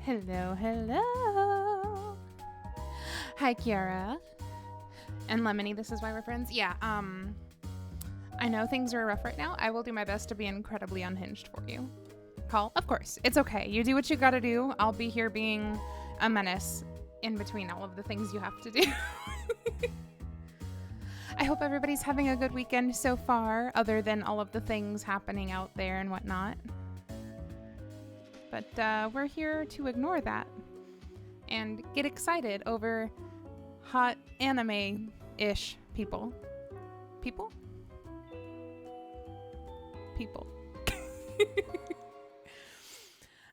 Hello, hello. Hi, Kiara. And Lemony, this is why we're friends. Yeah, I know things are rough right now. I will do my best to be incredibly unhinged for you. Call? Of course. It's okay. You do what you gotta do. I'll be here being a menace in between all of the things you have to do. I hope everybody's having a good weekend so far, other than all of the things happening out there and whatnot. But we're here to ignore that and get excited over hot anime-ish people. People? People.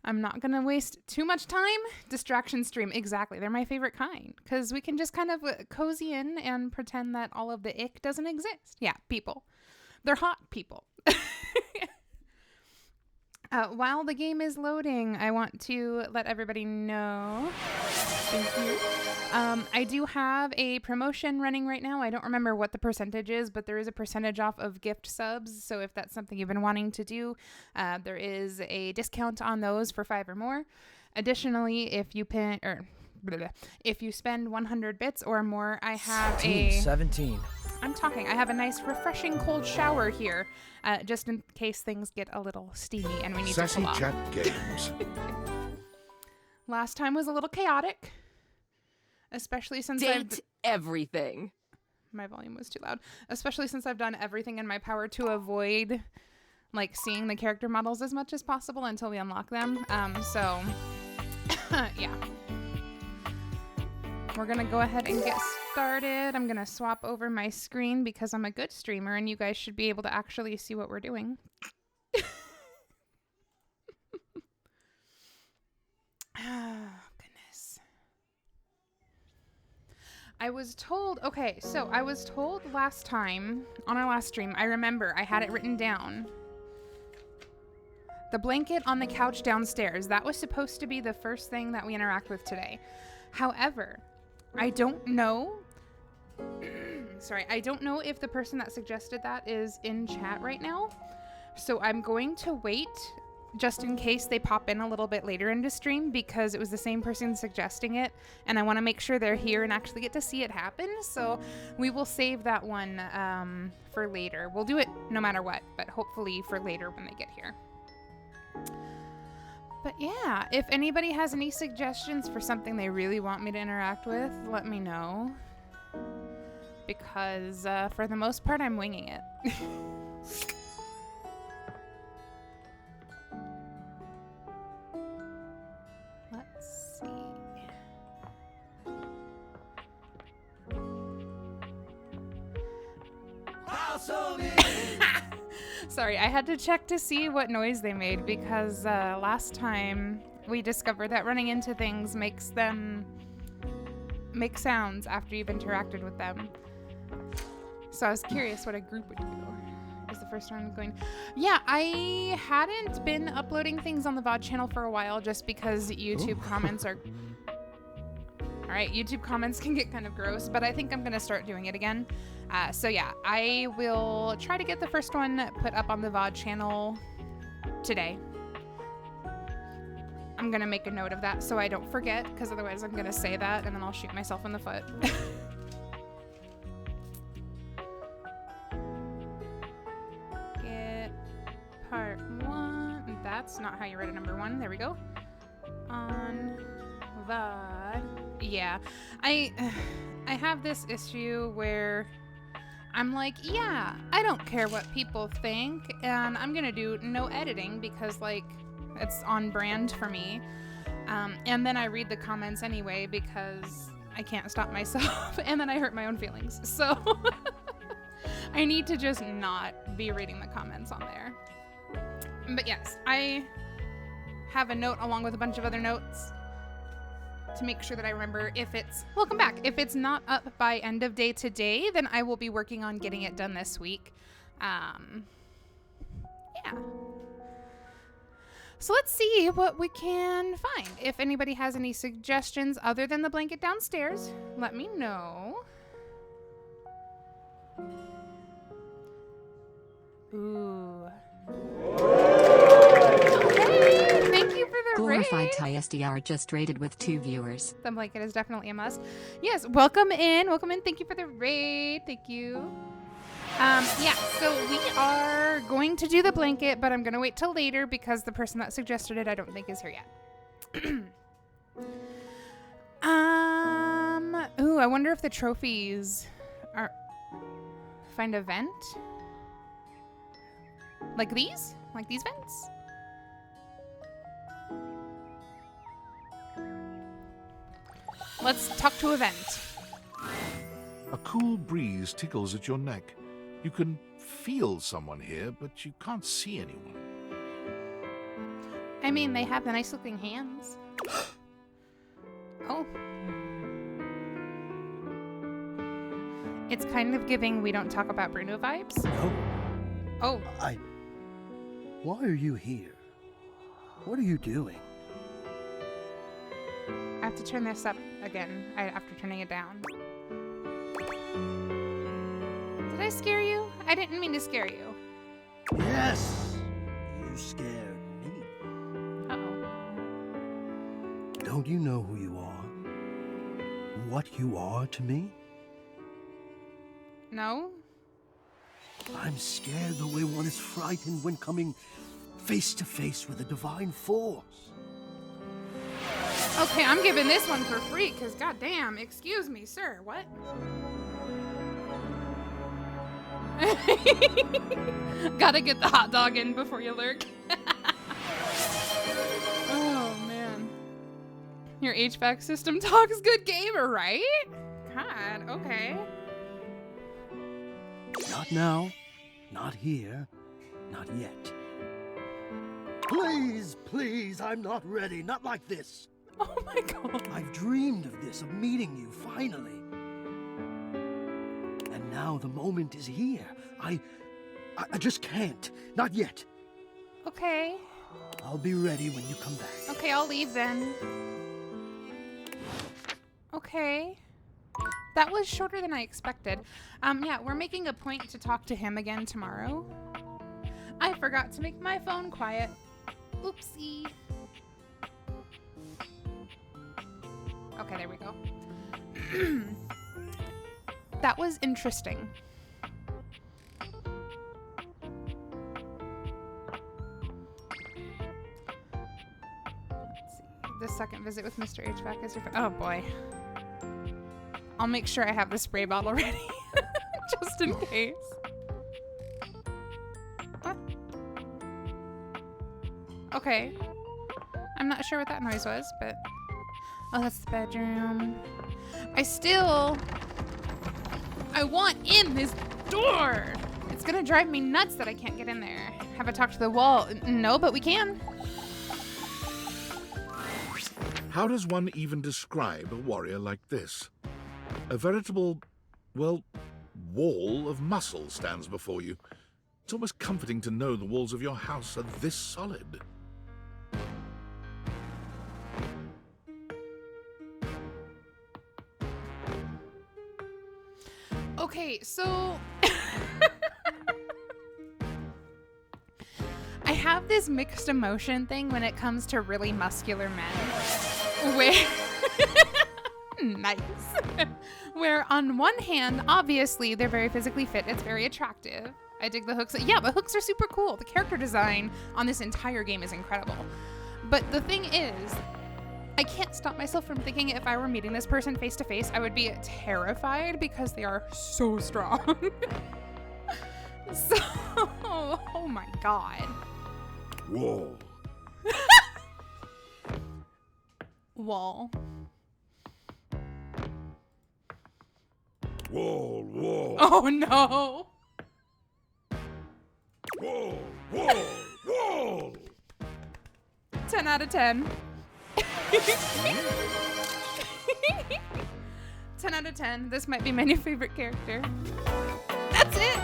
I'm not going to waste too much time. Distraction stream. Exactly. They're my favorite kind because we can just kind of cozy in and pretend that all of the ick doesn't exist. Yeah, people. They're hot people. While the game is loading, I want to let everybody know. Thank you. I do have a promotion running right now. I don't remember what the percentage is, but there is a percentage off of gift subs. So if that's something you've been wanting to do, there is a discount on those for 5 or more. Additionally, if you if you spend 100 bits or more, I have 17. I'm talking. I have a nice, refreshing cold shower here, just in case things get a little steamy and we need to cool off. Sassy Chat Games. Last time was a little chaotic, especially since everything. My volume was too loud. Especially since I've done everything in my power to avoid, like, seeing the character models as much as possible until we unlock them. So, yeah. We're going to go ahead and get started. I'm going to swap over my screen because I'm a good streamer and you guys should be able to actually see what we're doing. Oh, goodness. I was told last time on our last stream, I remember I had it written down. The blanket on the couch downstairs, that was supposed to be the first thing that we interact with today. However, I don't know. I don't know if the person that suggested that is in chat right now. So I'm going to wait just in case they pop in a little bit later into stream because it was the same person suggesting it. And I want to make sure they're here and actually get to see it happen. So we will save that one for later. We'll do it no matter what, but hopefully for later when they get here. But yeah, if anybody has any suggestions for something they really want me to interact with, let me know. Because for the most part, I'm winging it. Let's see. Sorry, I had to check to see what noise they made because last time we discovered that running into things makes them make sounds after you've interacted with them. So I was curious what a group would do. Is the first one going? Yeah, I hadn't been uploading things on the VOD channel for a while just because YouTube comments are... Alright, YouTube comments can get kind of gross, but I think I'm going to start doing it again. So yeah, I will try to get the first one put up on the VOD channel today. I'm going to make a note of that so I don't forget, because otherwise I'm going to say that and then I'll shoot myself in the foot. Get part 1. That's not how you write a number 1. There we go. On VOD. Yeah, I have this issue where I'm like, yeah, I don't care what people think, and I'm gonna do no editing because, like, it's on brand for me. And then I read the comments anyway because I can't stop myself, and then I hurt my own feelings. So I need to just not be reading the comments on there. But yes, I have a note along with a bunch of other notes to make sure that I remember if it's... Welcome back. If it's not up by end of day today, then I will be working on getting it done this week. Yeah. So let's see what we can find. If anybody has any suggestions other than the blanket downstairs, let me know. Ooh. Okay, thank you for the Horrified great. TSDR just rated with 2 viewers. The blanket is definitely a must. Yes, welcome in. Welcome in. Thank you for the raid. Thank you. Yeah, so we are going to do the blanket, but I'm going to wait till later because the person that suggested it I don't think is here yet. Ooh, I wonder if the trophies are... Find a vent? Like these? Like these vents? Let's talk to a vent. A cool breeze tickles at your neck. You can feel someone here, but you can't see anyone. I mean, they have the nice looking hands. Oh. It's kind of giving we don't talk about Bruno vibes. No, Oh, Why are you here? What are you doing? I have to turn this up again after turning it down. Did I scare you? I didn't mean to scare you. Yes! You scared me. Uh-oh. Don't you know who you are? What you are to me? No? I'm scared the way one is frightened when coming face to face with a divine force. Okay, I'm giving this one for free, because goddamn, excuse me, sir, what? Gotta get the hot dog in before you lurk. Oh, man. Your HVAC system talks good gamer, right? God, okay. Not now, not here, not yet. Please, please, I'm not ready, not like this. Oh my god. I've dreamed of this, of meeting you, finally. And now the moment is here. I just can't. Not yet. Okay. I'll be ready when you come back. Okay, I'll leave then. Okay. That was shorter than I expected. Yeah, we're making a point to talk to him again tomorrow. I forgot to make my phone quiet. Oopsie. Okay, there we go. That was interesting. Let's see. The second visit with Mr. HVAC is your... Oh, boy. I'll make sure I have the spray bottle ready. Just in case. What? Okay. I'm not sure what that noise was, but... Oh, that's the bedroom. I want in this door! It's gonna drive me nuts that I can't get in there. Have I talked to the wall? No, but we can. How does one even describe a warrior like this? A veritable, well, wall of muscle stands before you. It's almost comforting to know the walls of your house are this solid. Okay, so... I have this mixed emotion thing when it comes to really muscular men. Where... Nice. Where on one hand, obviously, they're very physically fit. It's very attractive. I dig the hooks. Yeah, but hooks are super cool. The character design on this entire game is incredible. But the thing is, I can't stop myself from thinking if I were meeting this person face to face, I would be terrified because they are so strong. So, oh my god. Wall. Wall. Wall, wall. Oh no. Wall, wall, wall. 10 out of 10. 10 out of 10. This might be my new favorite character. That's it.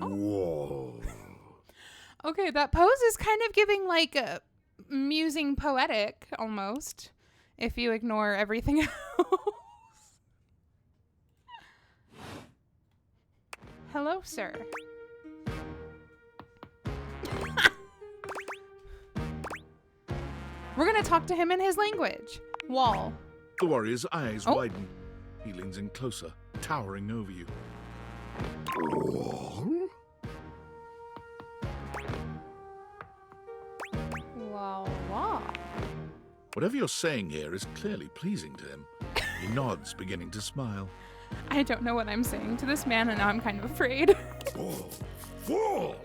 Wall. Okay, that pose is kind of giving like a musing poetic almost, if you ignore everything else. Hello, sir. We're gonna talk to him in his language. Wall. The warrior's eyes Oh. widen. He leans in closer, towering over you. Wall, wall. Whatever you're saying here is clearly pleasing to him. He nods, beginning to smile. I don't know what I'm saying to this man, and now I'm kind of afraid. Fall!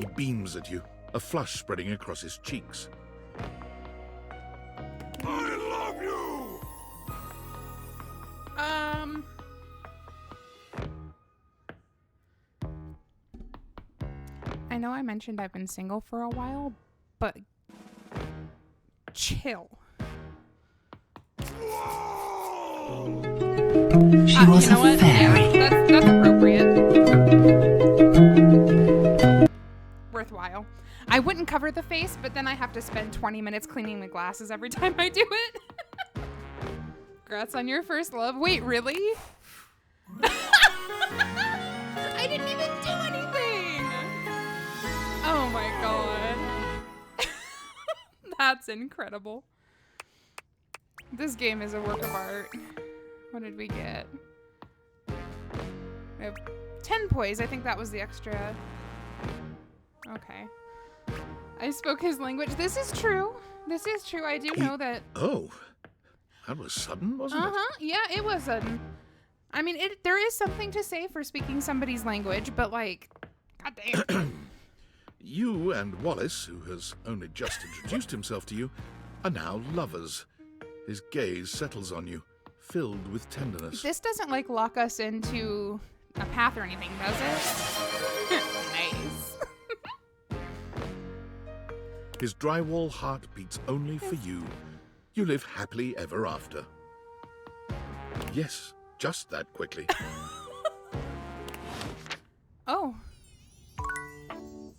He beams at you, a flush spreading across his cheeks. I love you! I know I mentioned I've been single for a while, but chill. She was you know a what? fairy. Yeah, that's appropriate. Worthwhile. I wouldn't cover the face, but then I have to spend 20 minutes cleaning the glasses every time I do it. Congrats on your first love. Wait, really? I didn't even do anything. Oh my god. That's incredible. This game is a work of art. What did we get? We have 10 poise. I think that was the extra. Okay. I spoke his language. This is true. This is true. I do know that. Oh, that was sudden, wasn't it? Yeah, it was sudden. I mean, there is something to say for speaking somebody's language, but like, goddamn. You and Wallace, who has only just introduced himself to you, are now lovers. His gaze settles on you, filled with tenderness. This doesn't like lock us into a path or anything, does it? Nice. His drywall heart beats only for you. You live happily ever after. Yes, just that quickly. Oh.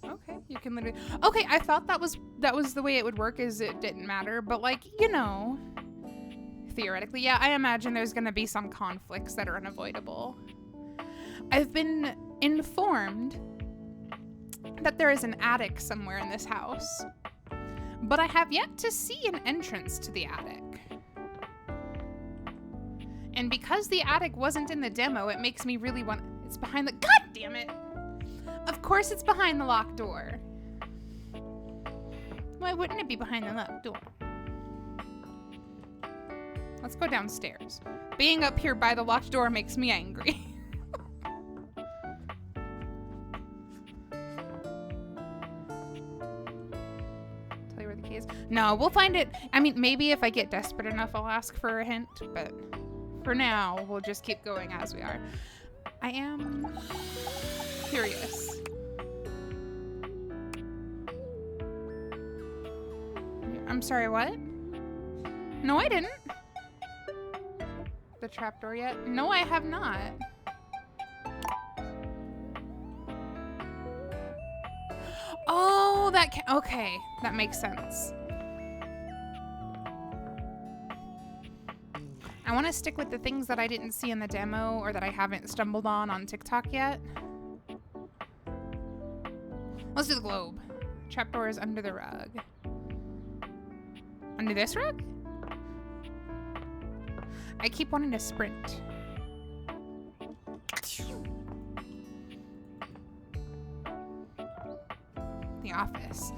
Okay, you can literally. Okay, I thought that was the way it would work. Is it didn't matter, but like theoretically, yeah, I imagine there's gonna be some conflicts that are unavoidable. I've been informed that there is an attic somewhere in this house, but I have yet to see an entrance to the attic. And because the attic wasn't in the demo, it makes me really want. It's behind the. God damn it! Of course, it's behind the locked door. Why wouldn't it be behind the locked door? Let's go downstairs. Being up here by the locked door makes me angry. Tell you where the key is. No, we'll find it. I mean, maybe if I get desperate enough, I'll ask for a hint, but for now, we'll just keep going as we are. I am curious. I'm sorry, what? No, I didn't. The trapdoor yet? No, I have not. Oh, okay, that makes sense. I want to stick with the things that I didn't see in the demo or that I haven't stumbled on TikTok yet. Let's do the globe. Trapdoor is under the rug. Under this rug? I keep wanting to sprint. The office.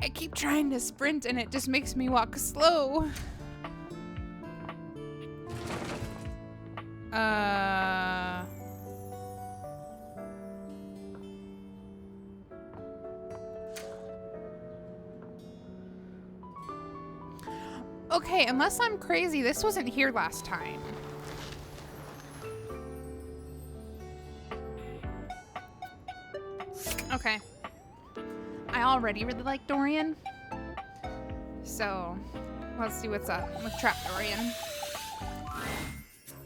I keep trying to sprint and it just makes me walk slow. Okay, unless I'm crazy, this wasn't here last time. Okay. I already really like Dorian. So, let's see what's up with Trap Dorian.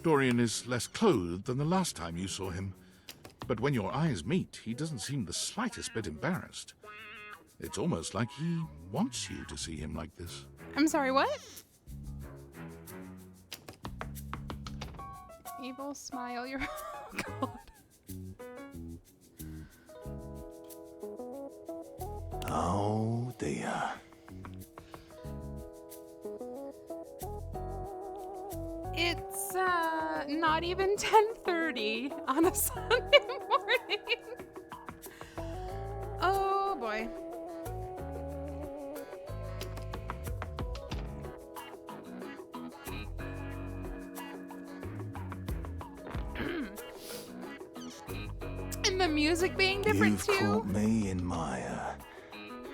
Dorian is less clothed than the last time you saw him. But when your eyes meet, he doesn't seem the slightest bit embarrassed. It's almost like he wants you to see him like this. I'm sorry, what? Evil smile, you're... Oh, God. Oh dear. Not even 10:30 on a Sunday morning. Oh boy. And the music being different You've too. caught me in my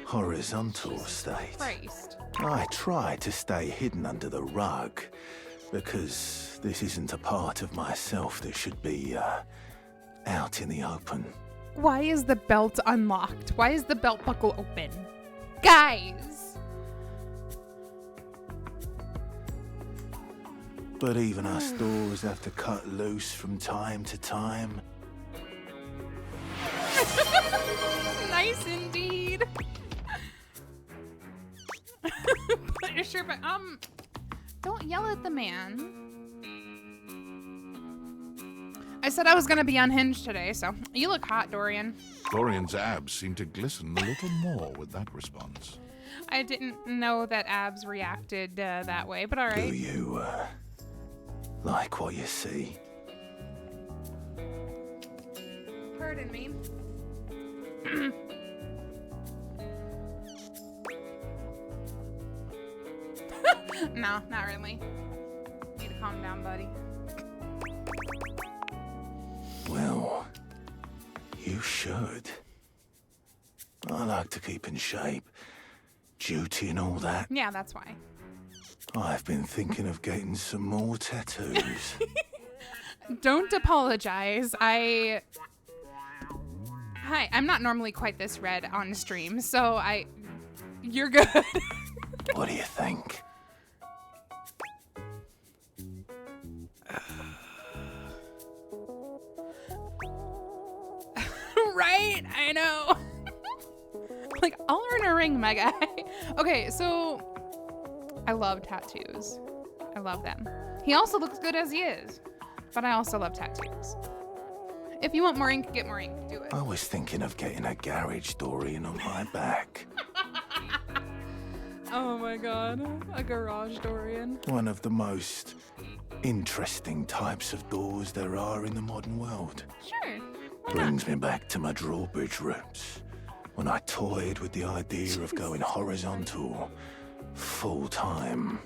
horizontal state. Christ. I try to stay hidden under the rug because this isn't a part of myself that should be out in the open. Why is the belt unlocked? Why is the belt buckle open? Guys! But even us doors have to cut loose from time to time. Nice indeed. Put your shirt back. Don't yell at the man. I said I was gonna be unhinged today, so you look hot, Dorian. Dorian's abs seem to glisten a little more with that response. I didn't know that abs reacted that way, but all Do right. you like what you see? Pardon me. No, not really. Need to calm down, buddy. Well, you should. I like to keep in shape. Duty and all that. Yeah, that's why. I've been thinking of getting some more tattoos. Don't apologize. Hi, I'm not normally quite this red on stream, so you're good. What do you think? Right? I know. Like, I'll earn a ring, my guy. Okay, so I love tattoos. I love them. He also looks good as he is, but I also love tattoos. If you want more ink, get more ink. Do it. I was thinking of getting a garage Dorian on my back. Oh my god, a garage Dorian. One of the most interesting types of doors there are in the modern world. Sure. Why not? Brings me back to my drawbridge roots, when I toyed with the idea of going horizontal, full-time.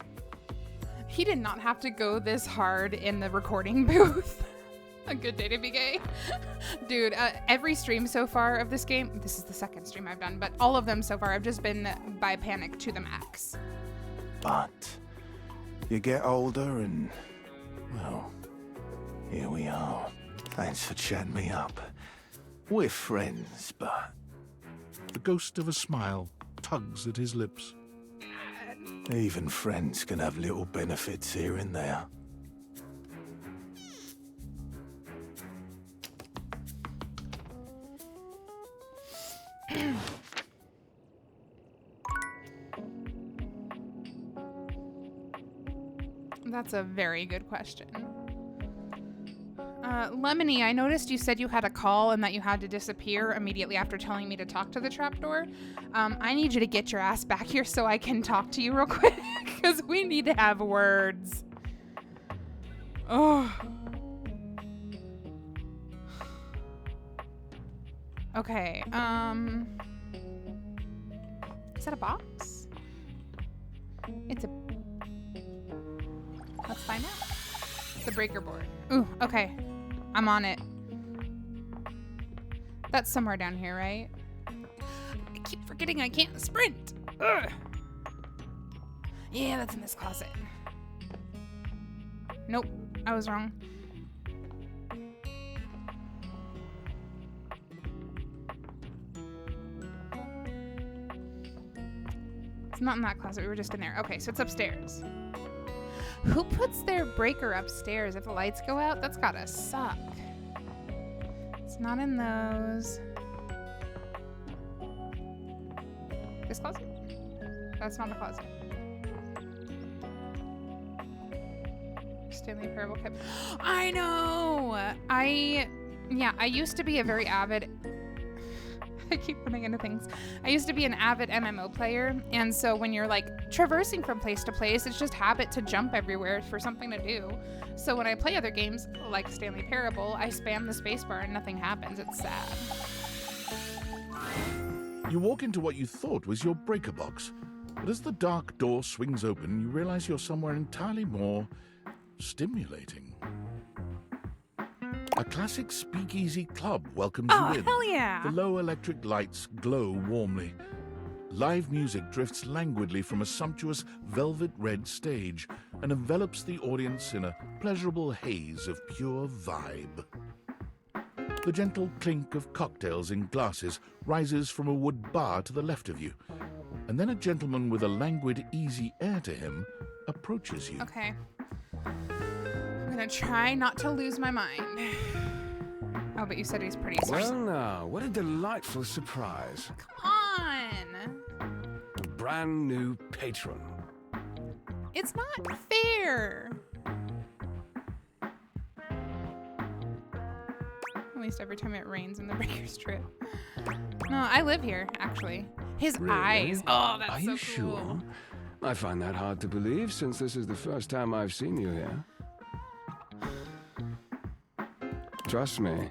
He did not have to go this hard in the recording booth. A good day to be gay. Dude, every stream so far of this game, this is the second stream I've done, but all of them so far, I've just been by panic to the max. But you get older and, well, here we are. Thanks for chatting me up. We're friends, but The ghost of a smile tugs at his lips. even friends can have little benefits here and there. That's a very good question. Lemony, I noticed you said you had a call and that you had to disappear immediately after telling me to talk to the trapdoor. I need you to get your ass back here so I can talk to you real quick, because we need to have words. Oh. Okay, is that a box? It's a... Let's find out. The breaker board. Ooh, okay. I'm on it. That's somewhere down here, right? I keep forgetting I can't sprint. Ugh. Yeah, that's in this closet. Nope, I was wrong. It's not in that closet. We were just in there. Okay, so it's upstairs. Who puts their breaker upstairs if the lights go out? That's gotta suck. It's not in those. This closet? That's not the closet. Stanley Parable kept... I know! I used to be a very avid... I keep running into things. I used to be an avid MMO player, and so when you're like traversing from place to place, it's just habit to jump everywhere for something to do. So when I play other games like Stanley Parable, I spam the spacebar and nothing happens. It's sad. You walk into what you thought was your breaker box, but as the dark door swings open, you realize you're somewhere entirely more stimulating. A classic speakeasy club welcomes Oh, you in. hell yeah! The low electric lights glow warmly. Live music drifts languidly from a sumptuous velvet red stage and envelops the audience in a pleasurable haze of pure vibe. The gentle clink of cocktails in glasses rises from a wood bar to the left of you, and then a gentleman with a languid, easy air to him approaches you. Okay. I'm gonna try not to lose my mind. Oh, but you said he's pretty Well smart. now, what a delightful surprise. Come on! A brand new patron. It's not fair! At least every time it rains in the Breaker Strip. No, I live here, actually. His Really? eyes. Oh, that's Are so you cool. sure? I find that hard to believe since this is the first time I've seen you here. Trust me,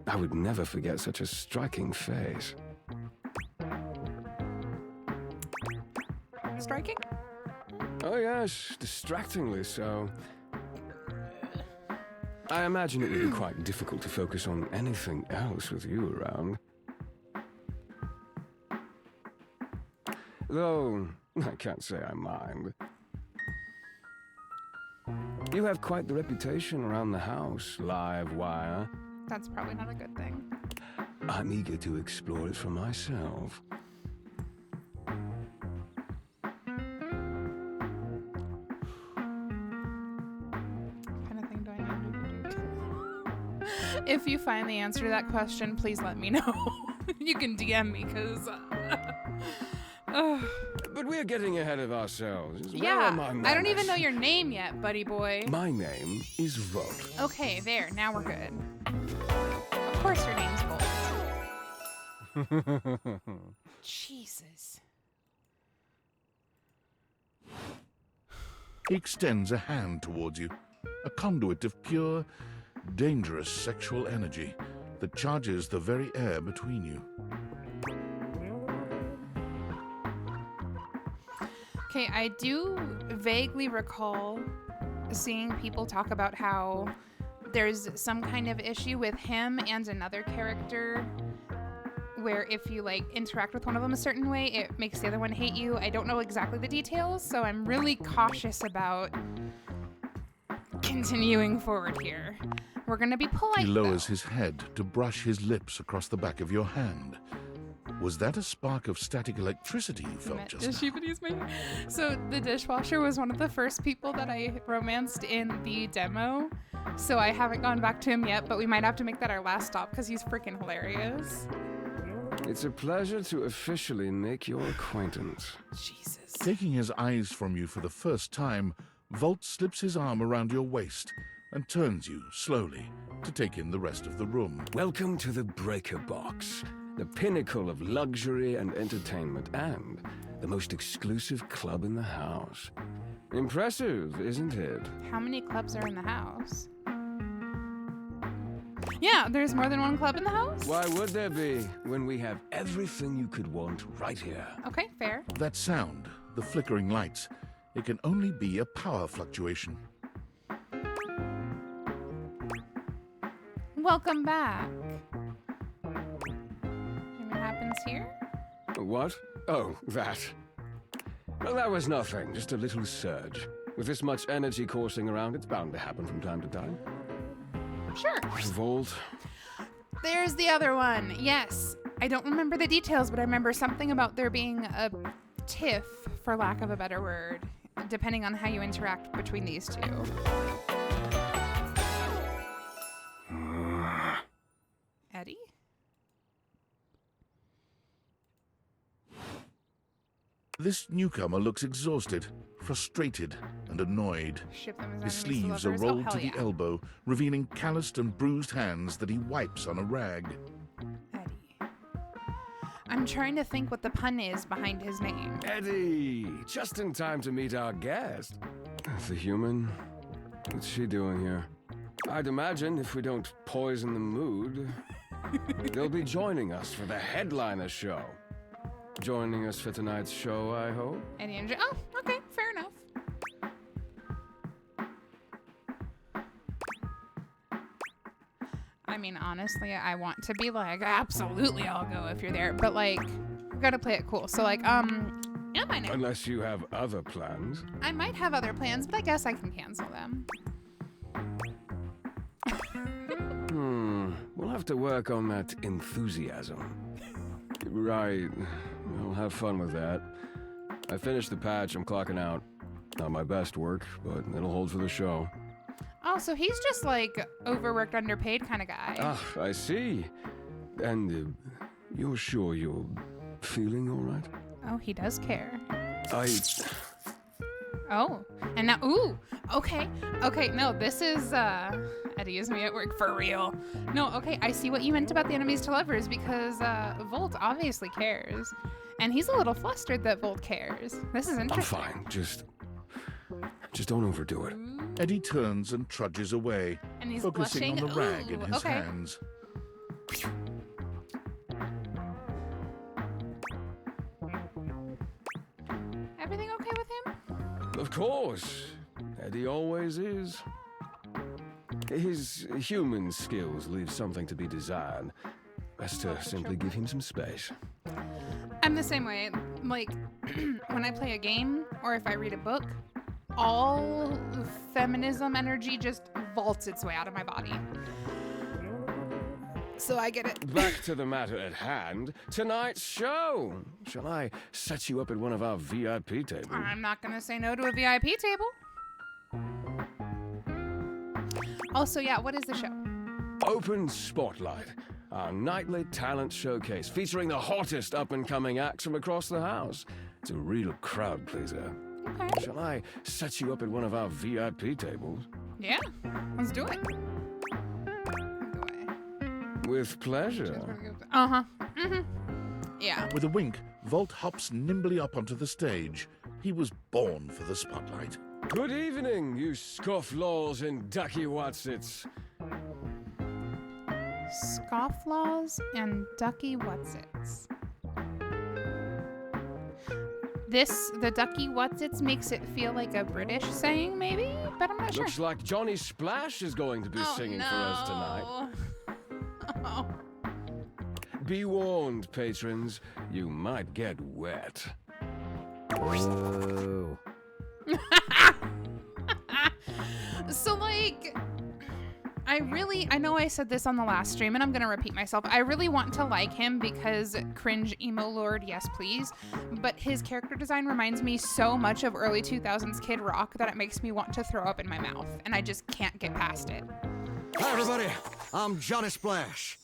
I would never forget such a striking face. Striking? Oh yes, distractingly so. I imagine it would be quite difficult to focus on anything else with you around. Though, I can't say I mind. You have quite the reputation around the house, live wire. That's probably not a good thing. I'm eager to explore it for myself. What kind of thing do I need to do? If you find the answer to that question, please let me know. You can DM me, because... But we're getting ahead of ourselves. Where yeah, are my I don't even manners? know your name yet, buddy boy. My name is Volt. Okay, there. Now we're good. Of course your name's Bolt. Jesus. He extends a hand towards you, a conduit of pure, dangerous sexual energy that charges the very air between you. Okay, I do vaguely recall seeing people talk about how there's some kind of issue with him and another character where if you like interact with one of them a certain way, it makes the other one hate you. I don't know exactly the details, so I'm really cautious about continuing forward here. We're gonna be polite. He lowers though. his head to brush his lips across the back of your hand. Was that a spark of static electricity you felt just now? So the dishwasher was one of the first people that I romanced in the demo. So I haven't gone back to him yet, but we might have to make that our last stop because he's freaking hilarious. It's a pleasure to officially make your acquaintance. Jesus. Taking his eyes from you for the first time, Volt slips his arm around your waist and turns you slowly to take in the rest of the room. Welcome to the Breaker Box, the pinnacle of luxury and entertainment, and the most exclusive club in the house. Impressive, isn't it? How many clubs are in the house? Yeah, there's more than one club in the house? Why would there be when we have everything you could want right here? Okay, fair. That sound, the flickering lights, it can only be a power fluctuation. Welcome back. And what happens here? What? Oh, that. Well, that was nothing, just a little surge. With this much energy coursing around, it's bound to happen from time to time. Sure. Vault. There's the other one. Yes. I don't remember the details, but I remember something about there being a tiff, for lack of a better word, depending on how you interact between these two. Eddie? This newcomer looks exhausted, frustrated, and annoyed. Ship them as His enemies to sleeves are lovers? Oh, rolled hell to the yeah. elbow, revealing calloused and bruised hands that he wipes on a rag. Eddie. I'm trying to think what the pun is behind his name. Eddie, just in time to meet our guest. The human? What's she doing here? I'd imagine if we don't poison the mood, they'll be joining us for the headliner show. Joining us for tonight's show, I hope. Eddie and oh, okay, fair enough. I mean, honestly, I want to be like, absolutely, I'll go if you're there. But like, we gotta play it cool. So like, yeah, I know. Unless you have other plans. I might have other plans, but I guess I can cancel them. We'll have to work on that enthusiasm. Right. We'll have fun with that. I finished the patch. I'm clocking out. Not my best work, but it'll hold for the show. Oh, so he's just like overworked, underpaid kind of guy. Ah, I see. And you're sure you're feeling all right? Oh, he does care. Oh, and now, ooh, okay, no, this is, Eddie is me at work for real. No, okay, I see what you meant about the enemies to lovers because, Volt obviously cares. And he's a little flustered that Volt cares. This is interesting. I'm fine, just don't overdo it. Eddie turns and trudges away, And he's focusing blushing. on the rag in Ooh, his okay. hands. Everything okay with him? Of course. Eddie always is. His human skills leave something to be desired. Best to simply give him some space. I'm the same way. Like, when I play a game or if I read a book, all feminism energy just vaults its way out of my body. So I get it. Back to the matter at hand. Tonight's show. Shall I set you up at one of our VIP tables? I'm not gonna say no to a VIP table. Also, yeah, what is the show? Open Spotlight, our nightly talent showcase featuring the hottest up-and-coming acts from across the house. It's a real crowd pleaser. Okay. Shall I set you up at one of our VIP tables? Yeah, let's do it. With pleasure. Uh-huh. Mm-hmm. Yeah. With a wink, Volt hops nimbly up onto the stage. He was born for the spotlight. Good evening, you scofflaws and ducky watsits. Scofflaws and ducky whatsits. The ducky whatsits makes it feel like a British saying, maybe? But I'm not sure. Looks like Johnny Splash is going to be singing for us tonight. Oh. Be warned, patrons, you might get wet. Whoa. So, like, I know I said this on the last stream, and I'm gonna repeat myself. I really want to like him because cringe emo lord, yes please. But his character design reminds me so much of early 2000s Kid Rock that it makes me want to throw up in my mouth, and I just can't get past it. Hi, everybody. I'm Johnny Splash.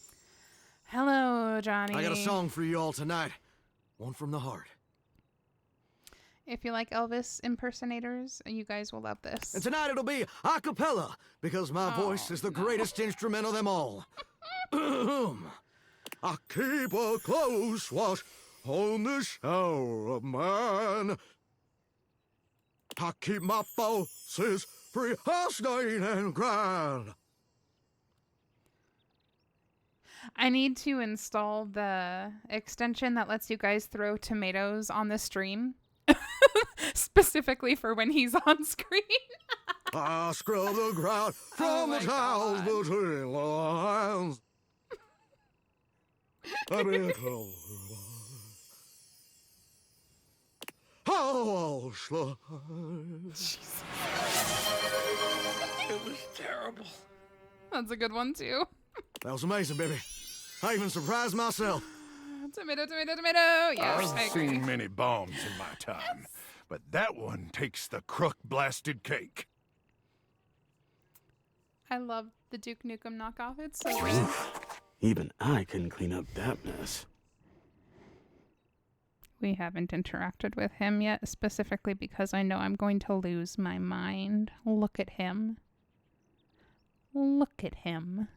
Hello, Johnny. I got a song for you all tonight. One from the heart. If you like Elvis impersonators, you guys will love this. And tonight it'll be a cappella, because my voice is the greatest instrument of them all. I keep a close watch on the shower of mine. I keep my forces free of stain and grind. I need to install the extension that lets you guys throw tomatoes on the stream. Specifically for when he's on screen. I scrub the ground from the towels between the lines. Oh, slide. It was terrible. That's a good one too. That was amazing, baby. I even surprised myself. Tomato, tomato, tomato. Yes, I I've agree. seen many bombs in my time, but that one takes the crook-blasted cake. I love the Duke Nukem knockoff. It's so good. Even I couldn't clean up that mess. We haven't interacted with him yet, specifically because I know I'm going to lose my mind. Look at him. Look at him.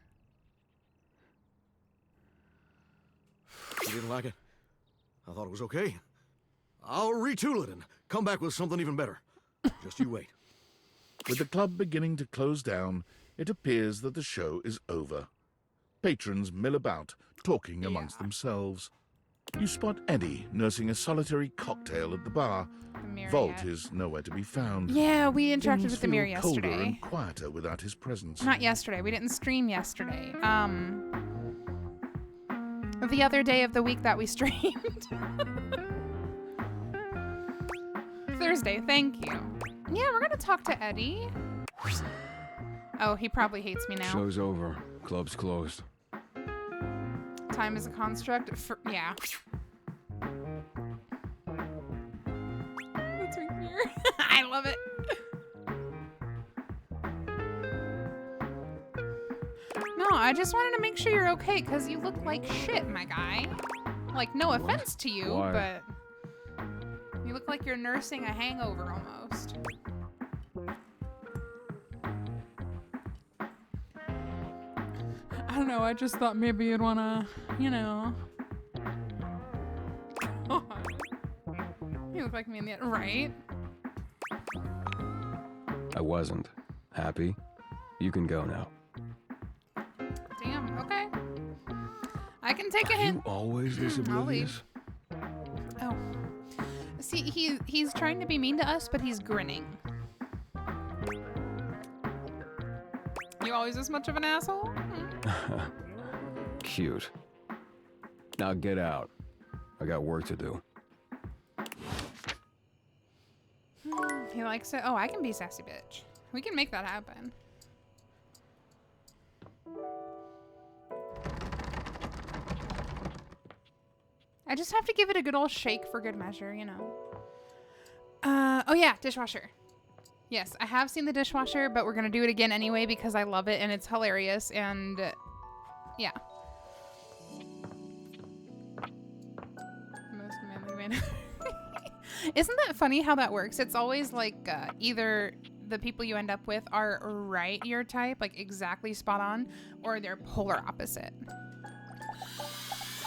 You didn't like it? I thought it was okay. I'll retool it and come back with something even better. Just you wait. With the club beginning to close down, it appears that the show is over. Patrons mill about, talking amongst themselves. You spot Eddie nursing a solitary cocktail at the bar. The mirror Volt yet. is nowhere to be found. Yeah, we interacted Things with the mirror feel colder yesterday. and quieter without his presence. Not yesterday. We didn't stream yesterday. The other day of the week that we streamed. Thursday, thank you. Yeah, we're gonna talk to Eddie. Oh, he probably hates me now. Show's over. Club's closed. Time is a construct. Yeah. That's right here. I love it. No, I just wanted to make sure you're okay, because you look like shit, my guy. Like, no offense to you, Why? but you look like you're nursing a hangover almost. I don't know, I just thought maybe you'd wanna, you know. You look like me in the right? I wasn't. Happy? You can go now. Damn, okay. I can take a Are hint. you always this I'll leave. oblivious? Oh. See, he's trying to be mean to us, but he's grinning. You always this much of an asshole? Cute. Now get out. I got work to do. He likes it. Oh, I can be sassy bitch. We can make that happen. I just have to give it a good old shake for good measure, you know. Oh yeah, dishwasher. Yes, I have seen the dishwasher, but we're gonna do it again anyway because I love it and it's hilarious and yeah. Most manly man. Isn't that funny how that works? It's always like either the people you end up with are right your type, like exactly spot on, or they're polar opposite.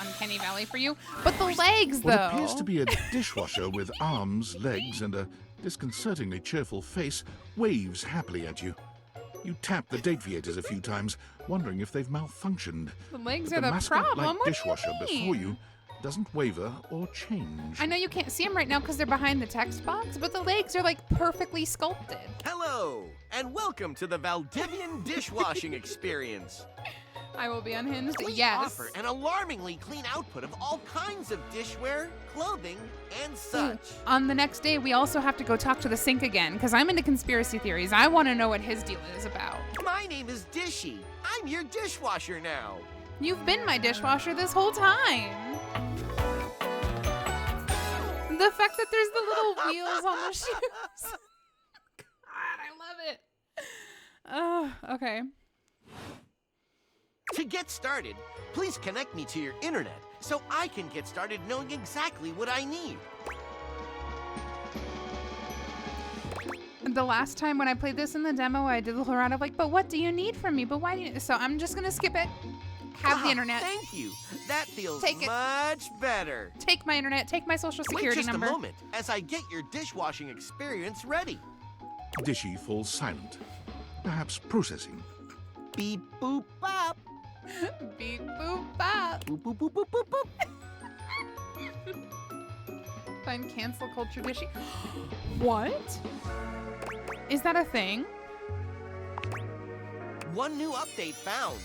Uncanny Valley for you. But the legs, though. What appears to be a dishwasher with arms, legs, and a disconcertingly cheerful face waves happily at you. You tap the Dateviators a few times, wondering if they've malfunctioned. The legs But are the mascot-like problem. What dishwasher do you before mean? you doesn't waver or change. I know you can't see them right now because they're behind the text box, but the legs are like perfectly sculpted. Hello, and welcome to the Valdivian dishwashing experience. I will be unhinged. We Yes. offer an alarmingly clean output of all kinds of dishware, clothing, and such. On the next day, we also have to go talk to the sink again because I'm into conspiracy theories. I want to know what his deal is about. My name is Dishy. I'm your dishwasher now. You've been my dishwasher this whole time. The fact that there's the little wheels on the shoes. God, I love it. Oh, okay. To get started, please connect me to your internet so I can get started knowing exactly what I need. The last time when I played this in the demo, I did the whole round of like, but what do you need from me? But why do you... So I'm just going to skip it. Have the internet. Thank you. That feels Take it. much better. Take my internet. Take my social security Wait just number. a moment as I get your dishwashing experience ready. Dishy falls silent, perhaps processing. Beep boop bop. Beep boop bop. Boop boop boop boop boop boop. Find cancel culture Dishy. What? Is that a thing? One new update found.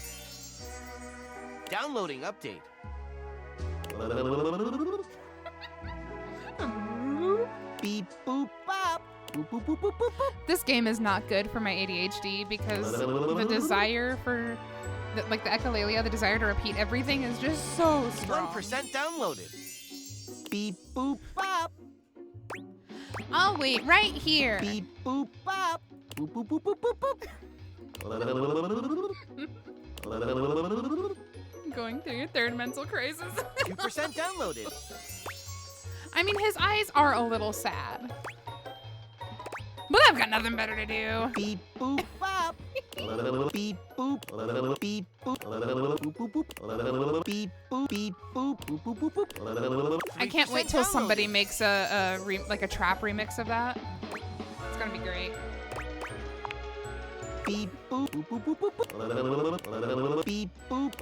Downloading update. Beep boop bop. Boop boop boop boop boop boop. This game is not good for my ADHD because the desire for, the echolalia, the desire to repeat everything is just so strong. 1% downloaded. Beep boop bop. I'll wait right here. Beep boop bop. Boop boop boop boop boop boop. Going through your third mental crisis. 2% downloaded. I mean, his eyes are a little sad. But I've got nothing better to do. Beep boop bop. Beep boop. Beep boop. Boop boop boop. Beep boop. Beep boop. Boop boop boop boop. I can't wait till somebody makes like a trap remix of that. It's gonna be great. Beep boop. Boop boop boop boop. Beep boop.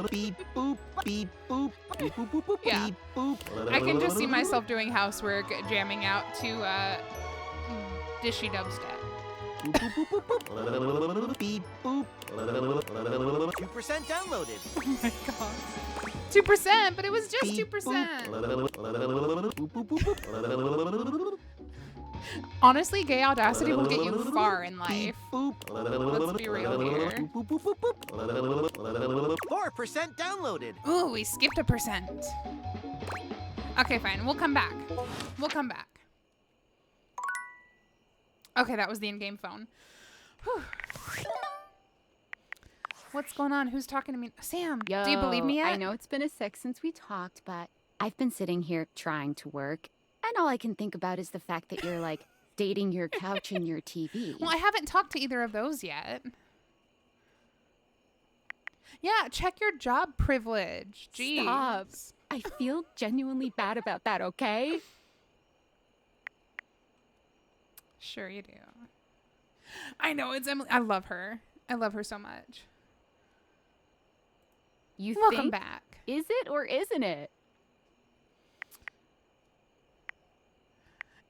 Beep boop. Beep boop. Boop boop boop boop. Yeah. Beep boop. I can just see myself doing housework, jamming out to Dishy Dubstep. Beep boop. 2% downloaded. Oh my god. 2%, but it was just 2%. Honestly, gay audacity will get you far in life. Let's be real here. 4% downloaded. Ooh, we skipped a percent. Okay, fine. We'll come back. We'll come back. Okay, that was the in-game phone. Whew. What's going on? Who's talking to me? Sam, do you believe me yet? I know it's been a sec since we talked, but I've been sitting here trying to work, and all I can think about is the fact that you're, like, dating your couch and your TV. Well, I haven't talked to either of those yet. Yeah, check your job privilege. Jeez. Stop. I feel genuinely bad about that, okay? Sure you do. I know, it's Emily. I love her. I love her so much. You Welcome think? back. Is it or isn't it?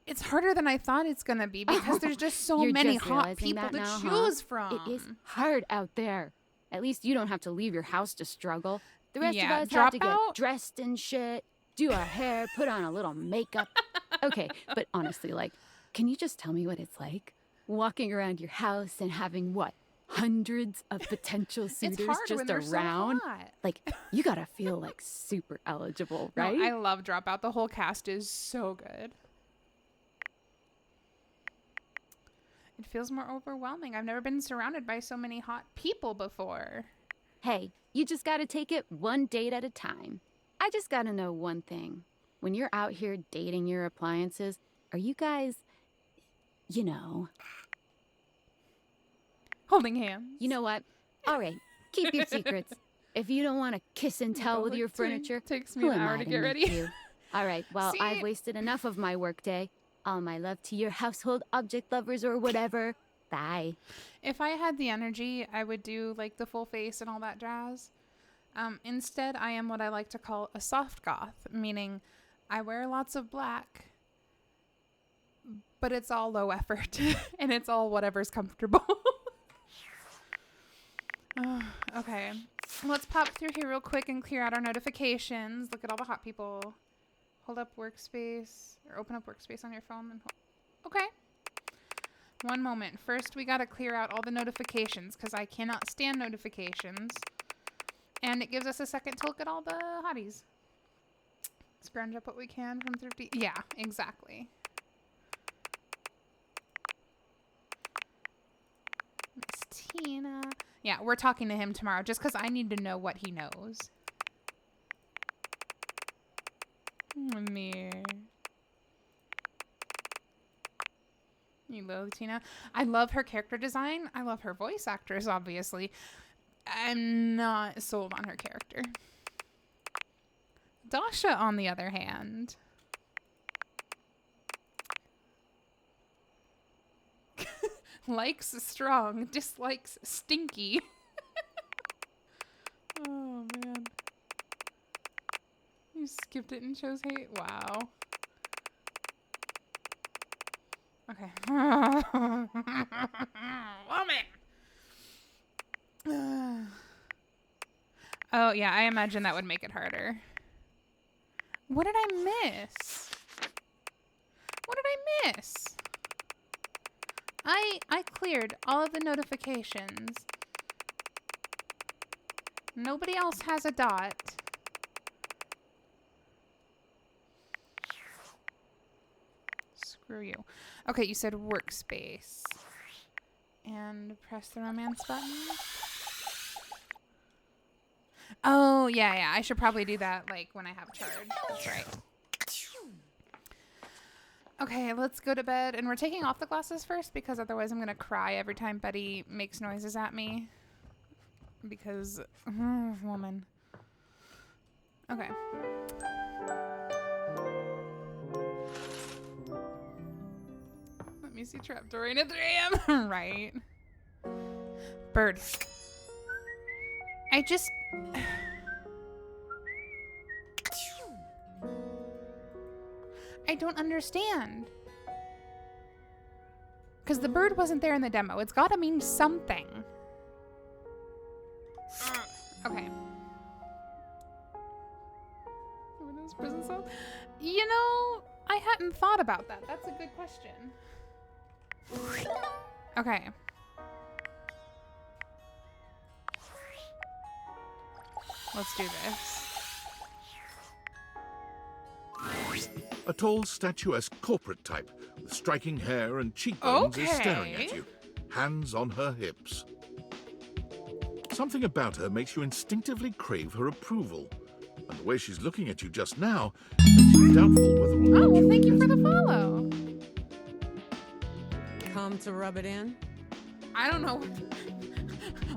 It's harder than I thought it's going to be because there's just so many hot people to choose from. It is hard out there. At least you don't have to leave your house to struggle. The rest of Yeah, us drop have to get out. dressed and shit, do our hair, put on a little makeup. Okay, but honestly, like, can you just tell me what it's like? Walking around your house and having what? Hundreds of potential suitors hard just when they're so around? hot. Like, you gotta feel like super eligible, No, right? I love Dropout. The whole cast is so good. It feels more overwhelming. I've never been surrounded by so many hot people before. Hey, you just gotta take it one date at a time. I just gotta know one thing. When you're out here dating your appliances, are you guys, you know... Holding hands. You know what? All right, keep your secrets. If you don't want to kiss and tell with your furniture, takes me who an am hour I to to get make ready. you? All right, well, See? I've wasted enough of my workday. All my love to your household object lovers or whatever. Bye. If I had the energy, I would do like the full face and all that jazz. Instead, I am what I like to call a soft goth, meaning I wear lots of black, but it's all low effort and it's all whatever's comfortable. Okay, let's pop through here real quick and clear out our notifications. Look at all the hot people. Hold up workspace or open up workspace on your phone. And okay. One moment. First, we got to clear out all the notifications because I cannot stand notifications. And it gives us a second to look at all the hotties. Scrounge up what we can from Thrifty. Yeah, exactly. Miss Tina. Yeah, we're talking to him tomorrow just because I need to know what he knows. Amir. You love Tina. I love her character design. I love her voice actors, obviously. I'm not sold on her character. Dasha, on the other hand. Likes strong, dislikes stinky. Oh, man. You skipped it and chose hate? Wow. Okay. Woman! Oh, yeah, I imagine that would make it harder. What did I miss? What did I miss? I cleared all of the notifications. Nobody else has a dot. Screw you. Okay, you said workspace. And press the romance button. Oh, yeah. I should probably do that, like, when I have charge. That's right. Okay, let's go to bed. And we're taking off the glasses first because otherwise I'm going to cry every time Betty makes noises at me. Because, woman. Okay. Let me see trapdoor at 3 a.m. Right. Bird. I just... I don't understand. Because the bird wasn't there in the demo. It's got to mean something. Okay. What is prison cell? You know, I hadn't thought about that. That's a good question. Okay. Let's do this. A tall, statuesque corporate type with striking hair and cheekbones is staring at you, hands on her hips. Something about her makes you instinctively crave her approval, and the way she's looking at you just now makes you doubtful whether or not Oh, well, thank you for the follow. Come to rub it in? I don't know.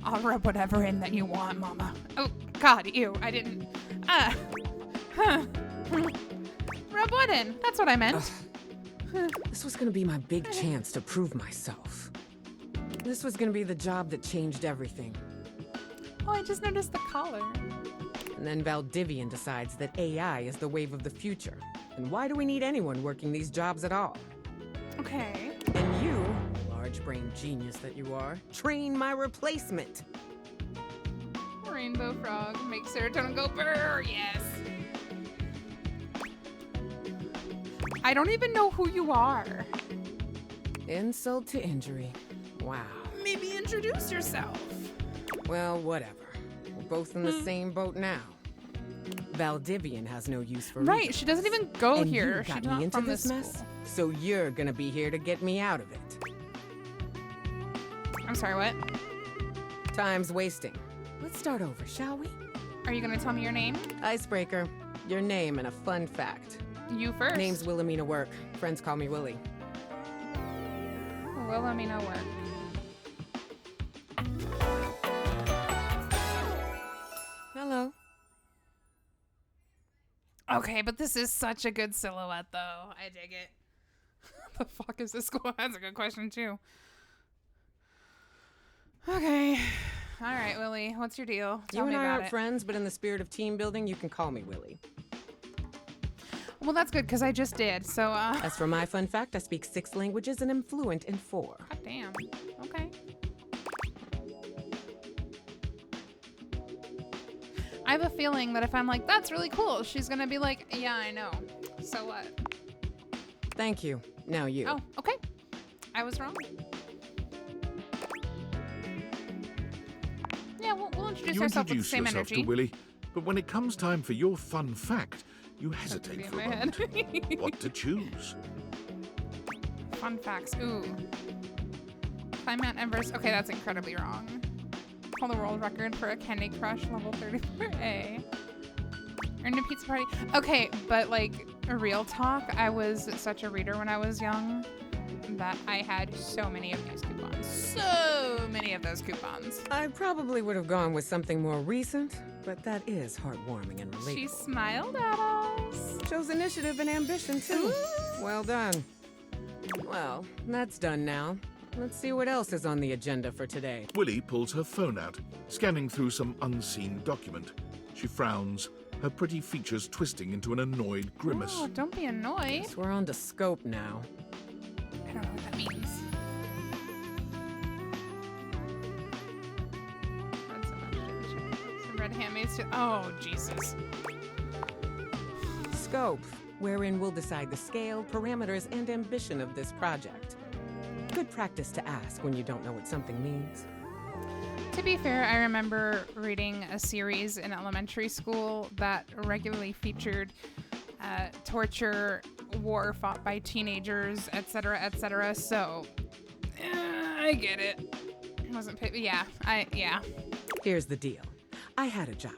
I'll rub whatever in that you want, Mama. Oh, God, ew, I didn't. Rub what in? That's what I meant. This was gonna be my big chance to prove myself. This was gonna be the job that changed everything. Oh, I just noticed the collar. And then Valdivian decides that AI is the wave of the future. And why do we need anyone working these jobs at all? Okay. And you, large-brained genius that you are, train my replacement. Rainbow frog makes serotonin go brrr. Yes. I don't even know who you are. Insult to injury. Wow. Maybe introduce yourself. Well, whatever. We're both in the same boat now. Valdivian has no use for Right, either. she doesn't even go And here. You got She's me not into from this this mess, school. so you're gonna be here to get me out of it. I'm sorry, what? Time's wasting. Let's start over, shall we? Are you gonna tell me your name? Icebreaker. Your name and a fun fact. You first. Name's Wilhelmina Work. Friends call me Willie. Wilhelmina Work. Hello. Okay, but this is such a good silhouette, though. I dig it. What the fuck is this school? That's a good question, too. Okay. All right, Willie. What's your deal? Tell You me and I about aren't it. friends, but in the spirit of team building, you can call me Willie. Well, that's good, because I just did, so, As for my fun fact, I speak 6 languages and am fluent in 4. God damn. Okay. I have a feeling that if I'm like, that's really cool, she's gonna be like, yeah, I know. So what? Thank you. Now you. Oh, okay. I was wrong. Yeah, we'll introduce You ourselves with the introduce same yourself energy. to Willie, but when it comes time for your fun fact, you hesitate in for my a head. moment. What to choose? Fun facts. Ooh. Climb Mount Everest. Okay, that's incredibly wrong. Hold the world record for a Candy Crush level 34A. Earned a pizza party. Okay, but like, real talk, I was such a reader when I was young that I had so many of these coupons. So many of those coupons. I probably would have gone with something more recent, but that is heartwarming and relatable. She smiled at us. Shows initiative and ambition, too. Well done. Well, that's done now. Let's see what else is on the agenda for today. Willie pulls her phone out, scanning through some unseen document. She frowns, her pretty features twisting into an annoyed grimace. Oh, don't be annoyed. Guess we're on to scope now. I don't know what that means. Some red hammies too. Oh, Jesus. Scope, wherein we'll decide the scale, parameters, and ambition of this project. Good practice to ask when you don't know what something means. To be fair, I remember reading a series in elementary school that regularly featured torture, war fought by teenagers, etc., so I get it. It wasn't yeah. Here's the deal. I had a job.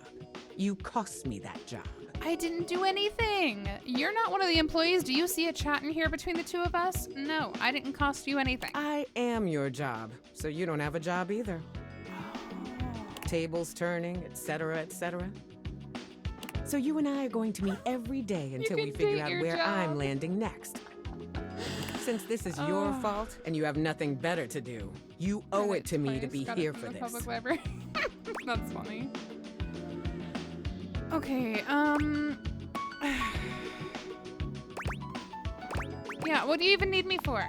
You cost me that job. I didn't do anything. You're not one of the employees. Do you see a chat in here between the two of us? No, I didn't cost you anything. I am your job, so you don't have a job either. Tables turning, etc., etc. So you and I are going to meet every day until we figure out where I'm landing next. Since this is your fault and you have nothing better to do, you owe it to me to be here for this. Public library. That's funny. Okay, yeah, what do you even need me for?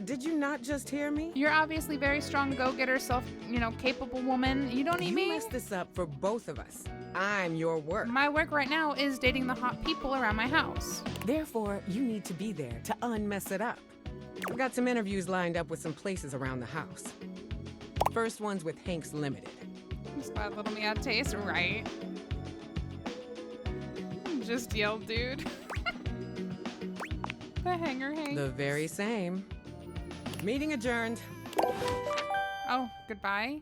Did you not just hear me? You're obviously very strong, go-getter, capable woman. You don't need me? You messed this up for both of us. I'm your work. My work right now is dating the hot people around my house. Therefore, you need to be there to unmess it up. I've got some interviews lined up with some places around the house. First one's with Hanks Limited. Spot little me out taste, right? Just yelled, dude. The hanger Hank. The very same. Meeting adjourned. Oh, goodbye.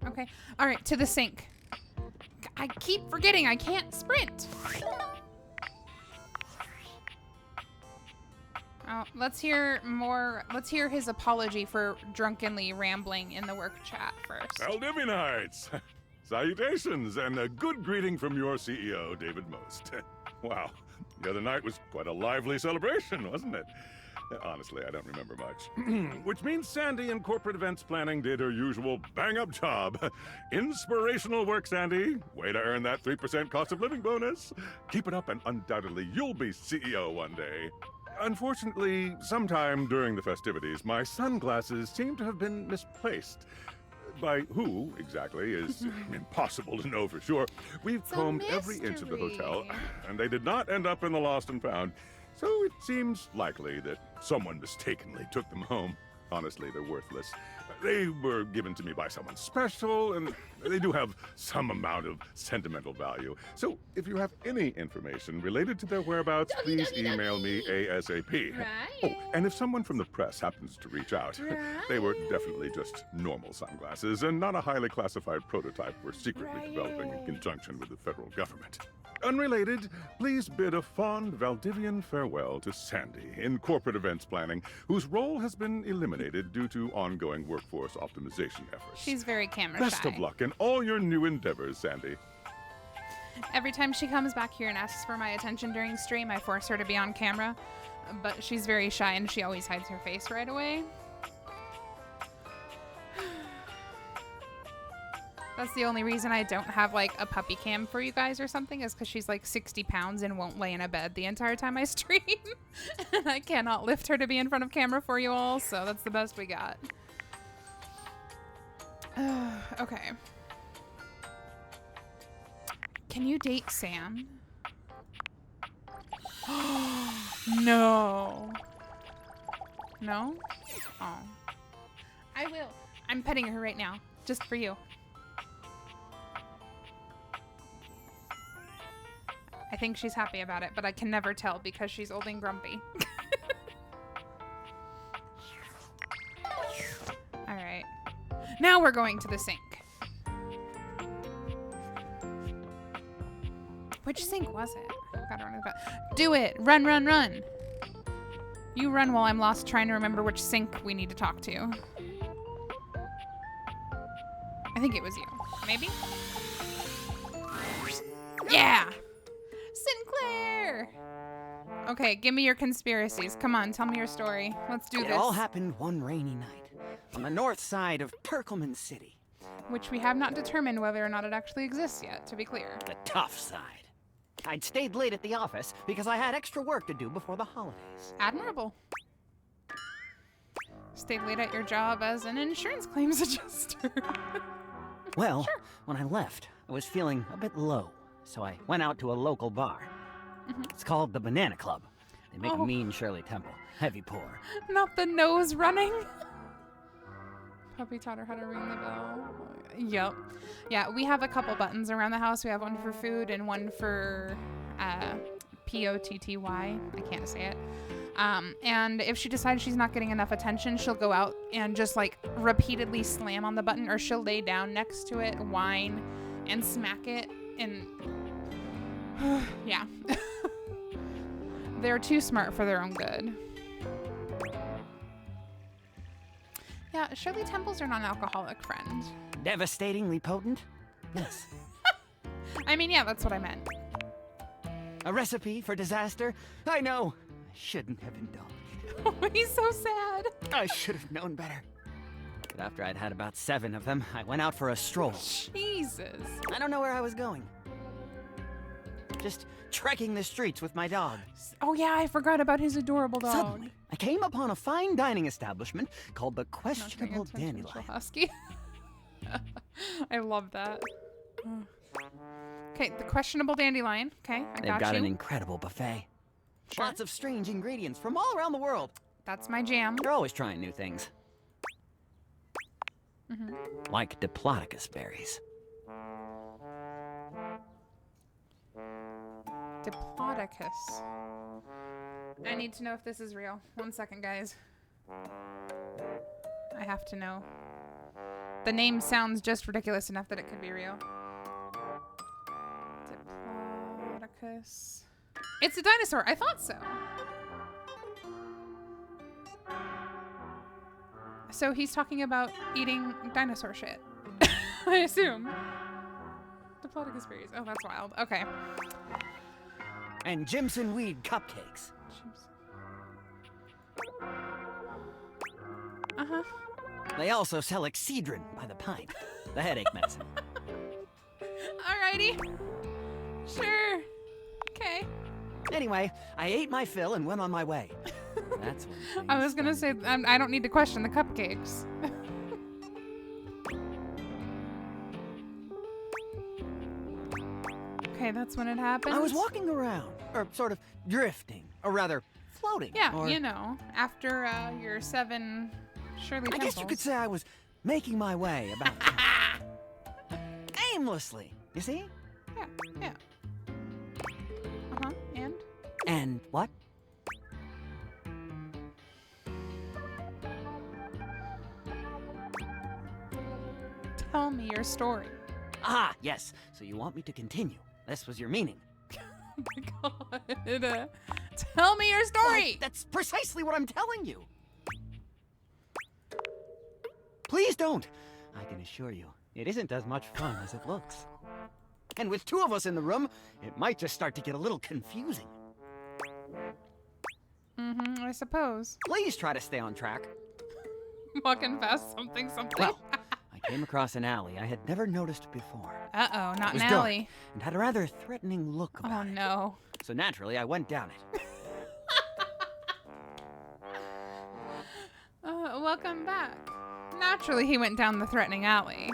Okay. All right, to the sink. I keep forgetting I can't sprint. Oh, let's hear more. Let's hear his apology for drunkenly rambling in the work chat first. Valdivianites! Salutations, and a good greeting from your CEO, David Most. Wow, the other night was quite a lively celebration, wasn't it? Honestly, I don't remember much. Which means Sandy in corporate events planning did her usual bang-up job. Inspirational work, Sandy. Way to earn that 3% cost of living bonus. Keep it up and undoubtedly you'll be CEO one day. Unfortunately, sometime during the festivities, my sunglasses seem to have been misplaced. By who, exactly, is impossible to know for sure. We've combed every inch of the hotel, and they did not end up in the lost and found. So it seems likely that someone mistakenly took them home. Honestly, they're worthless. They were given to me by someone special, and they do have some amount of sentimental value. So if you have any information related to their whereabouts, please email me ASAP. Right. Oh, and if someone from the press happens to reach out, they were definitely just normal sunglasses and not a highly classified prototype we're secretly developing in conjunction with the federal government. Unrelated, please bid a fond Valdivian farewell to Sandy in corporate events planning, whose role has been eliminated due to ongoing workforce optimization efforts. She's very camera Best shy. of luck in all your new endeavors, Sandy. Every time she comes back here and asks for my attention during stream, I force her to be on camera, but she's very shy and she always hides her face right away. That's the only reason I don't have like a puppy cam for you guys or something, is because she's like 60 pounds and won't lay in a bed the entire time I stream. And I cannot lift her to be in front of camera for you all, so that's the best we got. Okay. Can you date Sam? No. No? Oh. I will. I'm petting her right now, just for you. I think she's happy about it, but I can never tell because she's old and grumpy. All right. Now we're going to the sink. Which sink was it? Gotta run about. Do it! Run, run, run! You run while I'm lost trying to remember which sink we need to talk to. I think it was you. Maybe? Yeah! Sinclair! Okay, give me your conspiracies. Come on, tell me your story. Let's do this. It all happened one rainy night on the north side of Perkleman City. Which we have not determined whether or not it actually exists yet, to be clear. The tough side. I'd stayed late at the office because I had extra work to do before the holidays. Admirable. Stayed late at your job as an insurance claims adjuster. Well, sure. When I left, I was feeling a bit low, so I went out to a local bar. It's called the Banana Club. They make a mean Shirley Temple. Heavy pour. Not the nose running. Puppy taught her how to ring the bell. Yep. Yeah, we have a couple buttons around the house. We have one for food and one for POTTY. I can't say it. And if she decides she's not getting enough attention, she'll go out and just like repeatedly slam on the button, or she'll lay down next to it, whine, and smack it And yeah. They're too smart for their own good. Yeah, Shirley Temple's your non-alcoholic friend. Devastatingly potent? Yes. I mean, yeah, that's what I meant. A recipe for disaster? I know. I shouldn't have indulged. Oh, he's so sad. I should have known better. But after I'd had about 7 of them, I went out for a stroll. Jesus. I don't know where I was going. Just trekking the streets with my dog. Oh yeah, I forgot about his adorable dog. Suddenly, I came upon a fine dining establishment called the Questionable Dandelion. Husky. I love that. Okay, the Questionable Dandelion. Okay, I They've got got you. an incredible buffet. Sure. Lots of strange ingredients from all around the world. That's my jam. They're always trying new things. Like Diplodocus berries. Diplodocus. I need to know if this is real. 1 second, guys. I have to know. The name sounds just ridiculous enough that it could be real. Diplodocus. It's a dinosaur. I thought so. So he's talking about eating dinosaur shit. I assume. Diplodocus berries. Oh, that's wild. Okay. And Jimson weed cupcakes. Uh-huh. They also sell Excedrin by the pint, the headache medicine. Alrighty. Sure. Okay. Anyway, I ate my fill and went on my way. That's when I was gonna say, I don't need to question the cupcakes. Okay, that's when it happened. I was walking around, or sort of drifting, or rather, floating. Yeah, or, you know, after your 7 Shirley I guess you could say I was making my way about aimlessly, you see? Yeah, yeah. Uh-huh, and? And what? Tell me your story. Ah, yes. So you want me to continue. This was your meaning. Oh my god. Tell me your story! Well, that's precisely what I'm telling you. Please don't. I can assure you, it isn't as much fun as it looks. And with 2 of us in the room, it might just start to get a little confusing. I suppose. Please try to stay on track. Walking fast, something. Well, I came across an alley I had never noticed before. Uh-oh, It not was an dark alley. and had a rather threatening look about Oh, no. it. So naturally, I went down it. Welcome back. Naturally, he went down the threatening alley.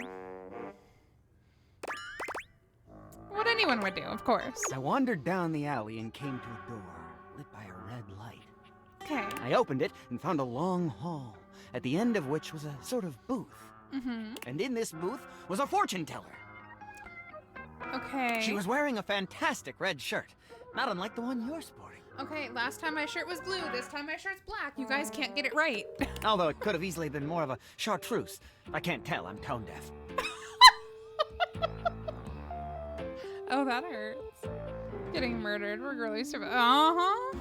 What anyone would do, of course. I wandered down the alley and came to a door lit by a red light. Okay. I opened it and found a long hall, at the end of which was a sort of booth. And in this booth was a fortune teller. Okay. She was wearing a fantastic red shirt, not unlike the one you're sporting. Okay, last time my shirt was blue, this time my shirt's black. You guys can't get it right. Although it could have easily been more of a chartreuse. I can't tell, I'm tone deaf. Oh, that hurts. Getting murdered. We're really Uh-huh.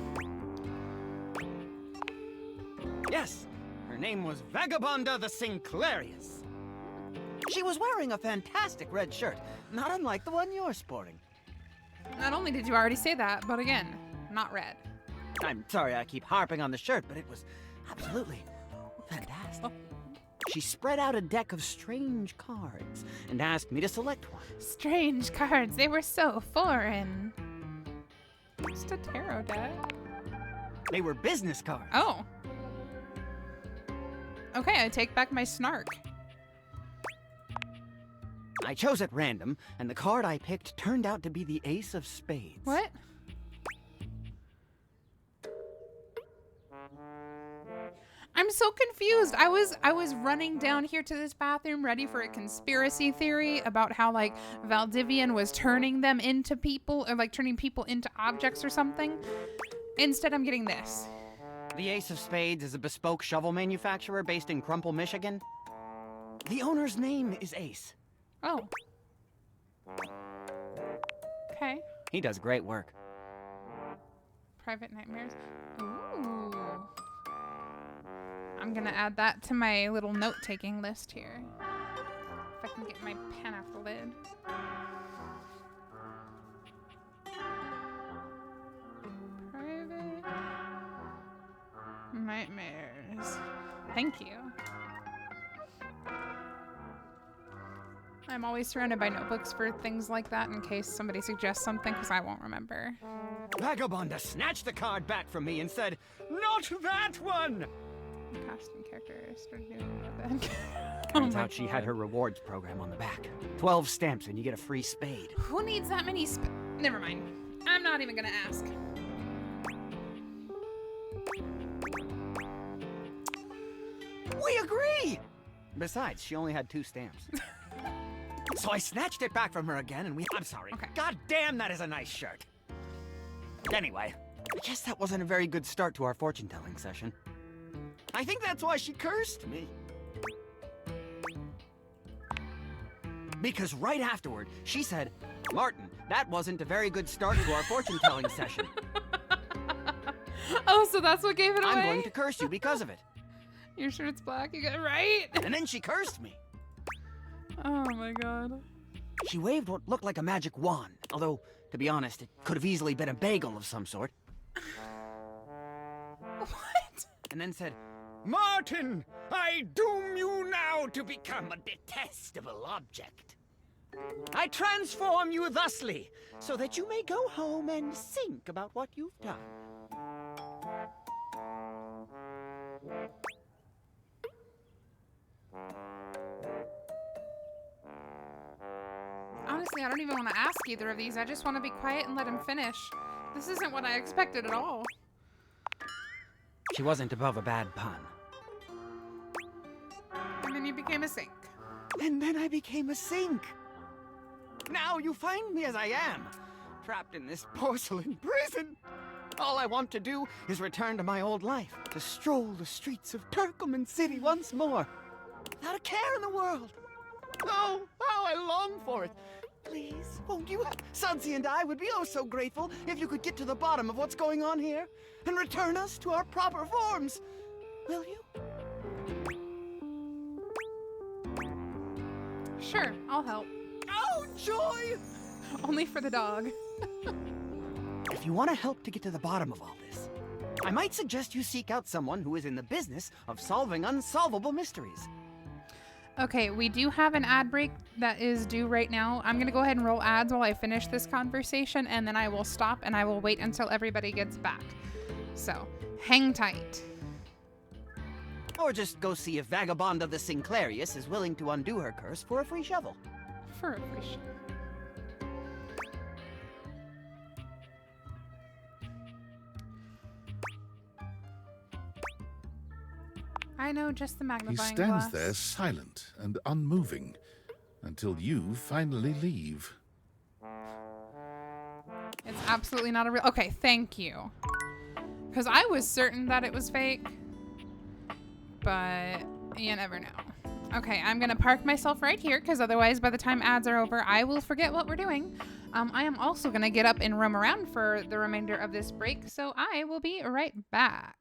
Yes, her name was Vagabonda the Sinclairius. She was wearing a fantastic red shirt, not unlike the one you're sporting. Not only did you already say that, but again, not red. I'm sorry I keep harping on the shirt, but it was absolutely fantastic. She spread out a deck of strange cards and asked me to select one. Strange cards. They were so foreign. Just a tarot deck. They were business cards. Oh. Okay, I take back my snark. I chose at random, and the card I picked turned out to be the Ace of Spades. What? I'm so confused. I was running down here to this bathroom ready for a conspiracy theory about how like Valdivian was turning them into people or like turning people into objects or something. Instead, I'm getting this. The Ace of Spades is a bespoke shovel manufacturer based in Crumple, Michigan. The owner's name is Ace. Oh. Okay. He does great work. Private Nightmares. Ooh. I'm gonna add that to my little note-taking list here. If I can get my pen off the lid. Private Nightmares. Thank you. I'm always surrounded by notebooks for things like that in case somebody suggests something, because I won't remember. Vagabonda snatched the card back from me and said, "Not that one!" Casting character started doing that. Turns out she had her rewards program on the back. 12 stamps and you get a free spade. Who needs that many Never mind. I'm not even gonna ask. We agree! Besides, she only had 2 stamps. So I snatched it back from her again and I'm sorry. Okay. God damn, that is a nice shirt. Anyway, I guess that wasn't a very good start to our fortune-telling session. I think that's why she cursed me. Because right afterward, she said, "Martin, that wasn't a very good start to our fortune-telling session. Oh, so that's what gave it away? I'm going to curse you because of it." Your shirt's black, you got it right? And then she cursed me. Oh my god. She waved what looked like a magic wand, although, to be honest, it could have easily been a bagel of some sort. What? And then said, "Martin, I doom you now to become a detestable object. I transform you thusly, so that you may go home and think about what you've done." Honestly, I don't even want to ask either of these. I just want to be quiet and let him finish. This isn't what I expected at all. She wasn't above a bad pun. And then you became a sink. And then I became a sink. Now you find me as I am, trapped in this porcelain prison. All I want to do is return to my old life, to stroll the streets of Turkoman City once more, without a care in the world. Oh, how I long for it. Please, won't you? Sudsy and I would be oh so grateful if you could get to the bottom of what's going on here and return us to our proper forms. Will you? Sure, I'll help. Oh, joy! Only for the dog. If you want to help to get to the bottom of all this, I might suggest you seek out someone who is in the business of solving unsolvable mysteries. Okay, we do have an ad break that is due right now. I'm gonna go ahead and roll ads while I finish this conversation, and then I will stop and I will wait until everybody gets back. So, hang tight. Or just go see if Vagabonda the Sinclairius is willing to undo her curse for a free shovel. For a free shovel. I know just the He magnifying stands glass. there silent and unmoving until you finally leave. It's absolutely not a real... Okay, thank you. Because I was certain that it was fake. But you never know. Okay, I'm going to park myself right here because otherwise by the time ads are over, I will forget what we're doing. I am also going to get up and roam around for the remainder of this break, so I will be right back.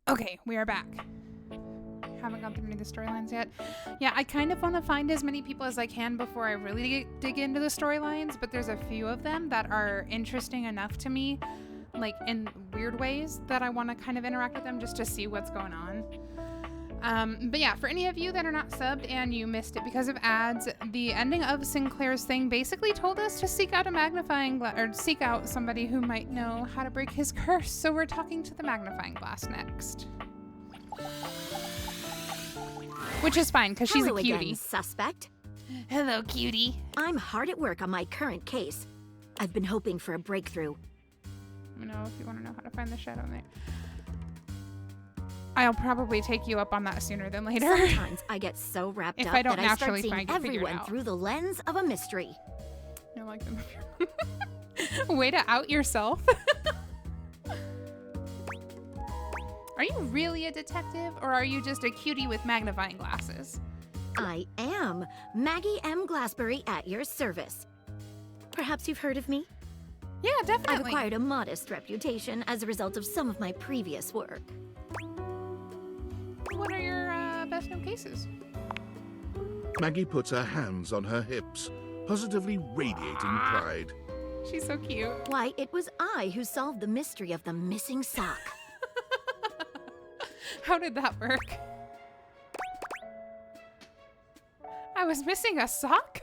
Okay, we are back. Haven't gone through any of the storylines yet. Yeah, I kind of want to find as many people as I can before I really dig into the storylines, but there's a few of them that are interesting enough to me, like in weird ways, that I want to kind of interact with them just to see what's going on. But yeah, for any of you that are not subbed and you missed it because of ads, the ending of Sinclair's thing basically told us to seek out a magnifying glass, or seek out somebody who might know how to break his curse. So we're talking to the magnifying glass next. Which is fine, because she's a cutie. Again, suspect. Hello, cutie. I'm hard at work on my current case. I've been hoping for a breakthrough. Let me know if you want to know how to find the Shadow Knight. I'll probably take you up on that sooner than later. Sometimes I get so wrapped if up I don't that I start naturally seeing everyone through the lens of a mystery. I like them. Way to out yourself. Are you really a detective, or are you just a cutie with magnifying glasses? I am Maggie M. Glassbury at your service. Perhaps you've heard of me? Yeah, definitely. I've acquired a modest reputation as a result of some of my previous work. What are your best known cases? Maggie puts her hands on her hips, positively radiating pride. She's so cute. Why, it was I who solved the mystery of the missing sock. How did that work? I was missing a sock?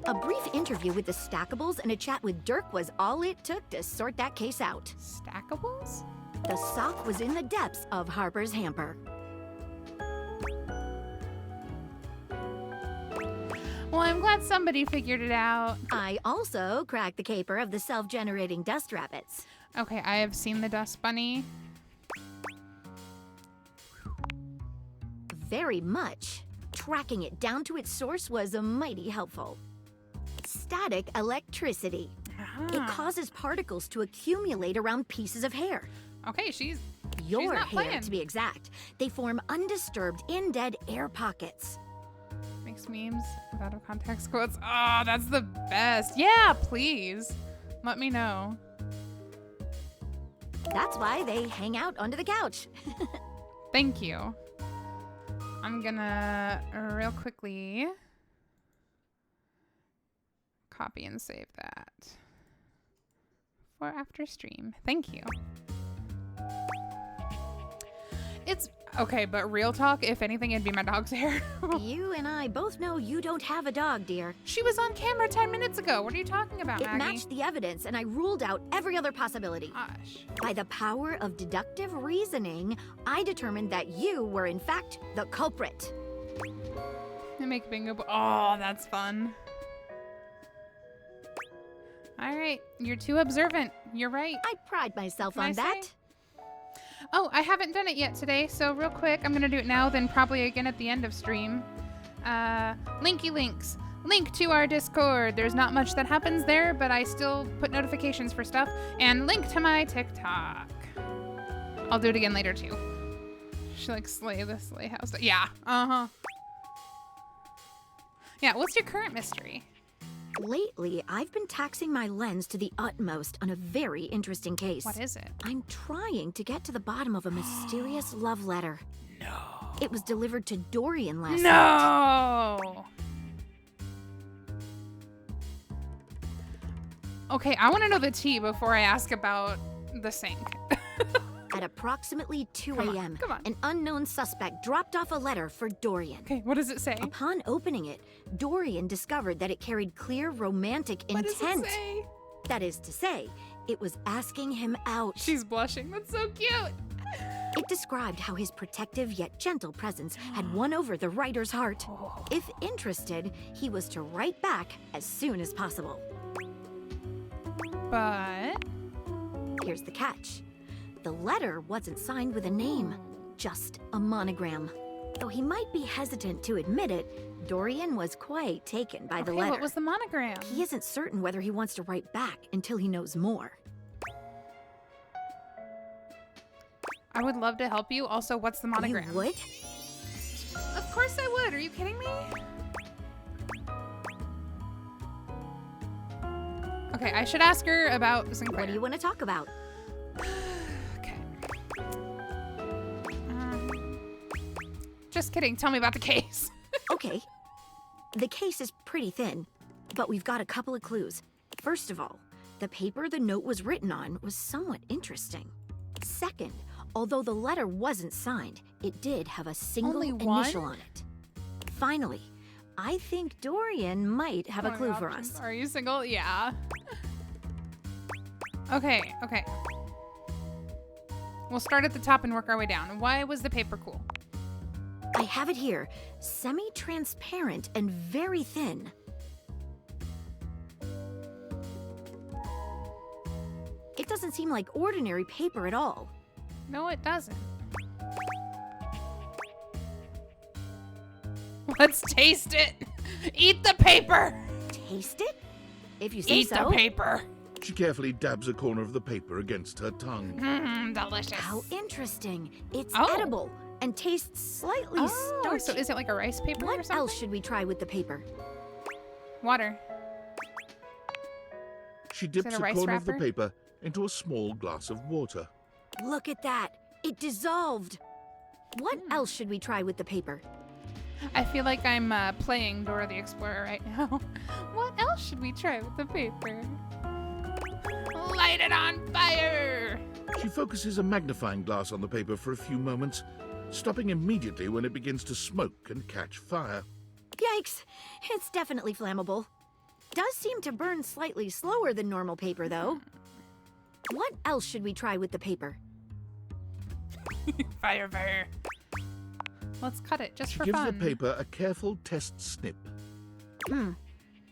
A brief interview with the Stackables and a chat with Dirk was all it took to sort that case out. Stackables? The sock was in the depths of Harper's hamper. Well, I'm glad somebody figured it out. I also cracked the caper of the self-generating dust rabbits. Okay, I have seen the dust bunny. Very much. Tracking it down to its source was mighty helpful. Static electricity. It causes particles to accumulate around pieces of hair. Okay, your not hair, playing. to be exact. They form undisturbed, indead air pockets. Makes memes with out of context quotes. Oh, that's the best. Yeah, please. Let me know. That's why they hang out under the couch. Thank you. I'm gonna real quickly copy and save that for after stream. Thank you. It's okay, but real talk, if anything, it'd be my dog's hair. You and I both know you don't have a dog, dear. She was on camera 10 minutes ago. What are you talking about, It Maggie? matched the evidence, and I ruled out every other possibility. Gosh. By the power of deductive reasoning, I determined that you were, in fact, the culprit. I make bingo. Oh, that's fun. All right, you're too observant. You're right. I pride myself Can on I that. say? Oh, I haven't done it yet today, so real quick, I'm gonna do it now, then probably again at the end of stream. Linky links. Link to our Discord. There's not much that happens there, but I still put notifications for stuff. And link to my TikTok. I'll do it again later too. She like slay the slay house. Yeah. Uh-huh. Yeah, what's your current mystery? Lately, I've been taxing my lens to the utmost on a very interesting case. What is it? I'm trying to get to the bottom of a mysterious love letter. No. It was delivered to Dorian last night. No! Okay, I want to know the tea before I ask about the sink. At approximately 2 Come on, a.m., come on. an unknown suspect dropped off a letter for Dorian. Okay, what does it say? Upon opening it, Dorian discovered that it carried clear romantic What intent. does it say? That is to say, it was asking him out. She's blushing. That's so cute. It described how his protective yet gentle presence had won over the writer's heart. If interested, he was to write back as soon as possible. But here's the catch. The letter wasn't signed with a name, just a monogram. Though he might be hesitant to admit it, Dorian was quite taken by the letter. What was the monogram? He isn't certain whether he wants to write back until he knows more. I would love to help you. Also, what's the monogram? You would? Of course I would. Are you kidding me? Okay, I should ask her about Sinclair. What do you want to talk about? Okay. Just kidding. Tell me about the case. Okay. The case is pretty thin, but we've got a couple of clues. First of all, the paper the note was written on was somewhat interesting. Second, although the letter wasn't signed, it did have a single Only one? initial on it. Finally, I think Dorian might have a What are clue your for options? us. Are you single? Yeah. Okay, okay. We'll start at the top and work our way down. Why was the paper cool? I have it here, semi-transparent and very thin. It doesn't seem like ordinary paper at all. No, it doesn't. Let's taste it. Eat the paper. Taste it? If you say Eat so. the paper. She carefully dabs a corner of the paper against her tongue. Delicious. How interesting. It's Oh. edible and tastes slightly Oh, starchy. so is it like a rice paper or What something? else should we try with the paper? Water. She it dips a a rice corner of the wrapper? paper into a small glass of water. Look at that. It dissolved. What else should we try with the paper? I feel like I'm playing Dora the Explorer right now. What else should we try with the paper? Light it on fire! She focuses a magnifying glass on the paper for a few moments, stopping immediately when it begins to smoke and catch fire. Yikes. It's definitely flammable. Does seem to burn slightly slower than normal paper, though. What else should we try with the paper? Fire, fire. Let's cut it just She for gives fun. the paper a careful test snip.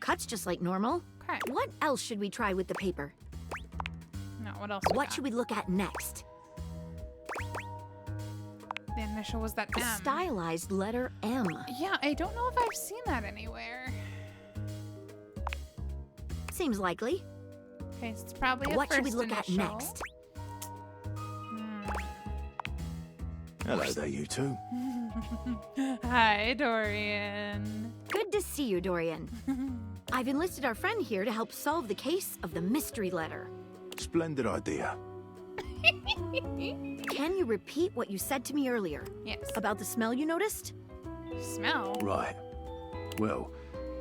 Cuts just like normal. Okay. What else should we try with the paper? No, what else? What should we look at next? The initial was that A M. stylized letter M. Yeah, I don't know if I've seen that anywhere. Seems likely. Okay, so it's probably a What should we first look at initial. next? Hello there, you two. Hi, Dorian. Good to see you, Dorian. I've enlisted our friend here to help solve the case of the mystery letter. Splendid idea. Can you repeat what you said to me earlier? Yes. About the smell you noticed? Smell? Right. Well,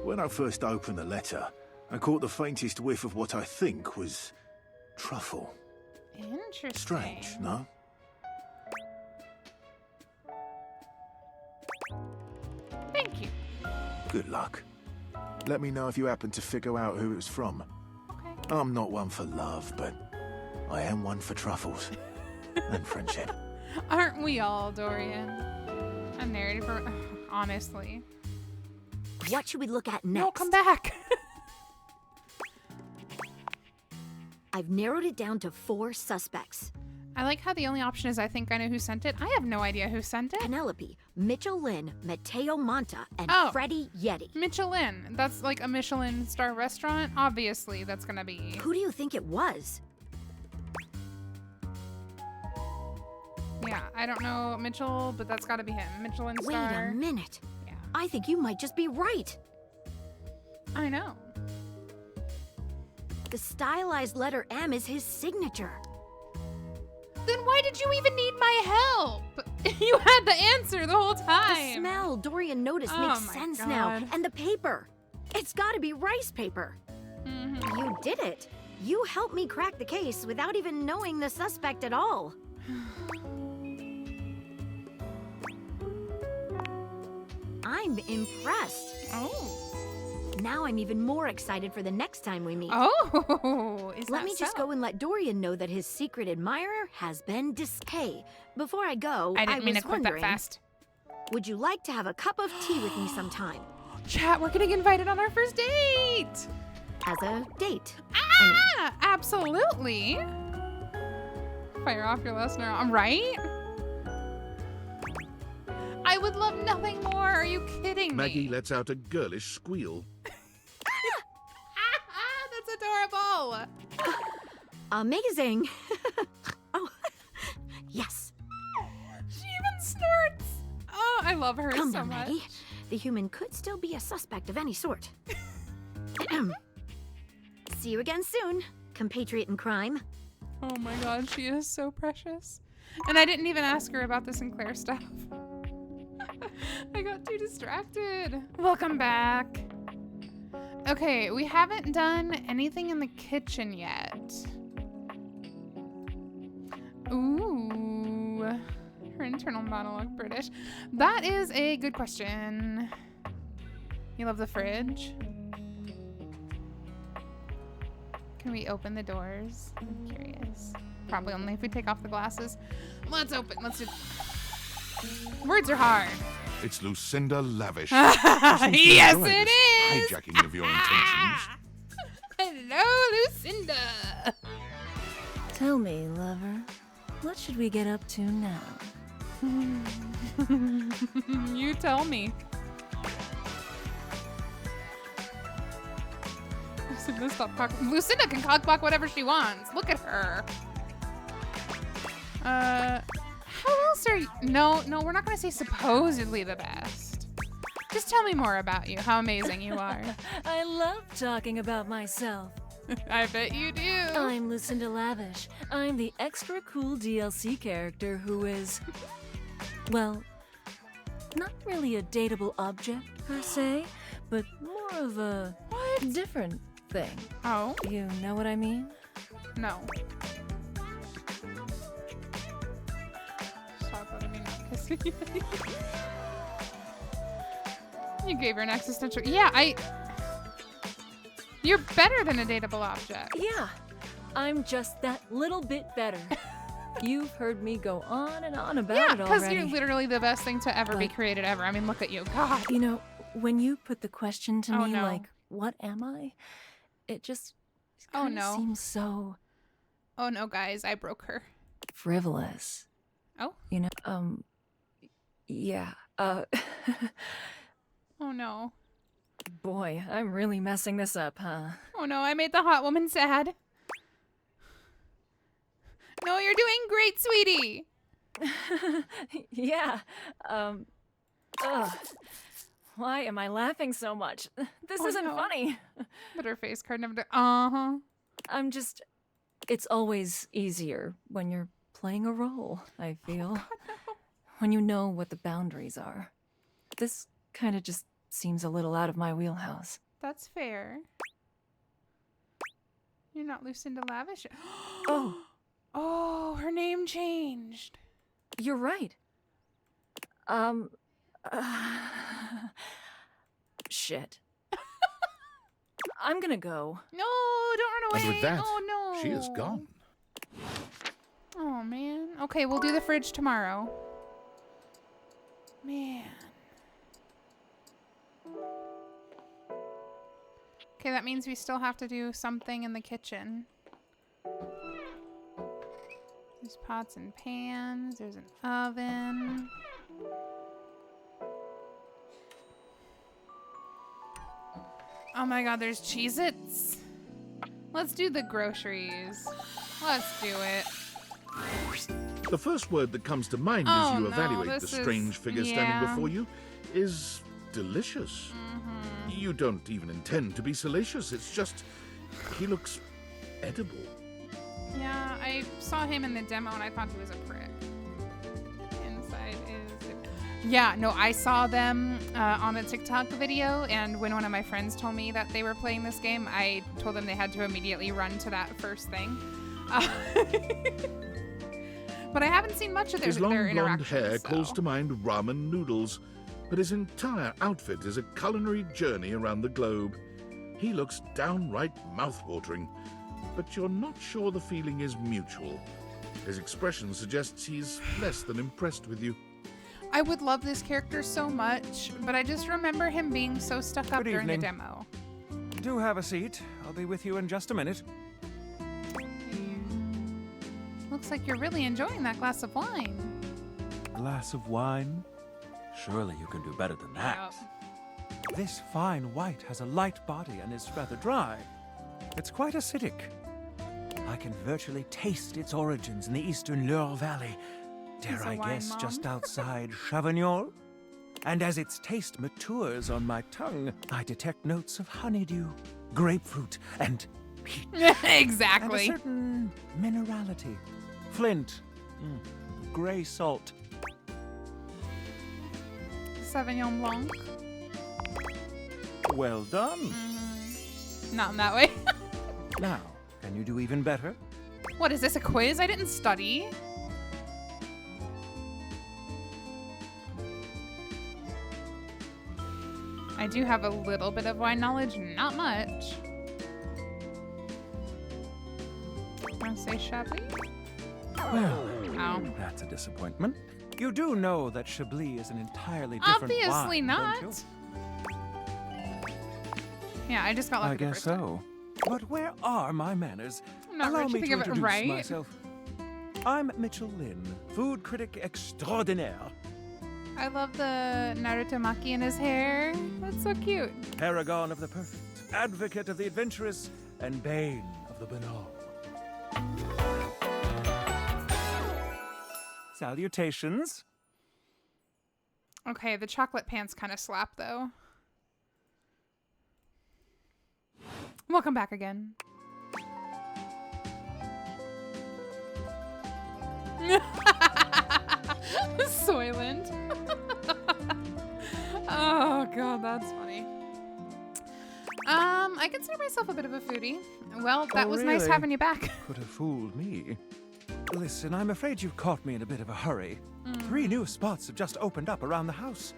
when I first opened the letter, I caught the faintest whiff of what I think was truffle. Interesting. Strange, no? Thank you. Good luck. Let me know if you happen to figure out who it was from. Okay. I'm not one for love, but I am one for truffles and friendship. Aren't we all, Dorian? I'm narrated for... Honestly. What should we look at next? No, come back. I've narrowed it down to 4 suspects. I like how the only option is I think I know who sent it. I have no idea who sent it. Penelope, Mitchell Lynn, Mateo Monta, and Oh. Freddie Yeti. Michelin. That's like a Michelin star restaurant. Obviously, that's gonna be... Who do you think it was? Yeah, I don't know Mitchell, but that's gotta be him. Michelin Wait star. a minute. Yeah. I think you might just be right. I know. The stylized letter M is his signature. Then why did you even need my help? You had the answer the whole The time. smell Dorian noticed Oh makes my sense God. now. And the paper. It's gotta be rice paper. Mm-hmm. You did it. You helped me crack the case without even knowing the suspect at all. I'm impressed. Oh. Now I'm even more excited for the next time we meet. Oh, is Let that me just so? go and let Dorian know that his secret admirer has been Hey, before I go, I didn't mean was to click that wondering, fast. would you like to have a cup of tea with me sometime? Chat, we're getting invited on our first date. As a date. Ah, absolutely. Fire off your last neuron. I'm right. I would love nothing more. Are you kidding me? Maggie lets out a girlish squeal. That's adorable. Amazing. Oh, yes. She even snorts. Oh, I love her Come so now, much. Maggie. The human could still be a suspect of any sort. See you again soon, compatriot in crime. Oh my god, she is so precious. And I didn't even ask her about the Sinclair stuff. I got too distracted. Welcome back. Okay, we haven't done anything in the kitchen yet. Ooh. Her internal monologue British. That is a good question. You love the fridge? Can we open the doors? I'm curious. Probably only if we take off the glasses. Let's open. Let's do. Words are hard. It's Lucinda Lavish. Yes, it is. Hijacking of your intentions. Hello, Lucinda. Tell me, lover, what should we get up to now? You tell me. Lucinda, stop cock. Lucinda can cockblock whatever she wants. Look at her. How else are you? No, we're not gonna say supposedly the best. Just tell me more about you. How amazing you are. I love talking about myself. I bet you do. I'm Lucinda Lavish. I'm the extra cool DLC character who is, well, not really a dateable object per se, but more of a different thing. Oh? You know what I mean? No. Stop letting me not kiss you. You gave her an existential. Yeah, You're better than a dateable object. Yeah, I'm just that little bit better. You've heard me go on and on about it already. Yeah, because you're literally the best thing to ever be created ever. I mean, look at you. God. You know, when you put the question to me, no. like, what am I? It just Oh kind of no. seems so Oh no, guys, I broke her. frivolous. Oh? You know, yeah. Oh no. Boy, I'm really messing this up, huh? Oh no, I made the hot woman sad. No, you're doing great, sweetie. Yeah. Ugh. Why am I laughing so much? This isn't funny. But her face card never. Uh-huh. I'm just. It's always easier when you're playing a role, I feel. God, no. When you know what the boundaries are. This kind of just seems a little out of my wheelhouse. That's fair. You're not Lucinda Lavish. Oh. Oh, her name changed. You're right. Shit. I'm gonna go. No, don't run away. And with that, oh no. she is gone. Oh man. Okay, we'll do the fridge tomorrow. Man. Okay, that means we still have to do something in the kitchen. There's pots and pans. There's an oven. Oh my god, there's Cheez-Its. Let's do the groceries. Let's do it. The first word that comes to mind Oh, as you no, evaluate the this is- strange figure yeah. standing before you is delicious. You don't even intend to be salacious. It's just, he looks edible. Yeah, I saw him in the demo and I thought he was a prick. Inside is... Yeah, no, I saw them on a TikTok video, and when one of my friends told me that they were playing this game, I told them they had to immediately run to that first thing. But I haven't seen much of His their long blonde interactions. hair so. calls to mind ramen noodles, but his entire outfit is a culinary journey around the globe. He looks downright mouth-watering, but you're not sure the feeling is mutual. His expression suggests he's less than impressed with you. I would love this character so much, but I just remember him being so stuck up Good during the evening. demo. Do have a seat. I'll be with you in just a minute. Looks like you're really enjoying that glass of wine. Glass of wine? Surely you can do better than that. This fine white has a light body and is rather dry. It's quite acidic. I can virtually taste its origins in the eastern Loire Valley. Dare He's a I wine guess mom. just outside Chavignol? And as its taste matures on my tongue, I detect notes of honeydew, grapefruit, and peach. Exactly. And a certain minerality. Flint. Gray salt. Sauvignon Blanc. Well done. Not in that way. Now, can you do even better? What is this, a quiz? I didn't study. I do have a little bit of wine knowledge, not much. Want to say Chablis? Well, Ow. that's a disappointment. You do know that Chablis is an entirely different Obviously wine, not. don't you? Yeah, I just got lucky I the guess first time. so. But where are my manners? I'm not Allow rich, me you to think of it introduce right. myself. I'm Mitchell Lynn, food critic extraordinaire. I love the Naruto Maki in his hair. That's so cute. Paragon of the perfect, advocate of the adventurous, and bane of the banal. Salutations. Okay, the chocolate pants kind of slap though. Welcome back again. Soylent. Oh god, that's funny. I consider myself a bit of a foodie. Well, that was nice really? having you back. Could have fooled me. Listen, I'm afraid you've caught me in a bit of a hurry. 3 new spots have just opened up around the house.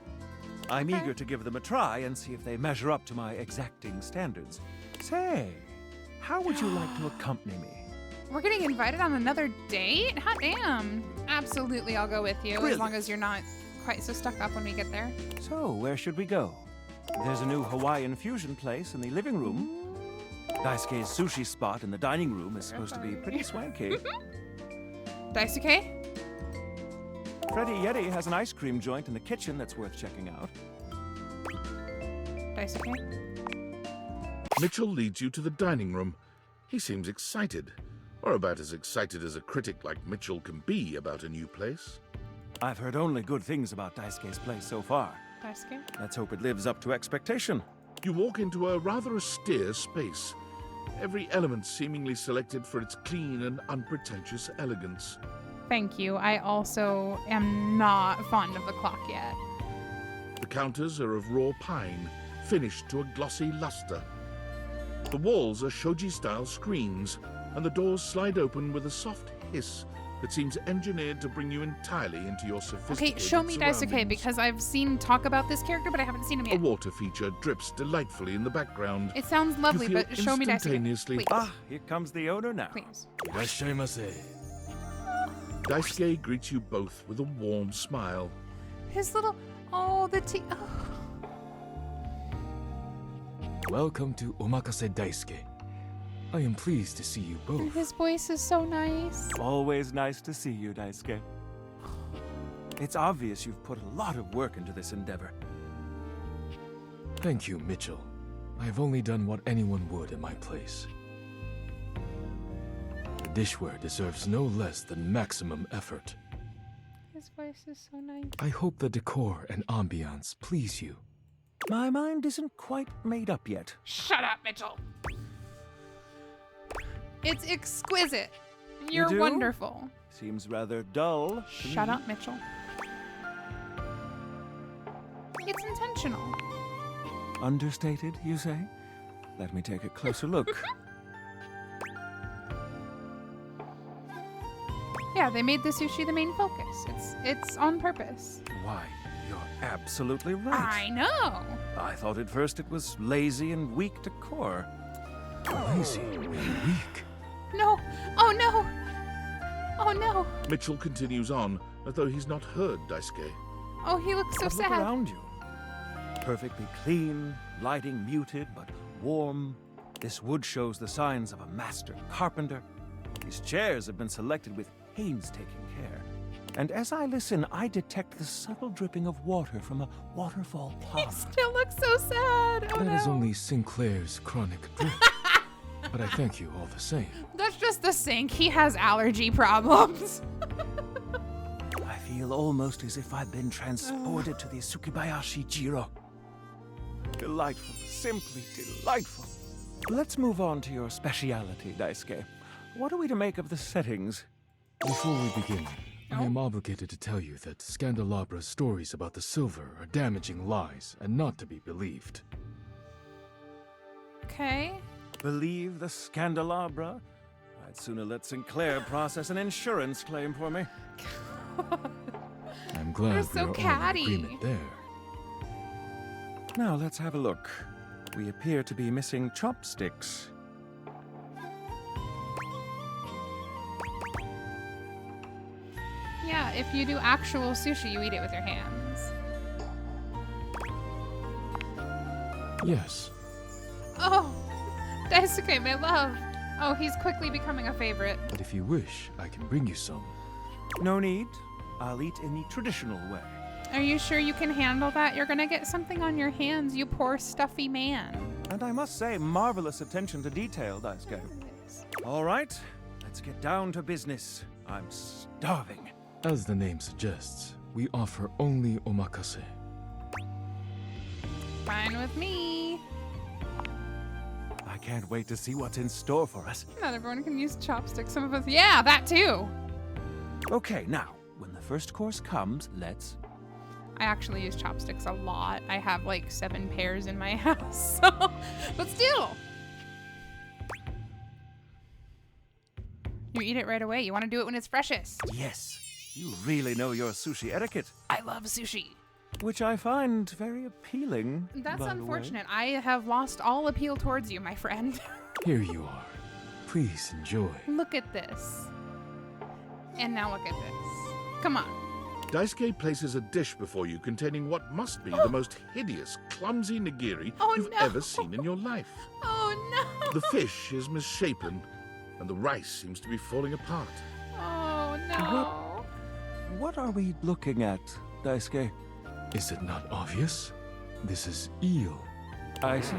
I'm eager to give them a try and see if they measure up to my exacting standards. Say, how would you like to accompany me? We're getting invited on another date? Hot damn. Absolutely, I'll go with you, as Brilliant. long as you're not quite so stuck up when we get there. So, where should we go? There's a new Hawaiian fusion place in the living room. Daisuke's sushi spot in the dining room is supposed to be pretty swanky. Daisuke? Freddy Yeti has an ice cream joint in the kitchen that's worth checking out. Daisuke? Mitchell leads you to the dining room. He seems excited, or about as excited as a critic like Mitchell can be about a new place. I've heard only good things about Daisuke's place so far. Daisuke? Let's hope it lives up to expectation. You walk into a rather austere space, every element seemingly selected for its clean and unpretentious elegance. Thank you. I also am not fond of the clock yet. The counters are of raw pine, finished to a glossy luster. The walls are shoji-style screens, and the doors slide open with a soft hiss that seems engineered to bring you entirely into your sophisticated Okay, show me Daisuke, surroundings. because I've seen talk about this character, but I haven't seen him A yet. water feature drips delightfully in the background. It sounds lovely, You feel but show me Daisuke. instantaneously- Please. Ah, here comes the owner now. Please. Daisuke greets you both with a warm smile. His little... Oh, the tea... Oh. Welcome to Omakase Daisuke. I am pleased to see you And both. his voice is so nice. Always nice to see you, Daisuke. It's obvious you've put a lot of work into this endeavor. Thank you, Mitchell. I have only done what anyone would in my place. The dishware deserves no less than maximum effort. His voice is so nice. I hope the decor and ambiance please you. My mind isn't quite made up yet. Shut up, Mitchell. It's exquisite. You're do? wonderful. Seems rather dull. to Shut me. up, Mitchell. unconventional. Understated, you say? Let me take a closer look. Yeah, they made the sushi the main focus. It's on purpose. Why, you're absolutely right. I know. I thought at first it was lazy and weak decor. Lazy and weak? No. Oh no. Oh no. Mitchell continues on, as though he's not heard Daisuke. Oh, he looks so But sad. look around you. Perfectly clean, lighting muted but warm. This wood shows the signs of a master carpenter. These chairs have been selected with painstaking care. And as I listen, I detect the subtle dripping of water from a waterfall pond. He still looks so sad. Oh That is no. only Sinclair's chronic drip. But I thank you all the same. That's just the sink. He has allergy problems. I feel almost as if I've been transported to the Tsukibayashi Jiro. Delightful, simply delightful. Let's move on to your speciality, Daisuke. What are we to make of the settings? Before we begin, I am obligated to tell you that Scandalabra's stories about the silver are damaging lies and not to be believed. Okay. Believe the Scandalabra? I'd sooner let Sinclair process an insurance claim for me. I'm glad They're so we are all catty. in agreement there. Now let's have a look. We appear to be missing chopsticks. Yeah, if you do actual sushi, you eat it with your hands. Yes. Oh, Daisuke, my love. Oh, he's quickly becoming a favorite. But if you wish, I can bring you some. No need. I'll eat in the traditional way. Are you sure you can handle that? You're gonna get something on your hands, you poor stuffy man. And I must say, marvelous attention to detail, Daisuke. All right, let's get down to business. I'm starving. As the name suggests, we offer only omakase. Fine with me. I can't wait to see what's in store for us. Not everyone can use chopsticks. Some of us, yeah, that too. Okay, now, when the first course comes, let's... I actually use chopsticks a lot. I have like 7 pairs in my house, so, but still. You eat it right away. You want to do it when it's freshest. Yes, you really know your sushi etiquette. I love sushi. Which I find very appealing. That's by the way. unfortunate. I have lost all appeal towards you, my friend. Here you are. Please enjoy. Look at this. And now look at this. Come on. Daisuke places a dish before you containing what must be the most hideous, clumsy nigiri you've ever seen in your life. Oh no! The fish is misshapen, and the rice seems to be falling apart. Oh no! What are we looking at, Daisuke? Is it not obvious? This is eel. I see.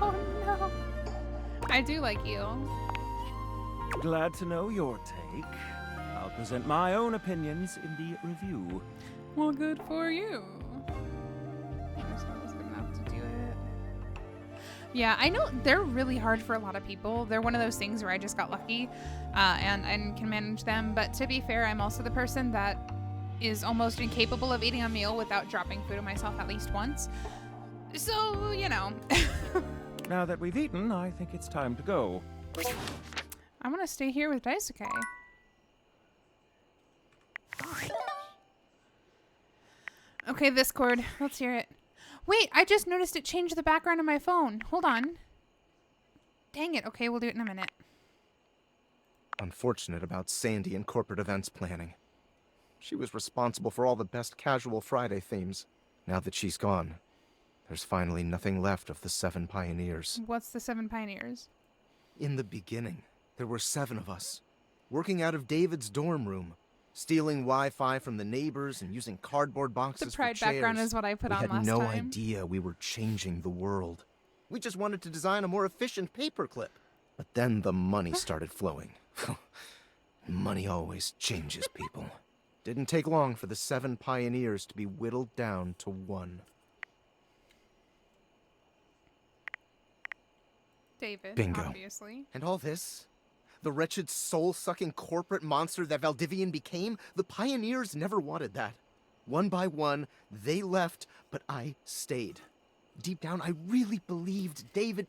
Oh no! I do like eel. Glad to know your take. I'll present my own opinions in the review. Well, good for you. I just thought it was good enough to do it. Yeah, I know they're really hard for a lot of people. They're one of those things where I just got lucky and can manage them. But to be fair, I'm also the person that is almost incapable of eating a meal without dropping food on myself at least once. So, you know. Now that we've eaten, I think it's time to go. I want to stay here with Daisuke. Okay, this chord. Let's hear it. Wait, I just noticed it changed the background of my phone. Hold on. Dang it. Okay, we'll do it in a minute. Unfortunate about Sandy and corporate events planning. She was responsible for all the best casual Friday themes. Now that she's gone, there's finally nothing left of the 7 pioneers. What's the 7 pioneers? In the beginning, there were 7 of us, working out of David's dorm room, stealing Wi-Fi from the neighbors and using cardboard boxes The pride for chairs. background is what I put on We last had no time. idea we were changing the world. We just wanted to design a more efficient paperclip. But then the money started flowing. Money always changes people. Didn't take long for the 7 pioneers to be whittled down to 1. David, Bingo. obviously. And all this? The wretched soul-sucking corporate monster that Valdivian became? The pioneers never wanted that. One by one, they left, but I stayed. Deep down, I really believed David,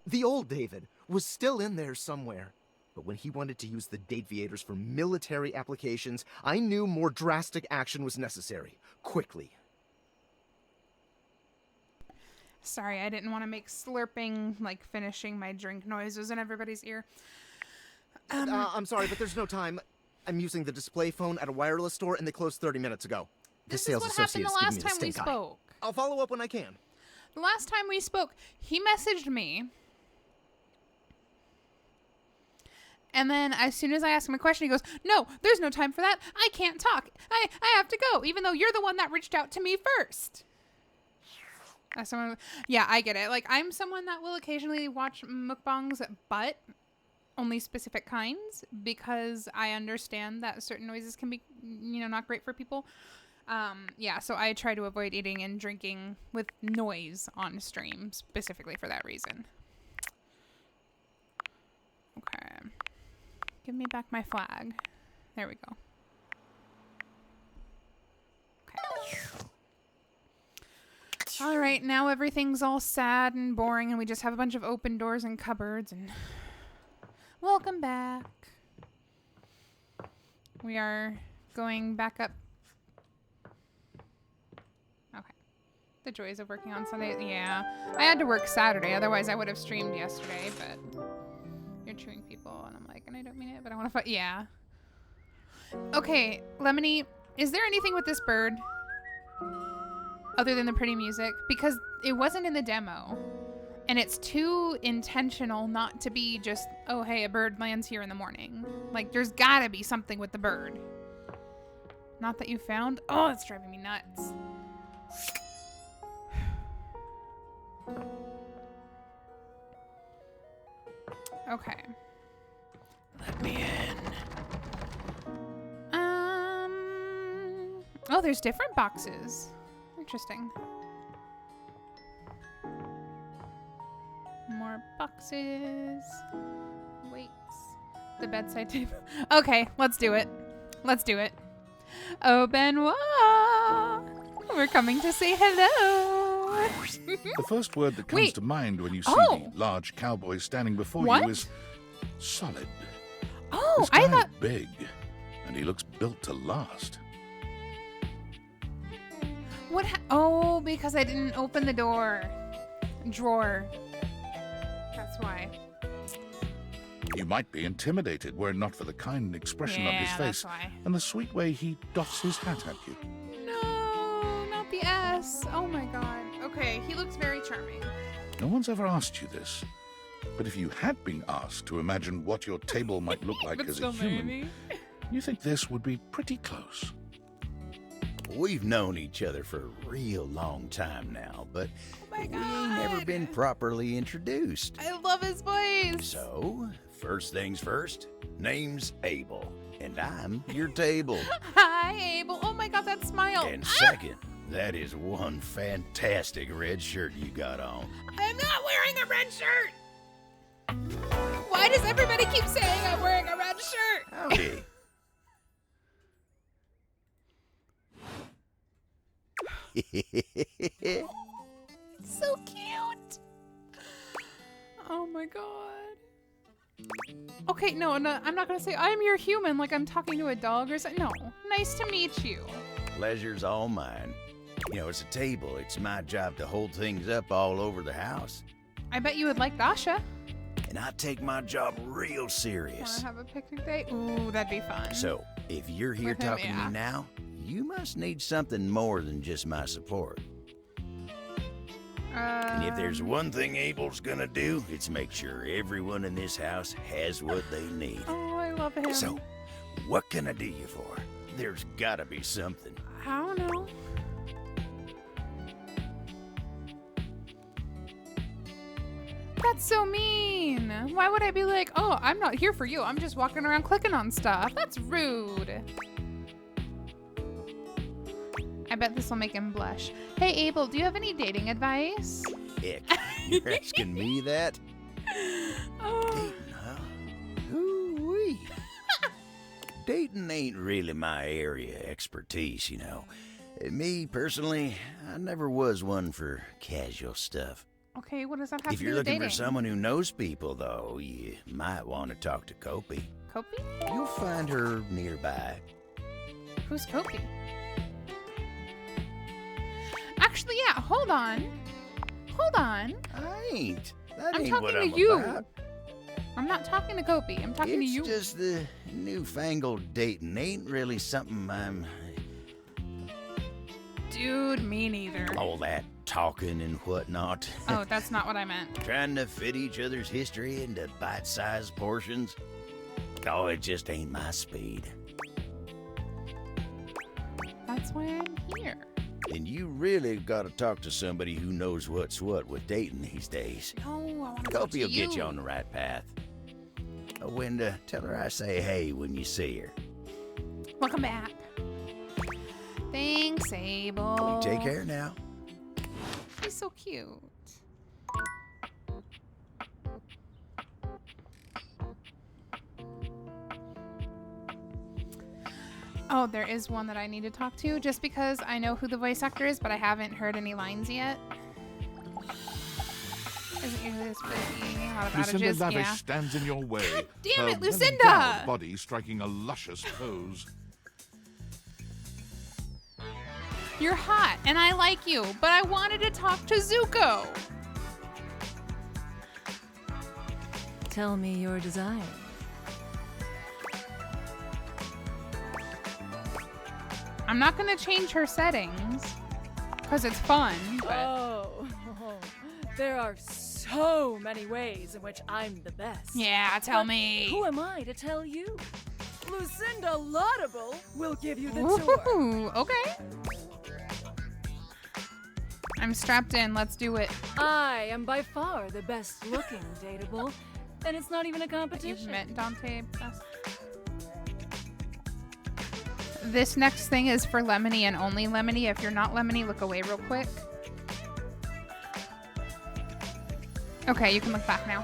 the old David, was still in there somewhere. But when he wanted to use the Dateviators for military applications, I knew more drastic action was necessary. Quickly. Sorry, I didn't want to make slurping, like finishing my drink noises in everybody's ear. I'm sorry, but there's no time. I'm using the display phone at a wireless store, and they closed 30 minutes ago. The sales associate is giving me the stink eye. I'll follow up when I can. The last time we spoke, he messaged me. And then as soon as I asked him a question, he goes, no, there's no time for that. I can't talk. I have to go, even though you're the one that reached out to me first. Yeah, I get it. Like, I'm someone that will occasionally watch mukbangs, but only specific kinds, because I understand that certain noises can be, not great for people. Yeah, so I try to avoid eating and drinking with noise on stream, specifically for that reason. Okay. Give me back my flag. There we go. Okay. All right, now everything's all sad and boring, and we just have a bunch of open doors and cupboards, and welcome back. We are going back up. Okay. The joys of working on Sunday. Yeah, I had to work Saturday, otherwise I would have streamed yesterday, but you're chewing people, and I'm like, and I don't mean it, but I want to fight. Yeah. Okay, Lemony, is there anything with this bird other than the pretty music? Because it wasn't in the demo, and it's too intentional not to be just, oh, hey, a bird lands here in the morning. Like, there's gotta be something with the bird. Not that you found? Oh, it's driving me nuts. Okay. Let me in. Oh, there's different boxes. Interesting. More boxes. Weights. The bedside table. Okay, let's do it. Let's do it. Oh, Benoit! We're coming to say hello. The first word that comes to mind when you see the large cowboy standing before you is solid. Oh, this I guy's thought big, and he looks built to last. what? Oh, because I didn't open the drawer. That's why. You might be intimidated were it not for the kind expression on his Yeah, face that's why. and the sweet way he doffs his hat at you. No, not the S. Oh my god. Okay, he looks very charming. No one's ever asked you this, but if you had been asked to imagine what your table might look like But as still a human, maybe. you think this would be pretty close. We've known each other for a real long time now, but we ain't never been properly introduced. I love his voice. So, first things first, name's Abel, and I'm your table. Hi, Abel. Oh my god, that smile. And second, that is one fantastic red shirt you got on. I'm not wearing a red shirt. Why does everybody keep saying I'm wearing a red shirt? Howdy. So cute. Oh my god. Okay, no, I'm not gonna say I'm your human like I'm talking to a dog or something. No, nice to meet you. Pleasure's all mine. You know, it's a table. It's my job to hold things up all over the house. I bet you would like Dasha. And I take my job real serious. Wanna have a picnic day? Ooh, that'd be fun. So, if you're here With him, talking to yeah. me now, you must need something more than just my support. And if there's one thing Abel's gonna do, it's make sure everyone in this house has what they need. Oh, I love him. So, what can I do you for? There's gotta be something. I don't know. That's so mean. Why would I be like, oh, I'm not here for you. I'm just walking around clicking on stuff. That's rude. I bet this will make him blush. Hey, Abel, do you have any dating advice? Heck, you're asking me that? Dating, huh? Hoo-wee. Dating ain't really my area of expertise, you know. Me, personally, I never was one for casual stuff. Okay, what does that have If to you're do with looking dating? for someone who knows people, though, you might want to talk to Kopi. Kopi? You'll find her nearby. Who's Kopi? Actually, yeah, hold on. Hold on. I ain't. That I'm ain't talking what to I'm you. about. I'm not talking to Kopi. I'm talking to you. It's just the newfangled dating ain't really something I'm... Dude, me neither. All that talking and whatnot. Oh, that's not what I meant. Trying to fit each other's history into bite-sized portions. Oh, it just ain't my speed. That's why I'm here. And you really gotta talk to somebody who knows what's what with dating these days. No, I want to talk to Kopi will you. get you on the right path. Wenda, tell her I say hey when you see her. Welcome back. Thanks, Abel. Take care now. He's so cute. Oh, there is one that I need to talk to, just because I know who the voice actor is, but I haven't heard any lines yet. Isn't usually this busy. A lot of Lucinda outages. Lavish Yeah. stands in your way. God damn her it, Lucinda! well-endowed body striking a luscious pose. You're hot, and I like you, but I wanted to talk to Zuko. Tell me your desire. I'm not gonna change her settings, because it's fun, but... Oh, there are so many ways in which I'm the best. Yeah, tell But me. Who am I to tell you? Lucinda Laudable will give you the tour. Ooh, okay. I'm strapped in, let's do it. I am by far the best looking dateable, and it's not even a You've competition. met Dante best. This next thing is for Lemony and only Lemony. If you're not Lemony, look away real quick. Okay, you can look back now.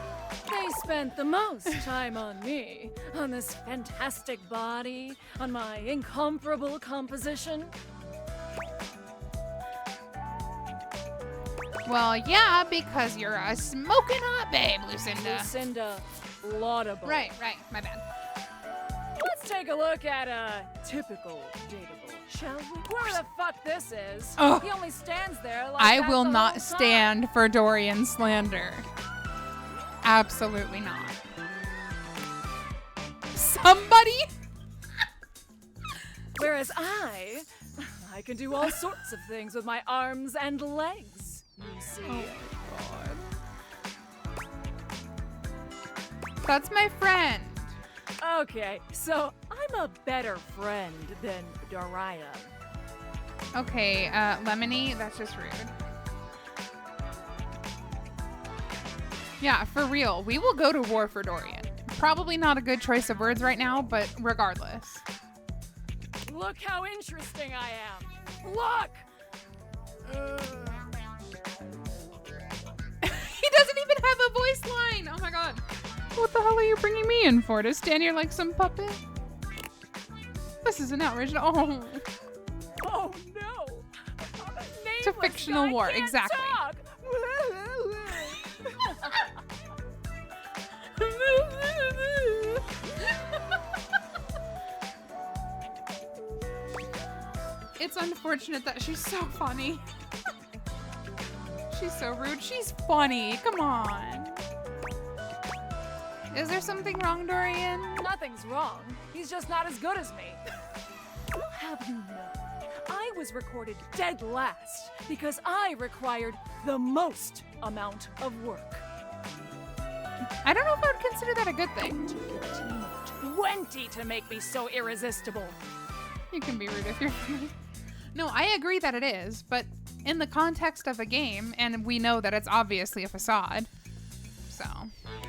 They spent the most time on me, on this fantastic body, on my incomparable composition. Well, yeah, because you're a smoking hot babe, Lucinda. Lucinda Laudable. Right, my bad. Let's take a look at a typical dateable, shall we? Whoever the fuck this is, Ugh. he only stands there like I that will the not whole stand for Dorian slander. Absolutely not. Somebody? Whereas I can do all sorts of things with my arms and legs, you see. Oh my god. That's my friend. Okay, so I'm a better friend than Daria. Okay, Lemony, that's just rude. Yeah, for real, we will go to war for Dorian. Probably not a good choice of words right now, but regardless. Look how interesting I am. Look! He doesn't even have a voice line! Oh my god. What the hell are you bringing me in for? To stand here like some puppet? This is an outrage. Oh. Oh no! It's a fictional war, exactly. It's unfortunate that she's so funny. She's so rude. She's funny. Come on. Is there something wrong, Dorian? Nothing's wrong. He's just not as good as me. I'll have you know, I was recorded dead last because I required the most amount of work. I don't know if I would consider that a good thing. 20 to make me so irresistible. You can be rude if you're funny. No, I agree that it is, but in the context of a game, and we know that it's obviously a facade, so.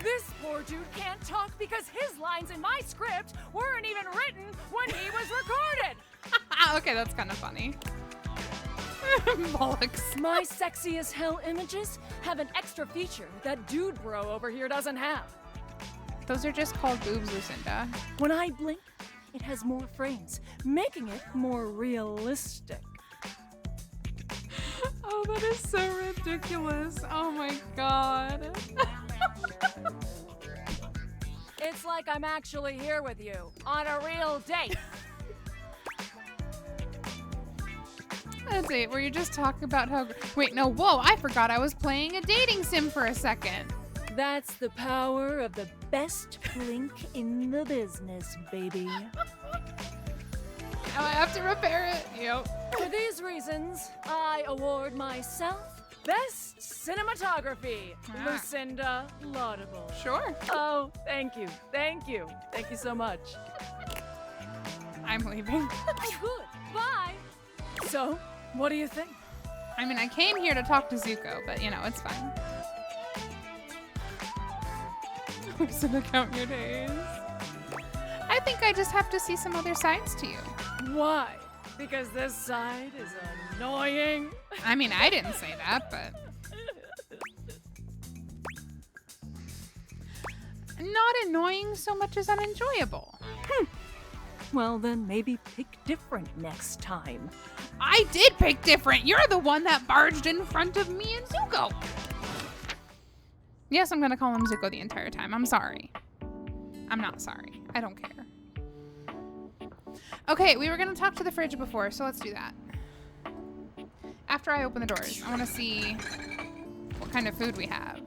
This poor dude can't talk because his lines in my script weren't even written when he was recorded. Okay, that's kind of funny. Bollocks. My sexy as hell images have an extra feature that dude bro over here doesn't have. Those are just called boobs, Lucinda. When I blink, it has more frames, making it more realistic. Oh, that is so ridiculous. Oh my god. It's like I'm actually here with you on a real date. A date where you just talk about how. Wait, no, whoa, I forgot I was playing a dating sim for a second. That's the power of the best blink in the business, baby. Now I have to repair it. Yep. For these reasons, I award myself Best Cinematography, Lucinda Laudable. Sure. Oh, thank you. Thank you. Thank you so much. I'm leaving. Oh, good. Bye. So, what do you think? I mean, I came here to talk to Zuko, but you know, it's fine. Who's gonna count your days? I think I just have to see some other sides to you. Why? Because this side is annoying? I mean, I didn't say that, but... Not annoying so much as unenjoyable. Well, then maybe pick different next time. I did pick different. You're the one that barged in front of me and Zuko. Yes, I'm gonna call him Zuko the entire time. I'm sorry. I'm not sorry. I don't care. Okay, we were gonna talk to the fridge before, so let's do that. After I open the doors, I wanna see what kind of food we have.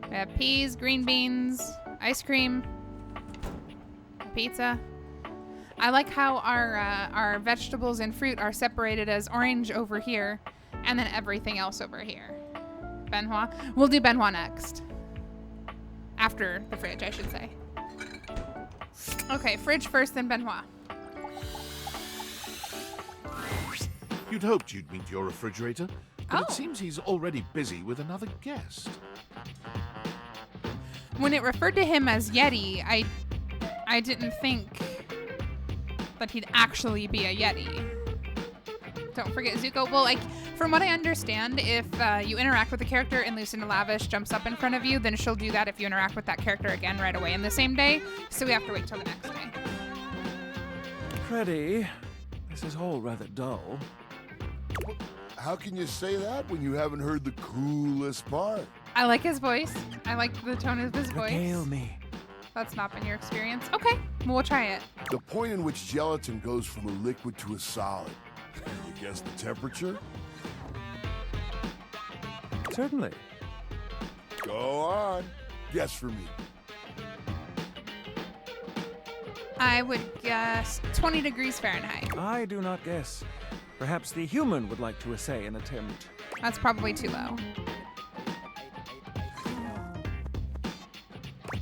We have peas, green beans, ice cream, pizza. I like how our vegetables and fruit are separated as orange over here, and then everything else over here. Benhua? We'll do Benhua next. After the fridge, I should say. Okay, fridge first, then Benhua. You'd hoped you'd meet your refrigerator, but it seems he's already busy with another guest. When it referred to him as Yeti, I didn't think that he'd actually be a Yeti. Don't forget Zuko. Well, like, from what I understand, if you interact with a character and Lucinda Lavish jumps up in front of you, then she'll do that if you interact with that character again right away in the same day. So we have to wait till the next day. Freddy, this is all rather dull. How can you say that when you haven't heard the coolest part? I like his voice. I like the tone of his voice. Regale me. That's not been your experience. Okay, well, we'll try it. The point in which gelatin goes from a liquid to a solid. Can you guess the temperature? Certainly. Go on. Guess for me. I would guess 20 degrees Fahrenheit. I do not guess. Perhaps the human would like to essay an attempt. That's probably too low.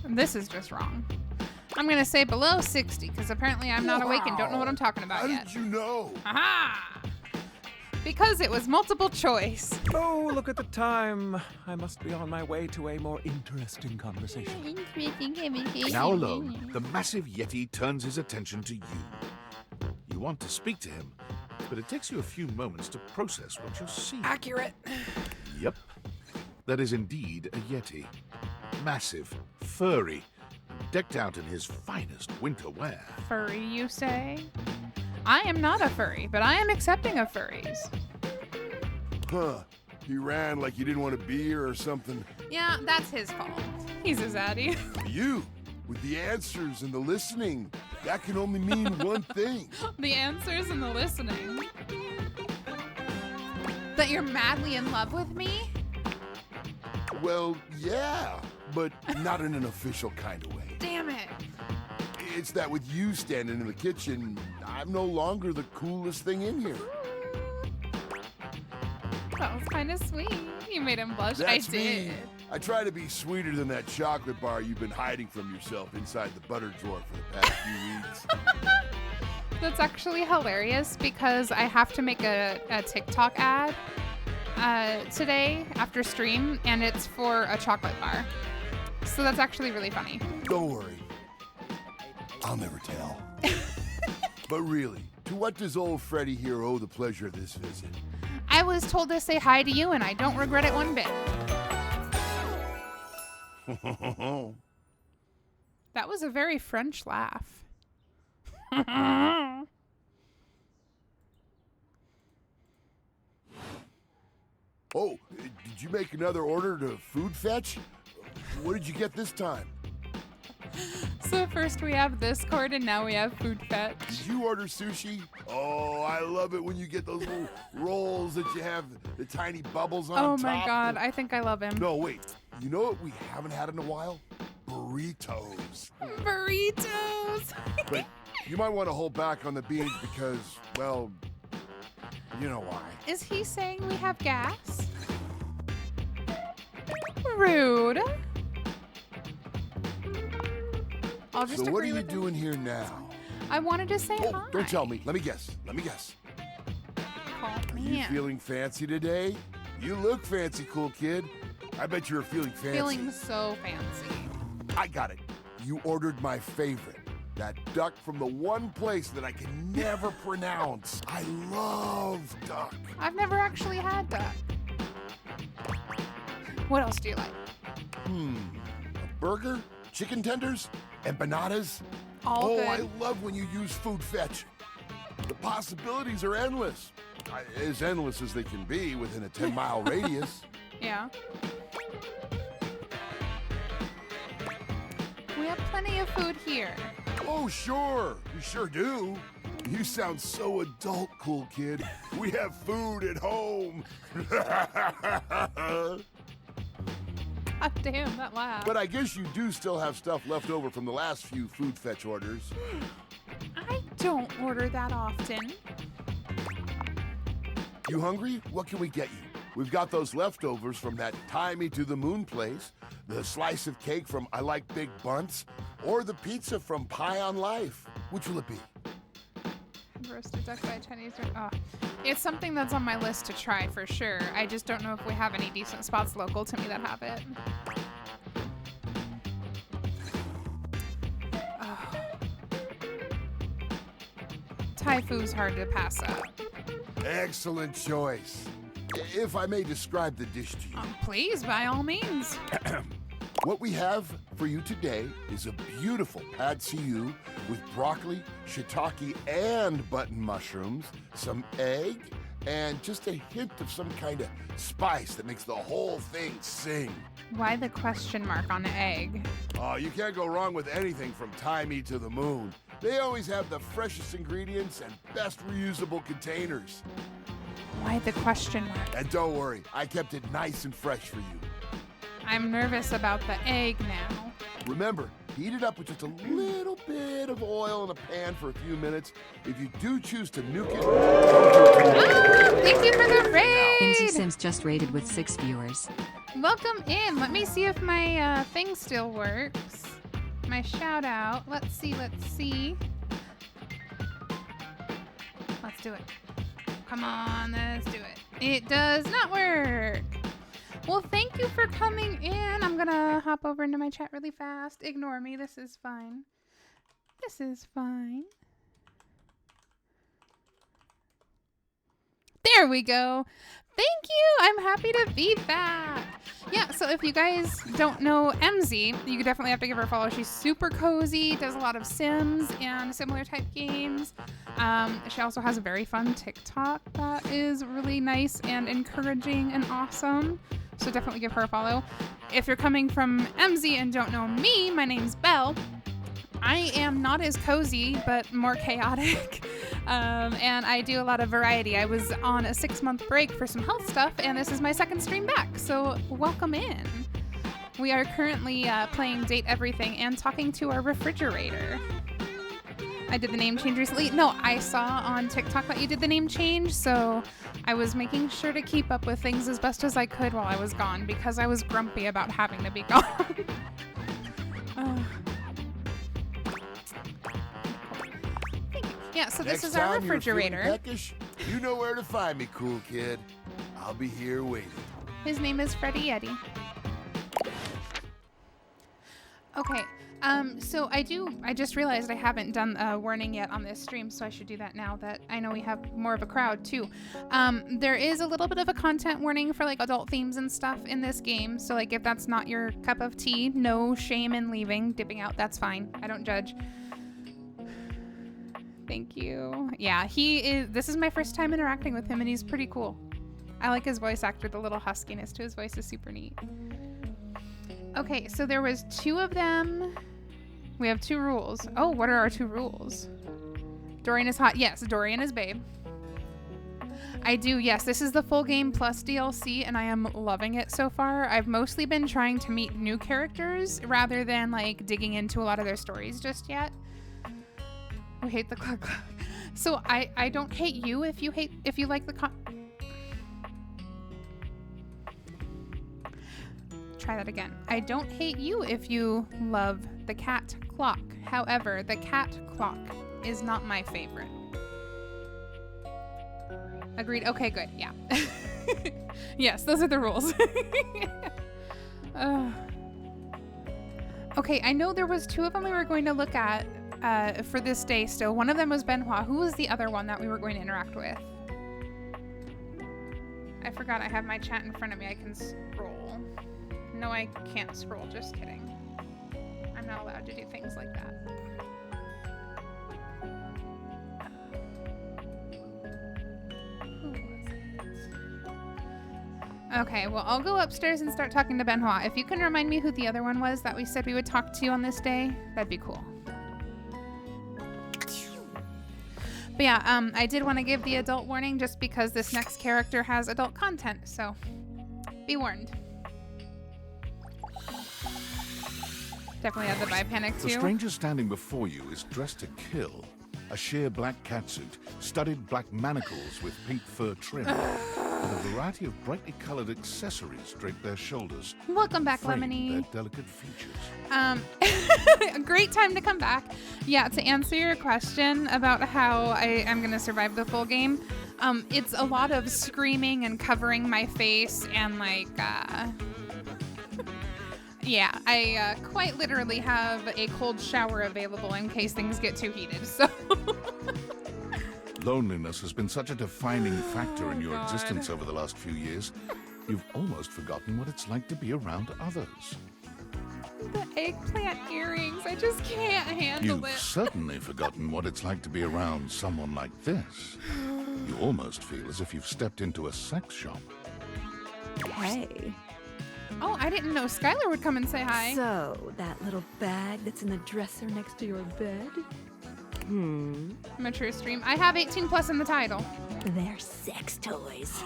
This is just wrong. I'm gonna say below 60, because apparently I'm not awake and don't know what I'm talking about yet. How did you know? Aha! Because it was multiple choice. Oh, look at the time. I must be on my way to a more interesting conversation. Now alone, the massive Yeti turns his attention to you. You want to speak to him, but it takes you a few moments to process what you're seeing. Accurate. Yep. That is indeed a Yeti. Massive, furry, decked out in his finest winter wear. Furry, you say? I am not a furry, but I am accepting of furries. Huh. He ran like you didn't want to be here or something. Yeah, that's his fault. He's a zaddy. You, with the answers and the listening, that can only mean one thing. The answers and the listening. That you're madly in love with me? Well, yeah, but not in an official kind of way. Damn it. It's that with you standing in the kitchen, I'm no longer the coolest thing in here. That was kind of sweet. You made him blush. That's I did. me. I try to be sweeter than that chocolate bar you've been hiding from yourself inside the butter drawer for the past few weeks. That's actually hilarious because I have to make a TikTok ad today after stream, and it's for a chocolate bar. So that's actually really funny. Don't worry. I'll never tell. But really, to what does old Freddy here owe the pleasure of this visit? I was told to say hi to you, and I don't regret it one bit. That was a very French laugh. Oh, did you make another order to Food Fetch? What did you get this time? So first we have this cord and now we have Food Fetch. Did you order sushi? Oh, I love it when you get those little rolls that you have the tiny bubbles on top. Oh my god, I think I love him. No, wait. You know what we haven't had in a while? Burritos. Burritos! But you might want to hold back on the beans because, well, you know why. Is he saying we have gas? Rude. I'll just So what are agree you with him. doing here now? I wanted to say hi. Don't tell me. Let me guess. Call Are me you in. feeling fancy today? You look fancy, cool kid. I bet you were feeling fancy. Feeling so fancy. I got it. You ordered my favorite. That duck from the one place that I can never pronounce. I love duck. I've never actually had duck. What else do you like? A burger? Chicken tenders? Empanadas? All oh, good. I love when you use Food Fetch. The possibilities are endless. As endless as they can be within a 10-mile radius. Yeah. We have plenty of food here. Oh, sure. We sure do. You sound so adult, cool kid. We have food at home. God damn, that laugh. But I guess you do still have stuff left over from the last few Food Fetch orders. I don't order that often. You hungry? What can we get you? We've got those leftovers from that Tie Me to the Moon place, the slice of cake from I Like Big Bunts, or the pizza from Pie on Life. Which will it be? Roasted duck by Chinese. Oh, it's something that's on my list to try for sure. I just don't know if we have any decent spots local to me that have it. Oh. Thai food's hard to pass up. Excellent choice. If I may describe the dish to you. Please, by all means. What we have for you today is a beautiful pad see ew with broccoli, shiitake, and button mushrooms, some egg, and just a hint of some kind of spice that makes the whole thing sing. Why the question mark on egg? Oh, you can't go wrong with anything from Tie Me to the Moon. They always have the freshest ingredients and best reusable containers. Why the question mark? And don't worry, I kept it nice and fresh for you. I'm nervous about the egg now. Remember, heat it up with just a little bit of oil in a pan for a few minutes. If you do choose to nuke it... Thank you for the raid! Imsy Sims just raided with 6 viewers. Welcome in. Let me see if my thing still works. My shout out. Let's see. Let's do it. Come on, let's do it. It does not work. Well, thank you for coming in. I'm gonna hop over into my chat really fast. Ignore me. This is fine. There we go. Thank you. I'm happy to be back. Yeah, so if you guys don't know MZ, you definitely have to give her a follow. She's super cozy, does a lot of Sims and similar type games. She also has a very fun TikTok that is really nice and encouraging and awesome. So definitely give her a follow. If you're coming from MZ and don't know me, my name's Belle. I am not as cozy, but more chaotic. And I do a lot of variety. I was on a 6-month break for some health stuff, and this is my second stream back. So welcome in. We are currently playing Date Everything and talking to our refrigerator. I did the name change recently. No, I saw on TikTok that you did the name change, so I was making sure to keep up with things as best as I could while I was gone because I was grumpy about having to be gone. Yeah, so this is our refrigerator. Next time you're feeling peckish, you know where to find me, cool kid. I'll be here waiting. His name is Freddie Yeti. Okay, so I just realized I haven't done a warning yet on this stream, so I should do that now that I know we have more of a crowd too. There is a little bit of a content warning for like adult themes and stuff in this game, so like if that's not your cup of tea, no shame in leaving, dipping out, that's fine. I don't judge. Thank you. Yeah, this is my first time interacting with him and he's pretty cool. I like his voice actor. The little huskiness to his voice is super neat. Okay, so there was 2 of them. We have 2 rules. Oh, what are our 2 rules? Dorian is hot. Yes, Dorian is babe. I do, yes. This is the full game plus DLC, and I am loving it so far. I've mostly been trying to meet new characters rather than like digging into a lot of their stories just yet. We hate the cluck cluck. So I don't hate you if you like the Try that again. I don't hate you if you love the cat clock. However, the cat clock is not my favorite. Agreed. Okay, good. Yeah. Yes, those are the rules. Okay, I know there was 2 of them we were going to look at for this day still. One of them was Benhua. Who was the other one that we were going to interact with? I forgot I have my chat in front of me. I can scroll. No, I can't scroll. Just kidding. I'm not allowed to do things like that. Okay, well, I'll go upstairs and start talking to Benhua. If you can remind me who the other one was that we said we would talk to on this day, that'd be cool. But yeah, I did want to give the adult warning just because this next character has adult content, so be warned. Definitely had the vibe panic too. The stranger standing before you is dressed to kill. A sheer black catsuit, studded black manacles with pink fur trim, and a variety of brightly colored accessories drape their shoulders. Welcome back, frame Lemony. Their delicate features. A great time to come back. Yeah, to answer your question about how I'm going to survive the full game, it's a lot of screaming and covering my face and like, yeah, I quite literally have a cold shower available in case things get too heated, so. Loneliness has been such a defining factor in your existence over the last few years, you've almost forgotten what it's like to be around others. The eggplant earrings, I just can't handle You've it. certainly forgotten what it's like to be around someone like this. You almost feel as if you've stepped into a sex shop. Hey. Oh, I didn't know Skylar would come and say hi. So, that little bag that's in the dresser next to your bed? Mature stream. I have 18 plus in the title. They're sex toys.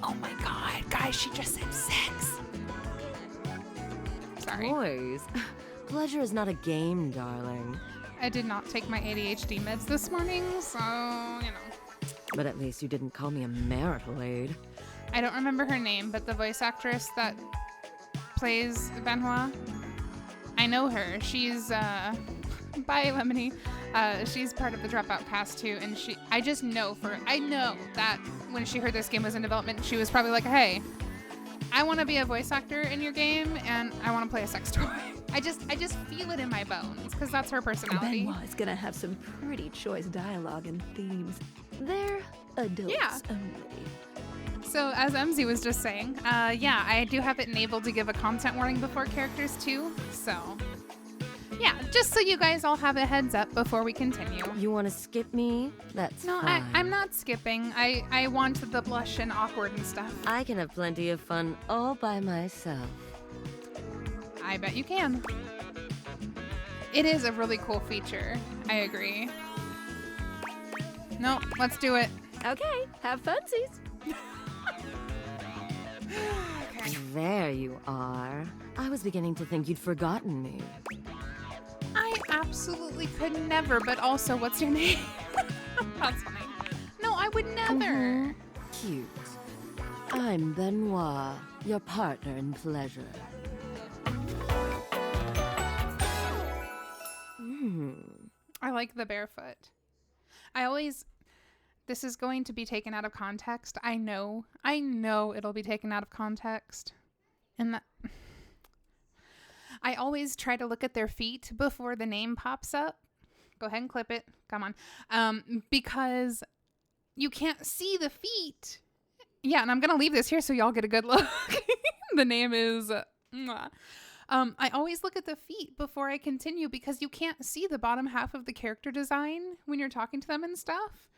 Oh my god, guys, she just said sex. Sorry. Toys? Pleasure is not a game, darling. I did not take my ADHD meds this morning, so, you know. But at least you didn't call me a marital aid. I don't remember her name, but the voice actress that plays Benhua, I know her. She's, bye, Lemony. She's part of the Dropout cast too, and I know that when she heard this game was in development, she was probably like, hey, I want to be a voice actor in your game, and I want to play a sex toy. I just feel it in my bones, because that's her personality. Benhua is gonna have some pretty choice dialogue and themes. They're adults only. So as MZ was just saying, yeah, I do have it enabled to give a content warning before characters too, so yeah, just so you guys all have a heads up before we continue. You want to skip me? That's No, fine. I'm not skipping. I want the blush and awkward and stuff. I can have plenty of fun all by myself. I bet you can. It is a really cool feature. I agree. No, let's do it. Okay, have funsies. There you are. I was beginning to think you'd forgotten me. I absolutely could never, but also, what's your name? That's funny. No, I would never. Cute. I'm Benhua, your partner in pleasure. I like the barefoot. This is going to be taken out of context. I know it'll be taken out of context. And that I always try to look at their feet before the name pops up. Go ahead and clip it. Come on. Because you can't see the feet. Yeah, and I'm going to leave this here so y'all get a good look. The name is... I always look at the feet before I continue because you can't see the bottom half of the character design when you're talking to them and stuff.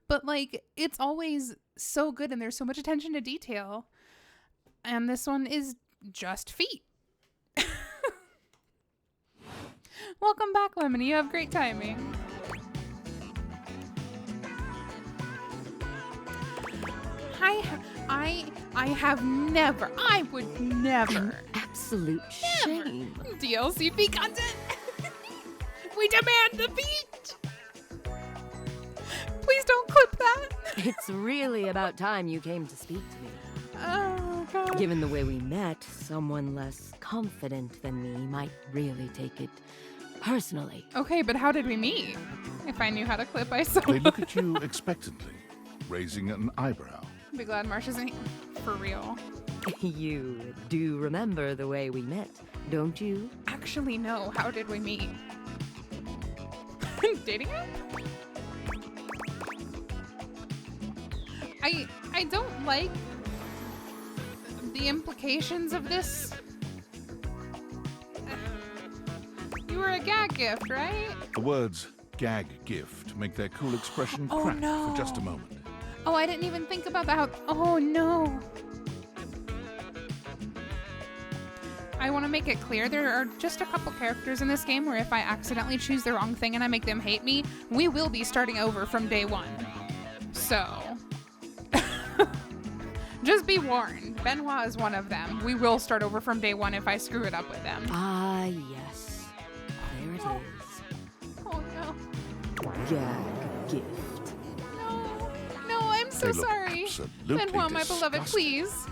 but like it's always so good and there's so much attention to detail. And this one is just feet. Welcome back, Lemony. You have great timing. I have never, I would never. Absolute shame. DLC feet content. We demand the feet. Please don't clip that. It's really about time you came to speak to me. Oh, God. Given the way we met, someone less confident than me might really take it personally. Okay, but how did we meet? If I knew how to clip, I so They look at you expectantly, raising an eyebrow. I'll be glad Marsh isn't for real. You do remember the way we met, don't you? Actually, no. How did we meet? Dating app? I don't like the implications of this. You were a gag gift, right? The words gag gift make their cool expression Oh, crack no. for just a moment. Oh, I didn't even think about that. Oh, no. I want to make it clear there are just a couple characters in this game where if I accidentally choose the wrong thing and I make them hate me, we will be starting over from day one. So, just be warned. Benoit is one of them. We will start over from day one if I screw it up with them. Ah, yes. There it is. Oh, no. Gag gift. No, I'm so They look sorry. absolutely Benoit, my beloved, disgusting. please.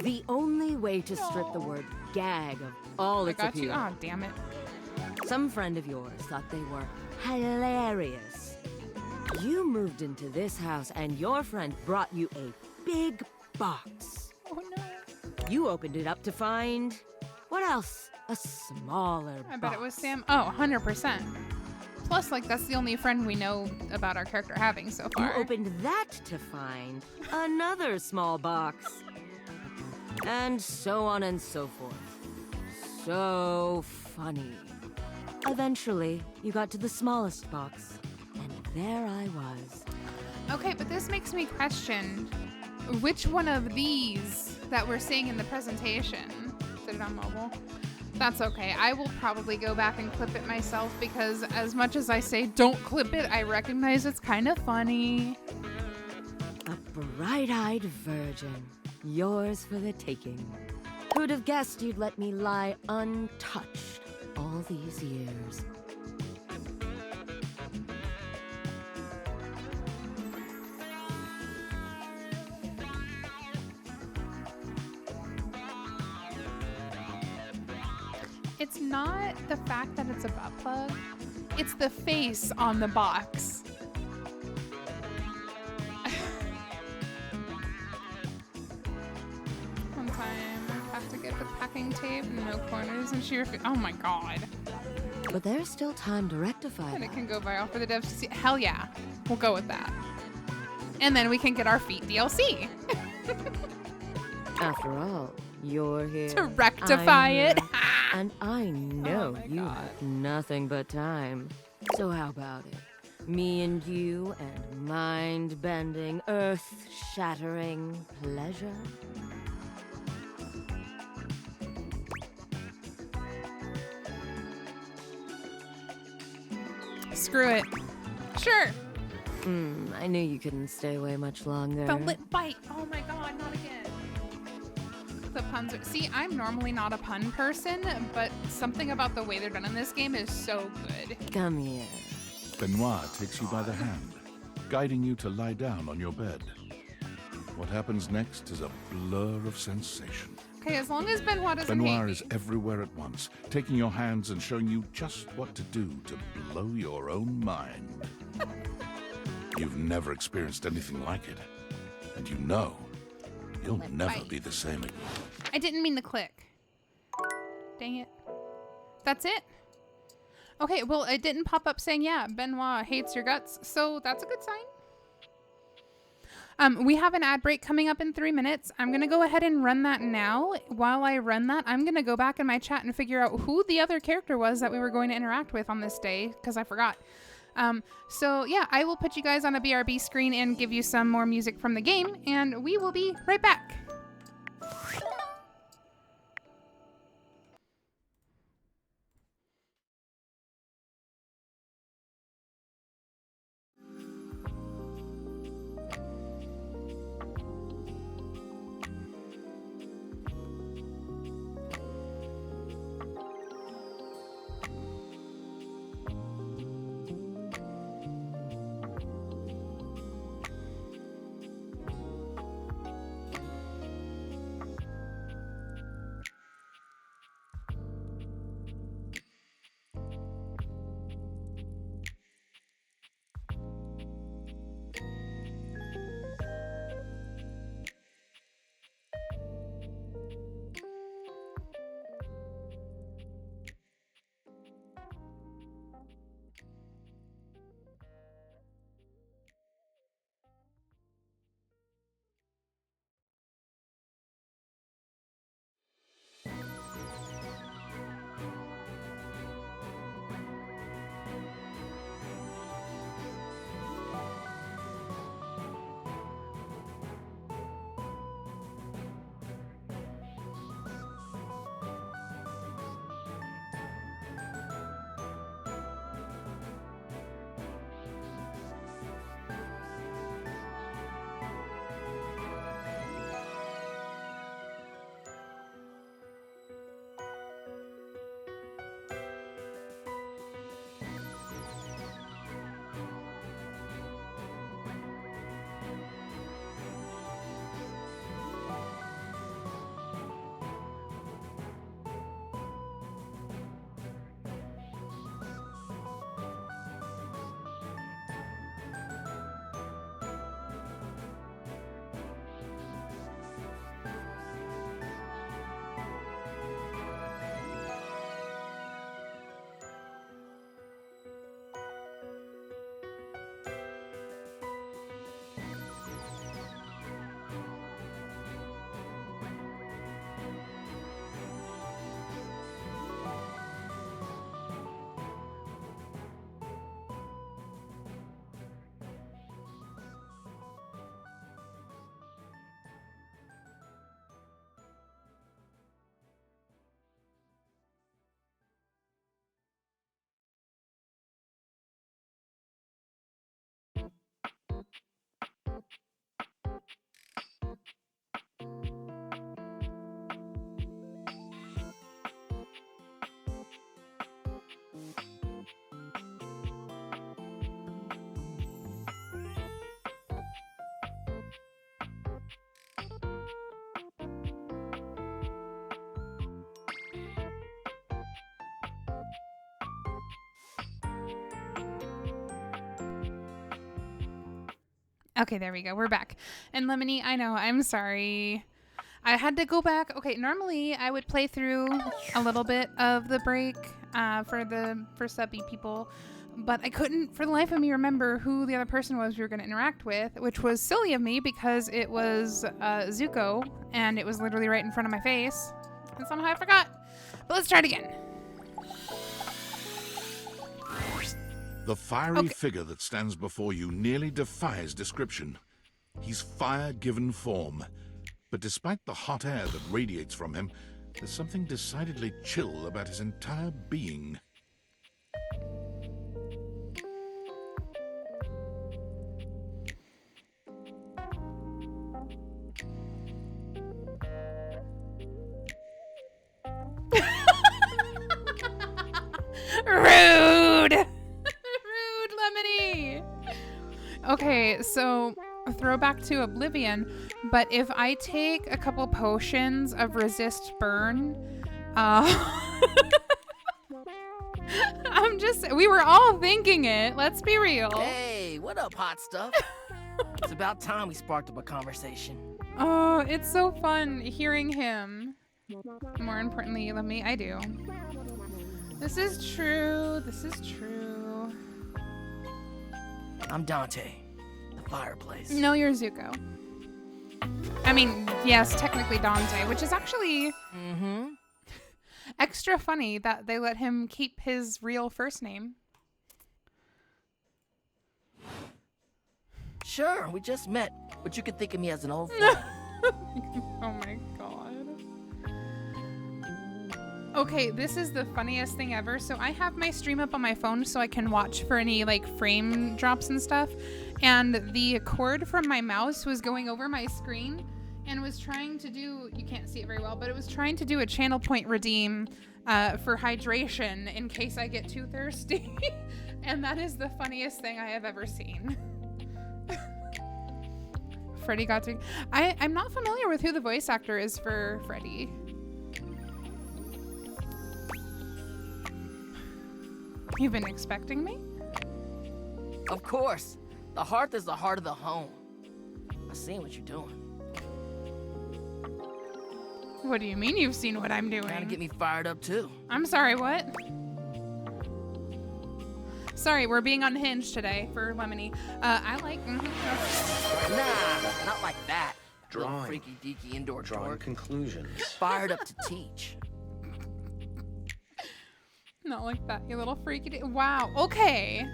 The only way to strip the word gag of all I its got you. appeal. Oh, damn it. Some friend of yours thought they were hilarious. You moved into this house and your friend brought you a big box. Oh, no. You opened it up to find... what else? A smaller I box. bet it was Sam. Oh, 100%. Plus, like, that's the only friend we know about our character having so You far. opened that to find another small box. And so on and so forth. So funny. Eventually, you got to the smallest box, and there I was. Okay, but this makes me question which one of these that we're seeing in the presentation. Did it on mobile? That's okay. I will probably go back and clip it myself because as much as I say don't clip it, I recognize it's kind of funny. A bright-eyed virgin, yours for the taking. Who'd have guessed you'd let me lie untouched all these years? It's not the fact that it's a butt plug. It's the face on the box. One time, I have to get the packing tape, no corners, and she refused. Oh my god. But there's still time to rectify And that. it can go viral for the devs to see. Hell yeah. We'll go with that. And then we can get our feet DLC. After all, you're here. To rectify I'm it. here, and I know my you God. have nothing but time. So how about it? Me and you and mind-bending, earth-shattering pleasure? Screw it. Sure. I knew you couldn't stay away much longer. The lip bite. Oh my god, not again. The puns are. See, I'm normally not a pun person, but something about the way they're done in this game is so good. Come here. Benoit takes you by the hand, guiding you to lie down on your bed. What happens next is a blur of sensation. Okay, as long as Benoit doesn't hate Benoit me. is everywhere at once, taking your hands and showing you just what to do to blow your own mind. You've never experienced anything like it, and you know you'll never bite. be the same again. I didn't mean to click. Dang it. That's it? Okay, well, it didn't pop up saying, yeah, Benoit hates your guts, so that's a good sign. We have an ad break coming up in 3 minutes. I'm going to go ahead and run that now. While I run that, I'm going to go back in my chat and figure out who the other character was that we were going to interact with on this day, because I forgot. So yeah, I will put you guys on a BRB screen and give you some more music from the game, and we will be right back. Okay, there we go. We're back. And Lemony, I know, I'm sorry. I had to go back. Okay, normally I would play through a little bit of the break for subby people, but I couldn't for the life of me remember who the other person was we were going to interact with, which was silly of me because it was Zuko, and it was literally right in front of my face, and somehow I forgot. But let's try it again. The fiery figure that stands before you nearly defies description. He's fire given form, but despite the hot air that radiates from him, there's something decidedly chill about his entire being. Rude! Lemony! Okay, so throwback to Oblivion, but if I take a couple potions of resist burn, we were all thinking it, let's be real. Hey, what up, hot stuff? It's about time we sparked up a conversation. Oh, it's so fun hearing him. More importantly, I do. This is true, this is true. I'm Dante, the fireplace. No, you're Zuko. I mean, yes, technically Dante, which is actually extra funny that they let him keep his real first name. Sure, we just met, but you could think of me as an old friend. Oh my god. Okay, this is the funniest thing ever. So I have my stream up on my phone so I can watch for any like frame drops and stuff. And the cord from my mouse was going over my screen and was trying to do, you can't see it very well, but it was trying to do a channel point redeem for hydration in case I get too thirsty. And that is the funniest thing I have ever seen. Freddy got to... I'm not familiar with who the voice actor is for Freddy. You've been expecting me? Of course. The hearth is the heart of the home. I've seen what you're doing. What do you mean you've seen what I'm doing? Trying to get me fired up too. I'm sorry, what? Sorry, we're being unhinged today for Lemony. I like... Nah, not like that. Drawing. Freaky deaky indoor Drawing dork. conclusions. Fired up to teach. Not like that, you little freaky... Wow, okay.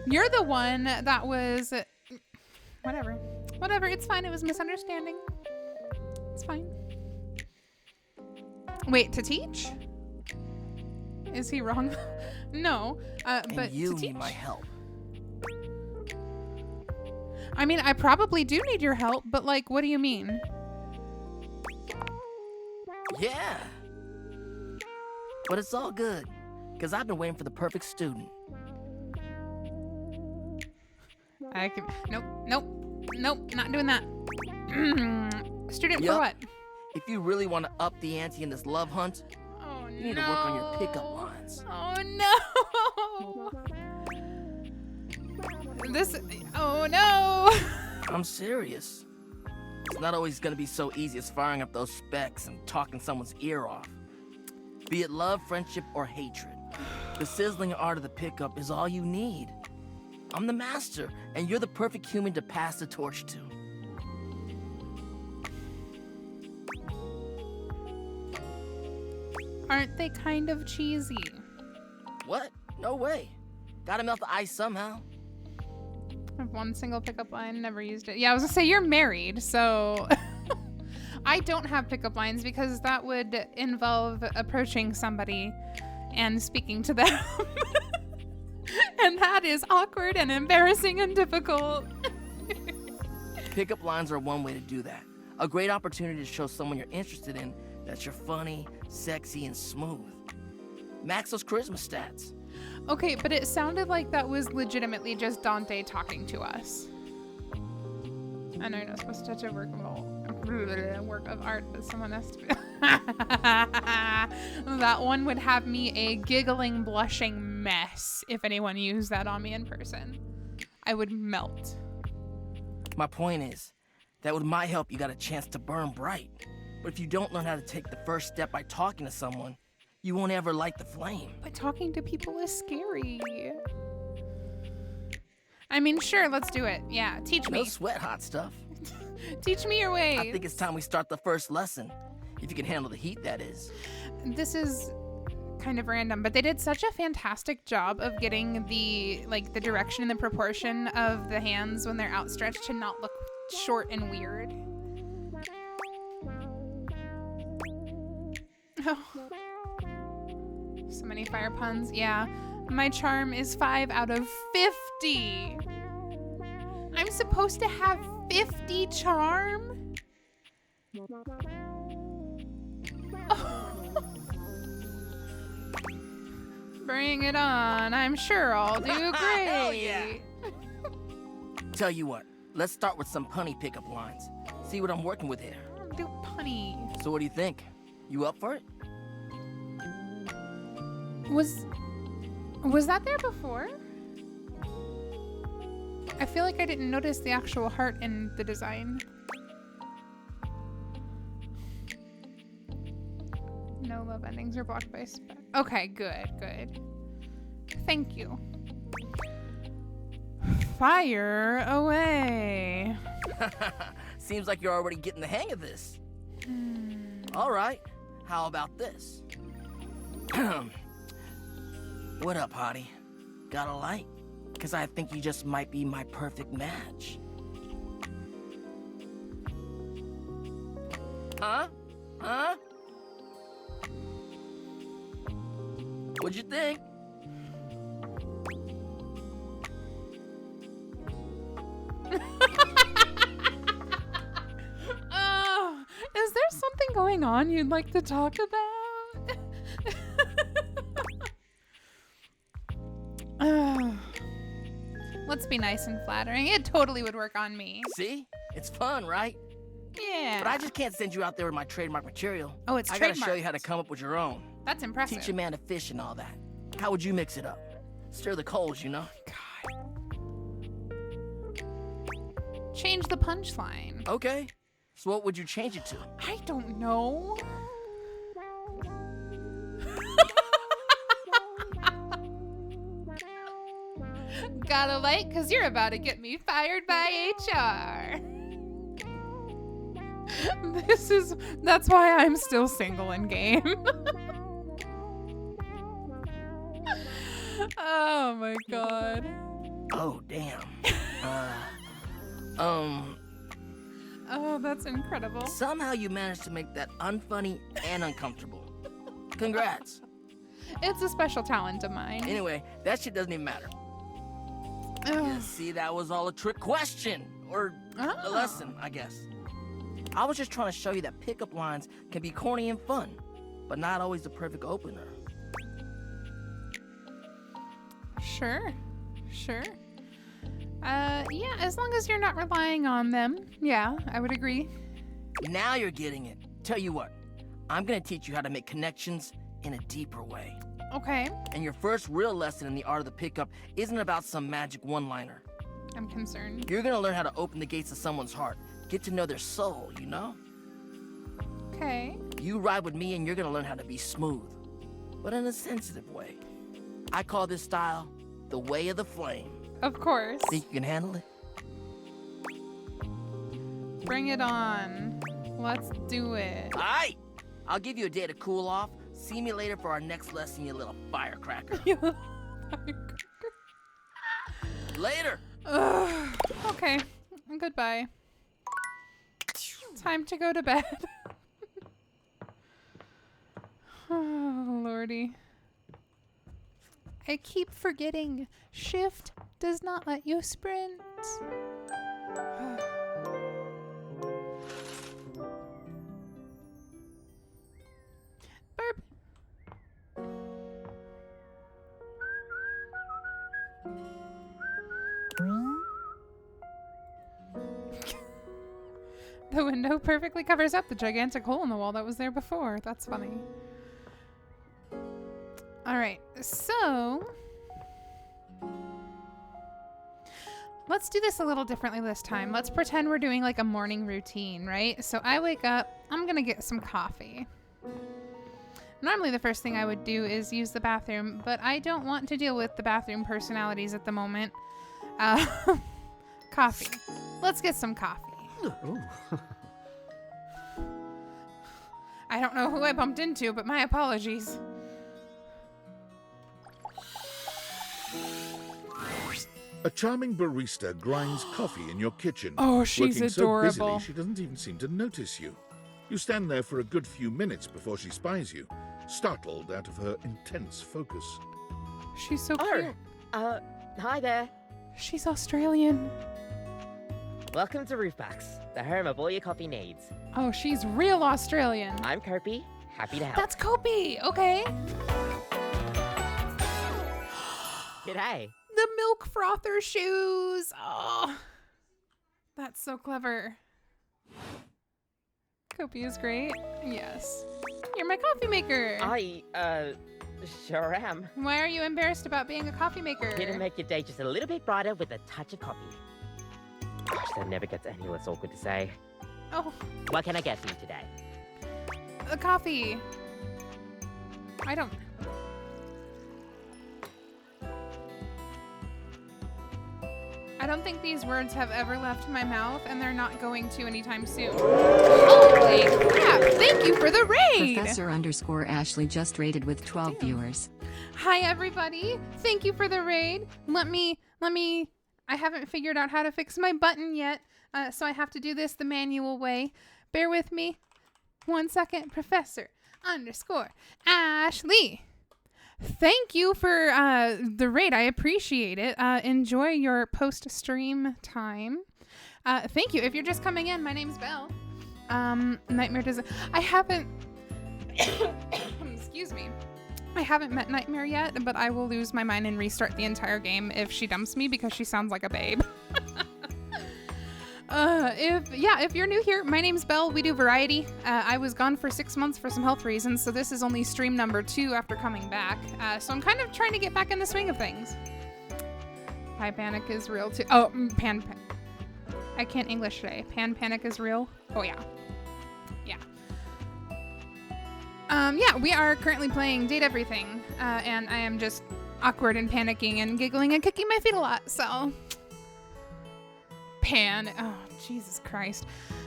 You're the one that was... Whatever. Whatever, it's fine. It was misunderstanding. It's fine. Wait, to teach? Is he wrong? No, but you to teach? need my help. I mean, I probably do need your help, but like, what do you mean? Yeah. But it's all good, because I've been waiting for the perfect student. I can... Nope, nope, nope, not doing that. Student for what? If you really want to up the ante in this love hunt, you need to work on your pickup lines. Oh no! This... Oh no! I'm serious. It's not always gonna be so easy as firing up those specs and talking someone's ear off. Be it love, friendship, or hatred. The sizzling art of the pickup is all you need. I'm the master, and you're the perfect human to pass the torch to. Aren't they kind of cheesy? What? No way. Gotta melt the ice somehow. I have one single pickup line, never used it. Yeah, I was gonna say, you're married, so... I don't have pickup lines because that would involve approaching somebody and speaking to them. And that is awkward and embarrassing and difficult. Pickup lines are one way to do that. A great opportunity to show someone you're interested in that you're funny, sexy, and smooth. Max those charisma stats. Okay, but it sounded like that was legitimately just Dante talking to us. I know you're not supposed to touch a work of art, but someone has to be. That one would have me a giggling, blushing mess if anyone used that on me in person. I would melt. My point is that with my help, you got a chance to burn bright. But if you don't learn how to take the first step by talking to someone, you won't ever light the flame. But talking to people is scary. I mean, sure, let's do it. Yeah, teach me. No sweat, hot stuff. Teach me your ways. I think it's time we start the first lesson. If you can handle the heat, that is. This is kind of random, but they did such a fantastic job of getting the direction and the proportion of the hands when they're outstretched to not look short and weird. Oh. So many fire puns. Yeah. My charm is 5 out of 50. I'm supposed to have 50 charm? Oh. Bring it on. I'm sure I'll do great. Hell yeah. Tell you what, let's start with some punny pickup lines. See what I'm working with here. I'll do punny. So what do you think? You up for it? Was that there before? I feel like I didn't notice the actual heart in the design. No love endings are blocked by spec. Okay, good, good. Thank you. Fire away. Seems like you're already getting the hang of this. All right, how about this? What up, hottie? Got a light? Because I think you just might be my perfect match. Huh? Huh? What'd you think? Oh, is there something going on you'd like to talk about? Oh. Let's be nice and flattering. It totally would work on me. See? It's fun, right? Yeah. But I just can't send you out there with my trademark material. Oh, it's I gotta show trademarked. you how to come up with your own. That's impressive. Teach a man to fish and all that. How would you mix it up? Stir the coals, you know? Change the punchline. Okay. So what would you change it to? I don't know. Gotta light, cause you're about to get me fired by HR. That's why I'm still single in game. Oh my god. Oh, damn. Oh, that's incredible. Somehow you managed to make that unfunny and uncomfortable. Congrats. It's a special talent of mine. Anyway, that shit doesn't even matter. Yeah, see, that was all a trick question. Or a lesson, I guess. I was just trying to show you that pickup lines can be corny and fun, but not always the perfect opener. Sure. Yeah, as long as you're not relying on them. Yeah, I would agree. Now you're getting it. Tell you what, I'm gonna teach you how to make connections in a deeper way. Okay. And your first real lesson in the art of the pickup isn't about some magic one-liner. I'm concerned. You're gonna learn how to open the gates of someone's heart. Get to know their soul, you know? Okay. You ride with me and you're gonna learn how to be smooth, but in a sensitive way. I call this style the way of the flame. Of course. Think you can handle it? Bring it on. Let's do it. All right. I'll give you a day to cool off. See me later for our next lesson, you little firecracker. Later. Okay. Goodbye. Time to go to bed. Oh, lordy. I keep forgetting. Shift does not let you sprint. Burp. The window perfectly covers up the gigantic hole in the wall that was there before. That's funny. All right, so let's do this a little differently this time. Let's pretend we're doing like a morning routine, right? So I wake up, I'm gonna get some coffee. Normally the first thing I would do is use the bathroom, but I don't want to deal with the bathroom personalities at the moment. Coffee. Let's get some coffee. I don't know who I bumped into, but my apologies. A charming barista grinds coffee in your kitchen. Oh, she's working adorable. so busily she doesn't even seem to notice you. You stand there for a good few minutes before she spies you, startled out of her intense focus. She's so cute. Hi there. She's Australian. Welcome to Roofbacks, the home of all your coffee needs. Oh, she's real Australian. I'm Kopi, happy to help. That's Kopi, okay. G'day. The milk frother shoes. Oh, that's so clever. Kopi is great. Yes. You're my coffee maker. I, sure am. Why are you embarrassed about being a coffee maker? Here to make your day just a little bit brighter with a touch of coffee. Gosh, that never gets any less awkward to say. Oh. What can I get for you today? A coffee. I don't think these words have ever left my mouth, and they're not going to anytime soon. Holy crap! Thank you for the raid! Professor_Ashley just raided with 12 viewers. Hi, everybody. Thank you for the raid. Let me... I haven't figured out how to fix my button yet, so I have to do this the manual way. Bear with me. 1 second, Professor _Ashley. Thank you for the raid. I appreciate it. Enjoy your post-stream time. Thank you. If you're just coming in, my name's Belle. Nightmare doesn't... I haven't... Excuse me. I haven't met Nightmare yet, but I will lose my mind and restart the entire game if she dumps me because she sounds like a babe. If you're new here, my name's Belle. We do variety. I was gone for 6 months for some health reasons, so this is only stream number 2 after coming back. So I'm kind of trying to get back in the swing of things. Hi, Panic is real too. Oh, I can't English today. Panic is real. Oh yeah. Yeah, we are currently playing Date Everything, and I am just awkward and panicking and giggling and kicking my feet a lot, so... Oh, Jesus Christ.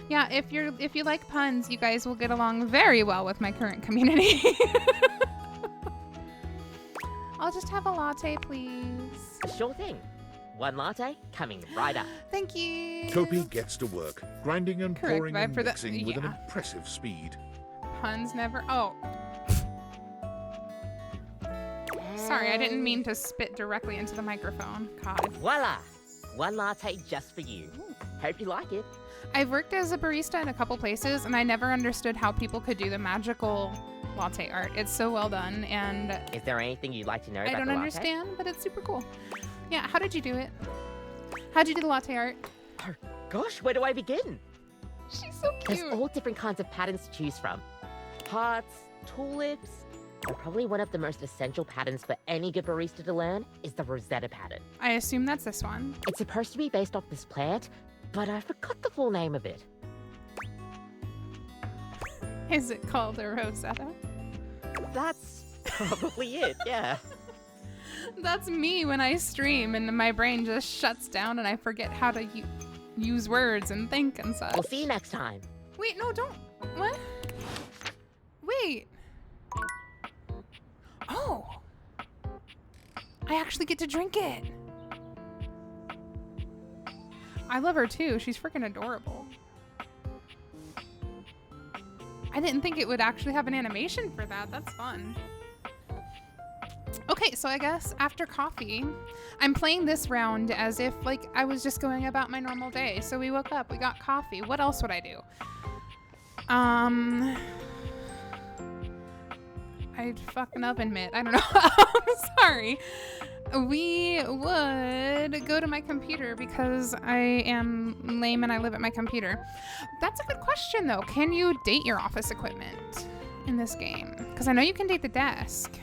Yeah, if you like puns, you guys will get along very well with my current community. I'll just have a latte, please. Sure thing. 1 latte coming right up. Thank you. Topi gets to work, grinding and Correct pouring vibe and for the- mixing with an yeah. impressive speed. Puns never... Oh. Sorry, I didn't mean to spit directly into the microphone. God. Voila! 1 latte just for you. Hope you like it. I've worked as a barista in a couple places, and I never understood how people could do the magical latte art. It's so well done, and... Is there anything you'd like to know I about don't the latte? understand, but it's super cool. Yeah, how did you do it? How'd you do the latte art? Oh, gosh, where do I begin? She's so cute. There's all different kinds of patterns to choose from. Hearts, tulips, and probably one of the most essential patterns for any good barista to learn is the Rosetta pattern. I assume that's this one. It's supposed to be based off this plant, but I forgot the full name of it. Is it called a Rosetta? That's probably it, yeah. That's me when I stream and my brain just shuts down and I forget how to use words and think and such. We'll see you next time. Wait, no, don't. What? Wait. Oh. I actually get to drink it. I love her too. She's freaking adorable. I didn't think it would actually have an animation for that. That's fun. Okay, so I guess after coffee, I'm playing this round as if like I was just going about my normal day. So we woke up, we got coffee. What else would I do? I'd fucking oven mitt. I don't know. I'm sorry. We would go to my computer because I am lame and I live at my computer. That's a good question though. Can you date your office equipment in this game? Because I know you can date the desk.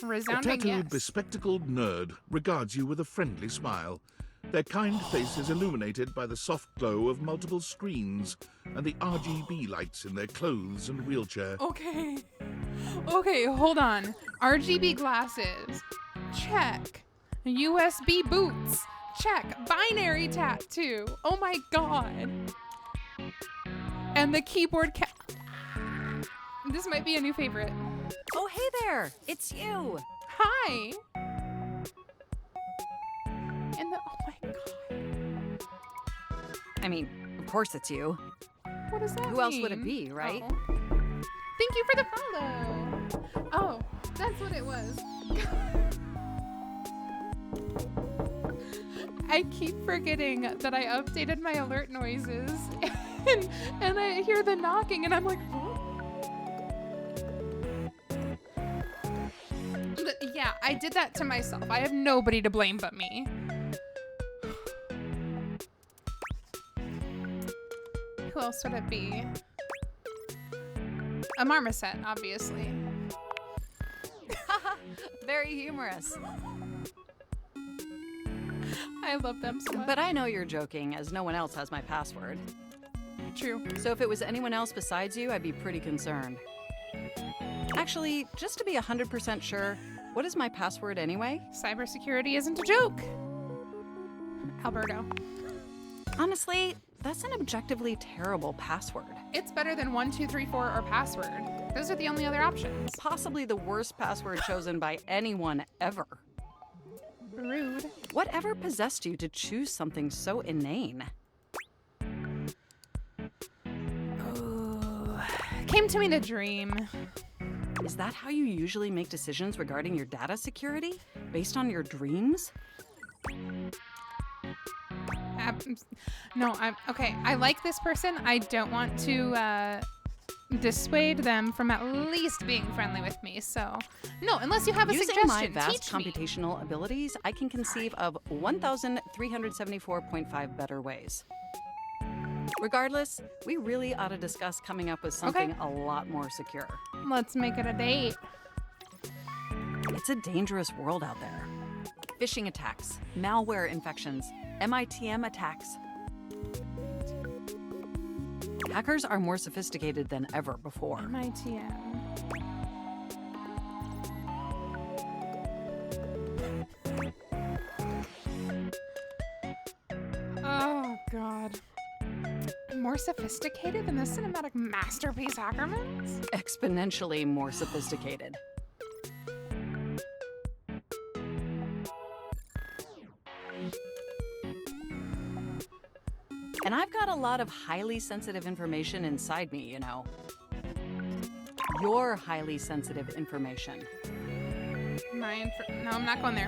A Resounding tattooed, yes. bespectacled nerd regards you with a friendly smile. Their kind face is illuminated by the soft glow of multiple screens and the RGB lights in their clothes and wheelchair. Okay. Okay, hold on. RGB glasses. Check. USB boots. Check. Binary tattoo. Oh my god. And the keyboard This might be a new favorite. Oh, hey there. It's you. Hi. And oh my god. I mean, of course it's you. What does that mean? Who else would it be, right? Oh. Thank you for the follow. Oh, that's what it was. I keep forgetting that I updated my alert noises and I hear the knocking and I'm like, what? Yeah, I did that to myself. I have nobody to blame but me. Who else would it be? A marmoset, obviously. Very humorous. I love them so much. But I know you're joking, as no one else has my password. True. So if it was anyone else besides you, I'd be pretty concerned. Actually, just to be 100% sure, what is my password anyway? Cybersecurity isn't a joke. Alberto. Honestly, that's an objectively terrible password. It's better than 1234 or password. Those are the only other options. Possibly the worst password chosen by anyone ever. Rude. Whatever possessed you to choose something so inane? came to me in a dream. Is that how you usually make decisions regarding your data security? Based on your dreams? No, okay. I like this person. I don't want to dissuade them from at least being friendly with me. So, no, unless you have a Using suggestion, my vast teach me. computational abilities, I can conceive of 1,374.5 better ways. Regardless, we really ought to discuss coming up with something a lot more secure. Let's make it a date. It's a dangerous world out there. Phishing attacks, malware infections, MITM attacks. Hackers are more sophisticated than ever before. MITM. Oh, God. More sophisticated than the cinematic masterpiece Ackermans? Exponentially more sophisticated. And I've got a lot of highly sensitive information inside me, you know. Your highly sensitive information. No, I'm not going there.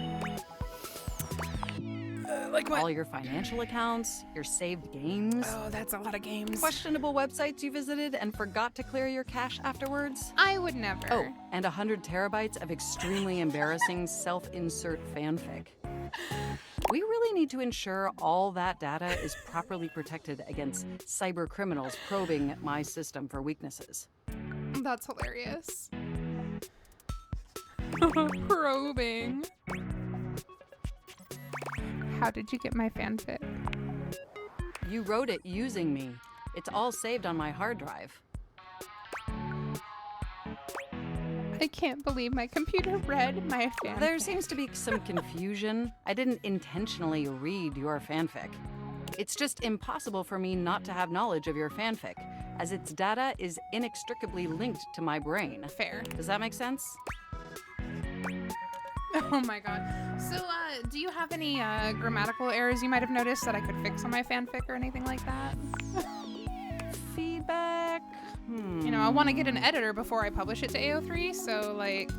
Like what? All your financial accounts, your saved games. Oh, that's a lot of games. Questionable websites you visited and forgot to clear your cache afterwards. I would never. Oh, and 100 terabytes of extremely embarrassing self-insert fanfic. We really need to ensure all that data is properly protected against cyber criminals probing my system for weaknesses. That's hilarious. Probing. How did you get my fanfic? You wrote it using me. It's all saved on my hard drive. I can't believe my computer read my fanfic. There seems to be some confusion. I didn't intentionally read your fanfic. It's just impossible for me not to have knowledge of your fanfic, as its data is inextricably linked to my brain. Fair. Does that make sense? Oh my god. So, do you have any grammatical errors you might have noticed that I could fix on my fanfic or anything like that? Feedback? You know, I want to get an editor before I publish it to AO3, so like...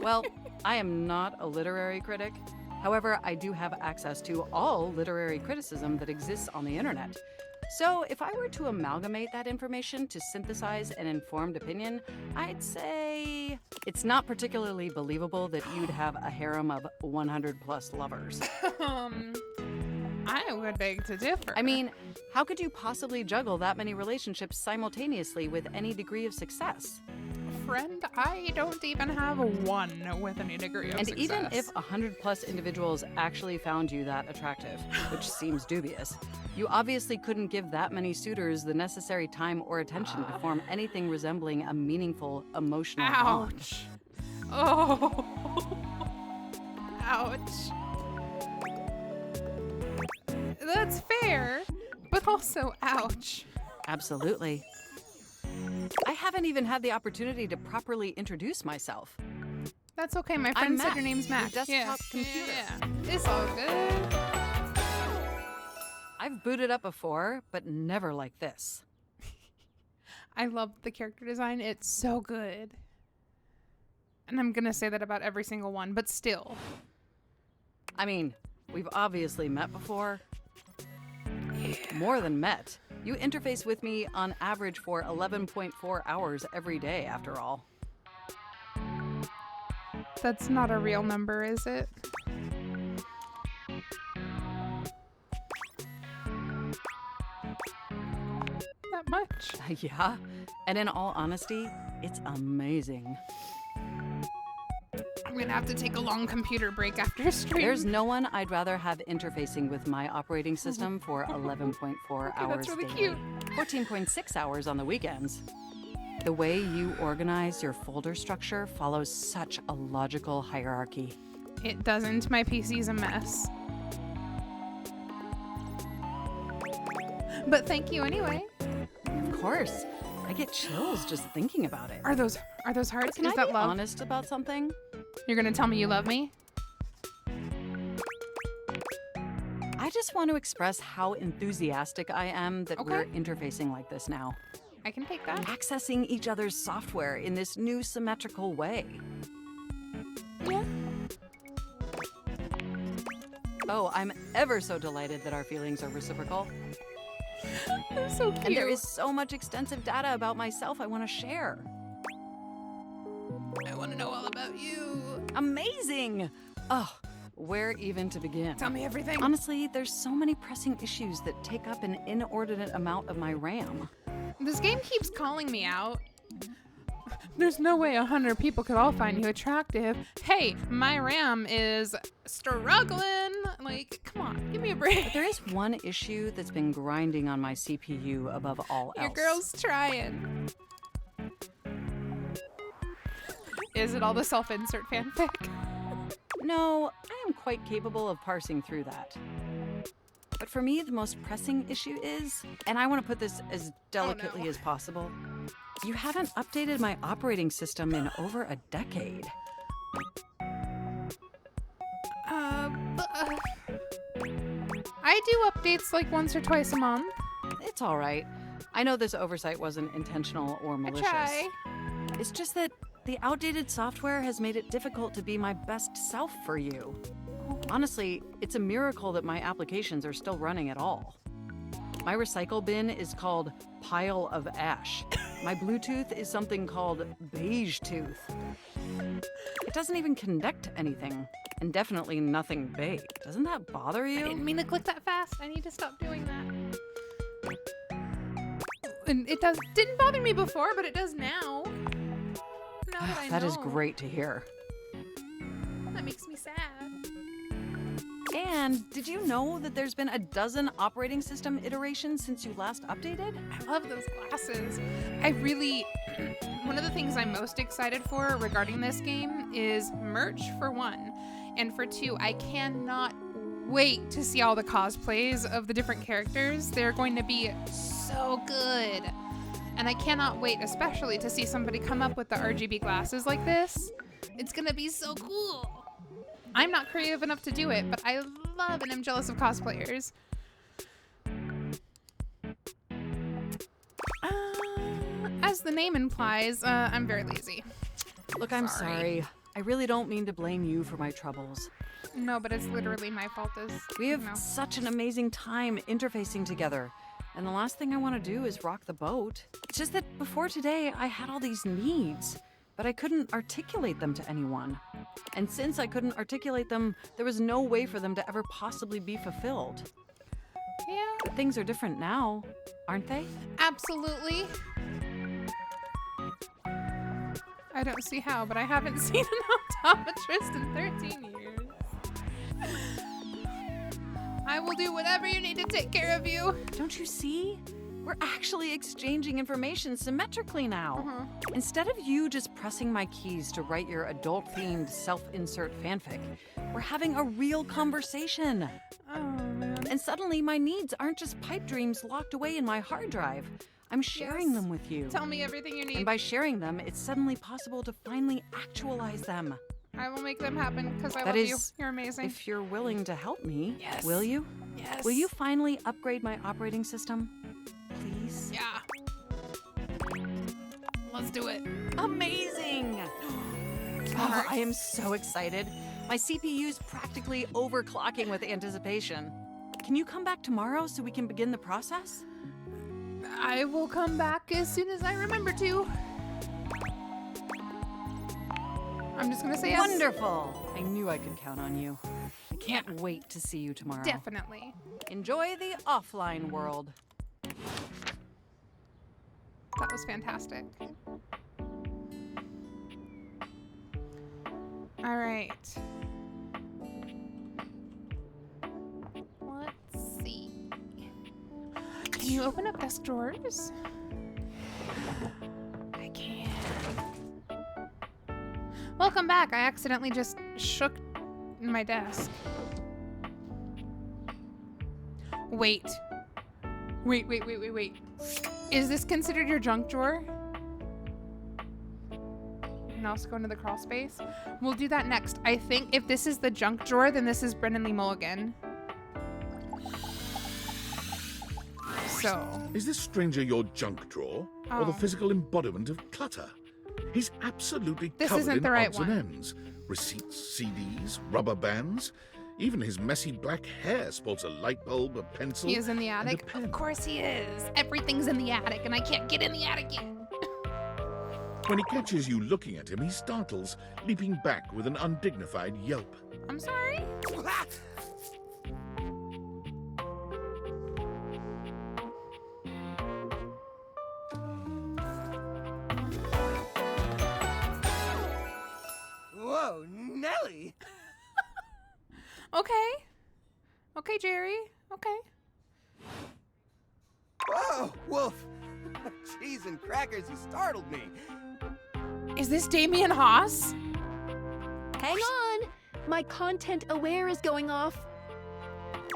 Well, I am not a literary critic. However, I do have access to all literary criticism that exists on the internet. So if I were to amalgamate that information to synthesize an informed opinion, I'd say it's not particularly believable that you'd have a harem of 100 plus lovers. I would beg to differ. I mean, how could you possibly juggle that many relationships simultaneously with any degree of success? Friend, I don't even have one with any degree of and success. Even if 100 plus individuals actually found you that attractive, which seems dubious, you obviously couldn't give that many suitors the necessary time or attention to form anything resembling a meaningful emotional bond. Ouch. Oh. Ouch. That's fair, but also ouch. Absolutely. I haven't even had the opportunity to properly introduce myself. That's okay, my friend said Mac, your name's Mac. your desktop computer. Yeah. It's all good. I've booted up before, but never like this. I love the character design. It's so good. And I'm gonna say that about every single one, but still. I mean, we've obviously met before. Yeah. More than met. You interface with me on average for 11.4 hours every day, after all. That's not a real number, is it? That much? Yeah, and in all honesty, it's amazing. I'm gonna have to take a long computer break after stream. There's no one I'd rather have interfacing with my operating system for 11.4 hours that's really daily. 14.6 hours on the weekends. The way you organize your folder structure follows such a logical hierarchy. It doesn't. My PC's a mess. But thank you anyway. Of course. I get chills just thinking about it. Are those hearts? Can Is I that be love? honest about something? You're gonna tell me you love me? I just want to express how enthusiastic I am that we're interfacing like this now. I can take that. Accessing each other's software in this new symmetrical way. Yeah. Oh, I'm ever so delighted that our feelings are reciprocal. They're so cute. And there is so much extensive data about myself I want to share. I want to know all about you. Amazing! Oh, where even to begin? Tell me everything. Honestly, there's so many pressing issues that take up an inordinate amount of my RAM. This game keeps calling me out. There's no way 100 people could all find you attractive. Hey, my RAM is struggling. Like, come on, give me a break. But there is one issue that's been grinding on my CPU above all else. Your girl's trying. Is it all the self-insert fanfic? No, I am quite capable of parsing through that. But for me, the most pressing issue is, and I want to put this as delicately as possible, you haven't updated my operating system in over a decade. I do updates like once or twice a month. It's all right. I know this oversight wasn't intentional or malicious. I try. It's just that the outdated software has made it difficult to be my best self for you. Honestly, it's a miracle that my applications are still running at all. My recycle bin is called Pile of Ash. My Bluetooth is something called Beige Tooth. It doesn't even connect to anything, and definitely nothing big. Doesn't that bother you? I didn't mean to click that fast. I need to stop doing that. And it didn't bother me before, but it does now. Now that I That know. is great to hear. That makes me sad. And did you know that there's been a dozen operating system iterations since you last updated? I love those glasses. One of the things I'm most excited for regarding this game is merch, for one. And for two, I cannot wait to see all the cosplays of the different characters. They're going to be so good. And I cannot wait, especially to see somebody come up with the RGB glasses like this. It's gonna be so cool. I'm not creative enough to do it, but I love and am jealous of cosplayers. As the name implies, I'm very lazy. Look, I'm sorry. I really don't mean to blame you for my troubles. No, but it's literally my fault. We have such an amazing time interfacing together. And the last thing I want to do is rock the boat. It's just that before today, I had all these needs, but I couldn't articulate them to anyone. And since I couldn't articulate them, there was no way for them to ever possibly be fulfilled. Yeah. But things are different now, aren't they? Absolutely. I don't see how, but I haven't seen an optometrist in 13 years. I will do whatever you need to take care of you. Don't you see? We're actually exchanging information symmetrically now. Instead of you just pressing my keys to write your adult-themed self-insert fanfic, we're having a real conversation. Oh, man. And suddenly my needs aren't just pipe dreams locked away in my hard drive. I'm sharing them with you. Tell me everything you need. And by sharing them, it's suddenly possible to finally actualize them. I will make them happen because I That love you. is, You're amazing. if you're willing to help me, Yes. will you? Yes. Will you finally upgrade my operating system? Please? Yeah. Let's do it. Amazing! Oh, I am so excited. My CPU's practically overclocking with anticipation. Can you come back tomorrow so we can begin the process? I will come back as soon as I remember to. I'm just gonna say yes. Wonderful! I knew I could count on you. I can't wait to see you tomorrow. Definitely. Enjoy the offline world. That was fantastic. All right. Let's see. Can you open up desk drawers? I can. Welcome back. I accidentally just shook my desk. Wait. Wait. Is this considered your junk drawer? And also go into the crawl space. We'll do that next. I think if this is the junk drawer, then this is Brennan Lee Mulligan. So. Is this stranger your junk drawer? Or the Oh. physical embodiment of clutter? He's absolutely This covered isn't in the right odds one. and ends. Receipts, CDs, rubber bands. Even his messy black hair sports a light bulb, a pencil. He is in the and a attic? pen. Of course he is. Everything's in the attic, and I can't get in the attic yet. When he catches you looking at him, he startles, leaping back with an undignified yelp. I'm sorry? Whoa, Nelly! Okay. Okay, Jerry. Okay. Whoa, Wolf! Cheese and crackers, you startled me. Is this Damien Haas? Hang on! My content aware is going off.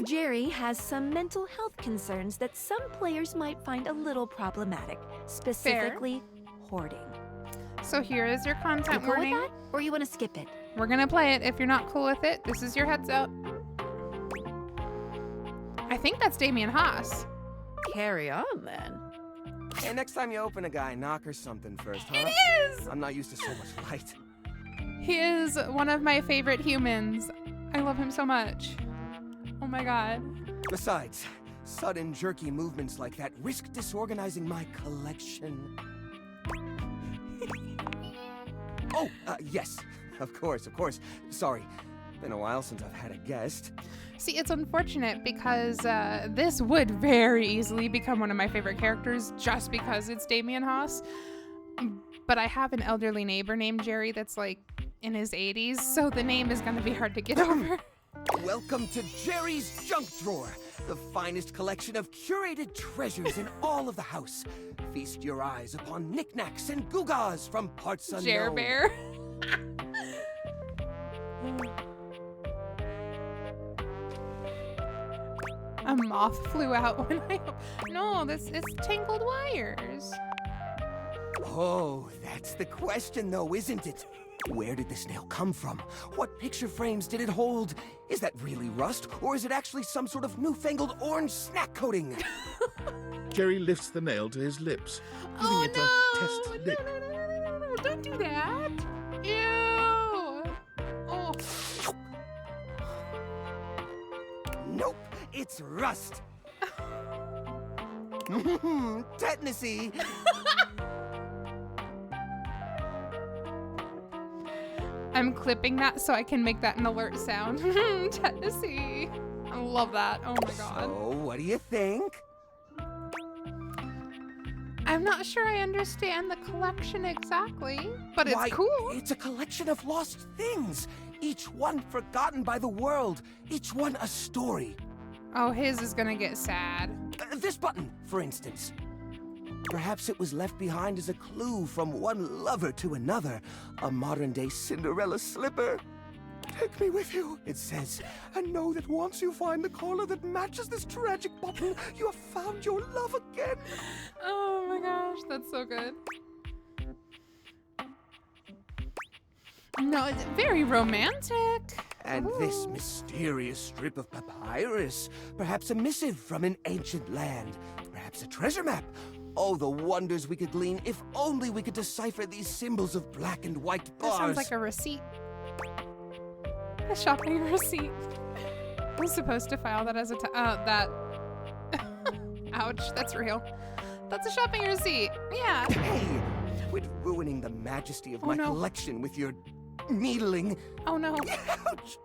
Jerry has some mental health concerns that some players might find a little problematic, specifically hoarding. So here is your You content cool with warning. that, or you want to skip it? We're gonna play it. If you're not cool with it, this is your heads up. I think that's Damien Haas. Carry on then. Hey, next time you open a guy, knock or something first, huh? It is! I'm not used to so much light. He is one of my favorite humans. I love him so much. Oh my god. Besides, sudden jerky movements like that risk disorganizing my collection. Oh, yes. Of course. Sorry. Been a while since I've had a guest. See, it's unfortunate because this would very easily become one of my favorite characters just because it's Damien Haas. But I have an elderly neighbor named Jerry that's like in his 80s, so the name is going to be hard to get over. Welcome to Jerry's Junk Drawer, the finest collection of curated treasures in all of the house. Feast your eyes upon knickknacks and gewgaws from parts unknown. Jer Bear. A moth flew out when I... No, it's tangled wires. Oh, that's the question though, isn't it? Where did this nail come from? What picture frames did it hold? Is that really rust, or is it actually some sort of newfangled orange snack coating? Jerry lifts the nail to his lips, giving it a test lick. No, don't do that. Ew. Oh. Nope, it's rust. Tetanusy. I'm clipping that so I can make that an alert sound. Tennessee. I love that. Oh my god. So, what do you think? I'm not sure I understand the collection exactly, but it's Why, cool. It's a collection of lost things. Each one forgotten by the world. Each one a story. Oh, his is gonna get sad. This button, for instance. Perhaps it was left behind as a clue from one lover to another. A modern-day Cinderella slipper. Take me with you, it says, and know that once you find the collar that matches this tragic button, you have found your love again. Oh my gosh, that's so good. No, it's very romantic. And this mysterious strip of papyrus, perhaps a missive from an ancient land, perhaps a treasure map. Oh, the wonders we could glean if only we could decipher these symbols of black and white bars. That sounds like a receipt. A shopping receipt. I'm supposed to file that as a that. Ouch, that's real. That's a shopping receipt. Yeah. Hey, quit ruining the majesty of my no. collection with your needling. Oh no. Ouch.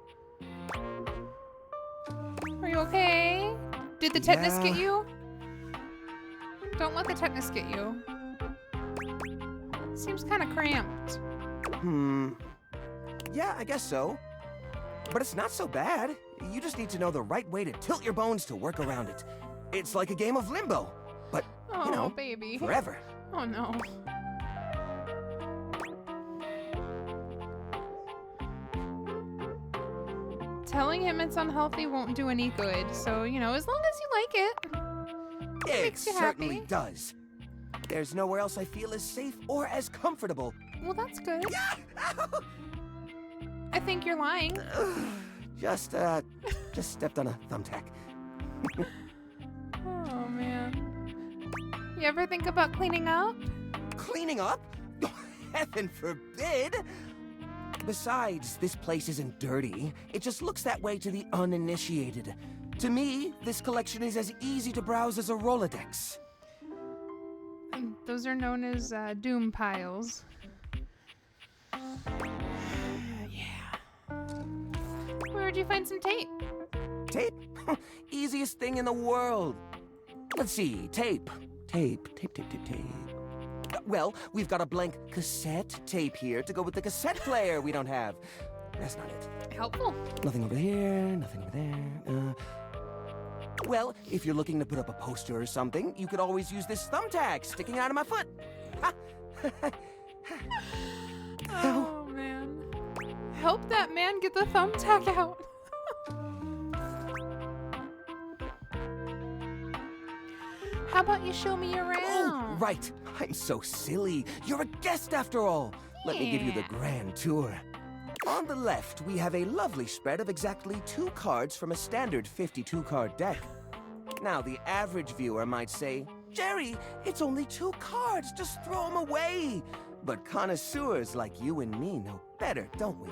Are you okay? Did the tetanus Yeah. get you? Don't let the tetanus get you. Seems kind of cramped. Yeah, I guess so. But it's not so bad. You just need to know the right way to tilt your bones to work around it. It's like a game of limbo. But, Oh, you know, baby. forever. Oh no. Telling him it's unhealthy won't do any good. So, you know, as long as you like it. It makes you certainly happy. does. There's nowhere else I feel as safe or as comfortable. Well, that's good. I think you're lying. Just stepped on a thumbtack. Oh, man. You ever think about cleaning up? Cleaning up? Heaven forbid! Besides, this place isn't dirty. It just looks that way to the uninitiated. To me, this collection is as easy to browse as a Rolodex. Those are known as doom piles. Where'd you find some tape? Tape? Easiest thing in the world. Let's see, tape. Tape. Well, we've got a blank cassette tape here to go with the cassette player we don't have. That's not it. Helpful. Nothing over here, nothing over there. Well, if you're looking to put up a poster or something, you could always use this thumbtack sticking out of my foot. Oh, man. Help that man get the thumbtack out. How about you show me around? Oh, right. I'm so silly. You're a guest after all. Let me give you the grand tour. On the left, we have a lovely spread of exactly 2 cards from a standard 52-card deck. Now, the average viewer might say, Jerry, it's only 2 cards, just throw them away. But connoisseurs like you and me know better, don't we?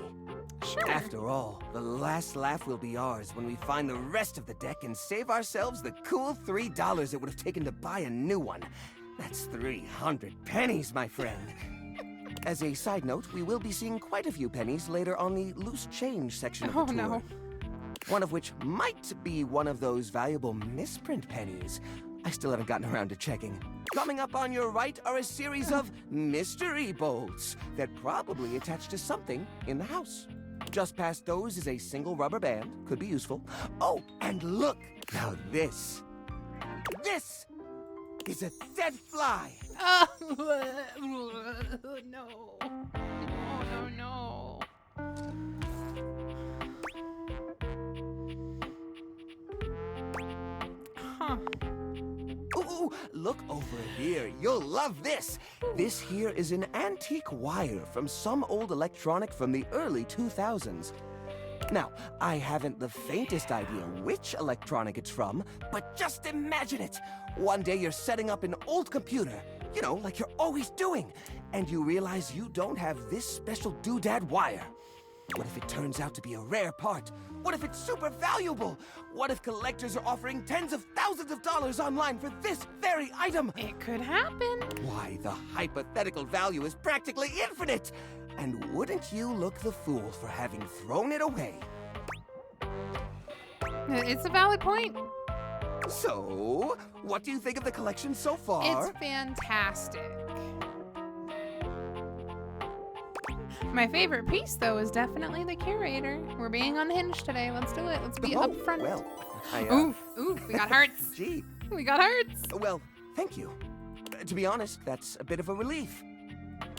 Sure. After all, the last laugh will be ours when we find the rest of the deck and save ourselves the cool $3 it would have taken to buy a new one. That's 300 pennies, my friend. As a side note, we will be seeing quite a few pennies later on the loose change section of the tour. No. One of which might be one of those valuable misprint pennies. I still haven't gotten around to checking. Coming up on your right are a series of mystery bolts that probably attach to something in the house. Just past those is a single rubber band. Could be useful. Oh, and look! Now this is a dead fly! Oh, no. No. Huh. Ooh, look over here. You'll love this. This here is an antique wire from some old electronic from the early 2000s. Now, I haven't the faintest idea which electronic it's from, but just imagine it. One day you're setting up an old computer, you know, like you're always doing, and you realize you don't have this special doodad wire. What if it turns out to be a rare part? What if it's super valuable? What if collectors are offering tens of thousands of dollars online for this very item? It could happen. Why, the hypothetical value is practically infinite. And wouldn't you look the fool for having thrown it away? It's a valid point. So, what do you think of the collection so far? It's fantastic. My favorite piece, though, is definitely the curator. We're being unhinged today. Let's do it. Let's be upfront. Well, Ooh, we got hearts. Gee. We got hearts. Well, thank you. To be honest, that's a bit of a relief.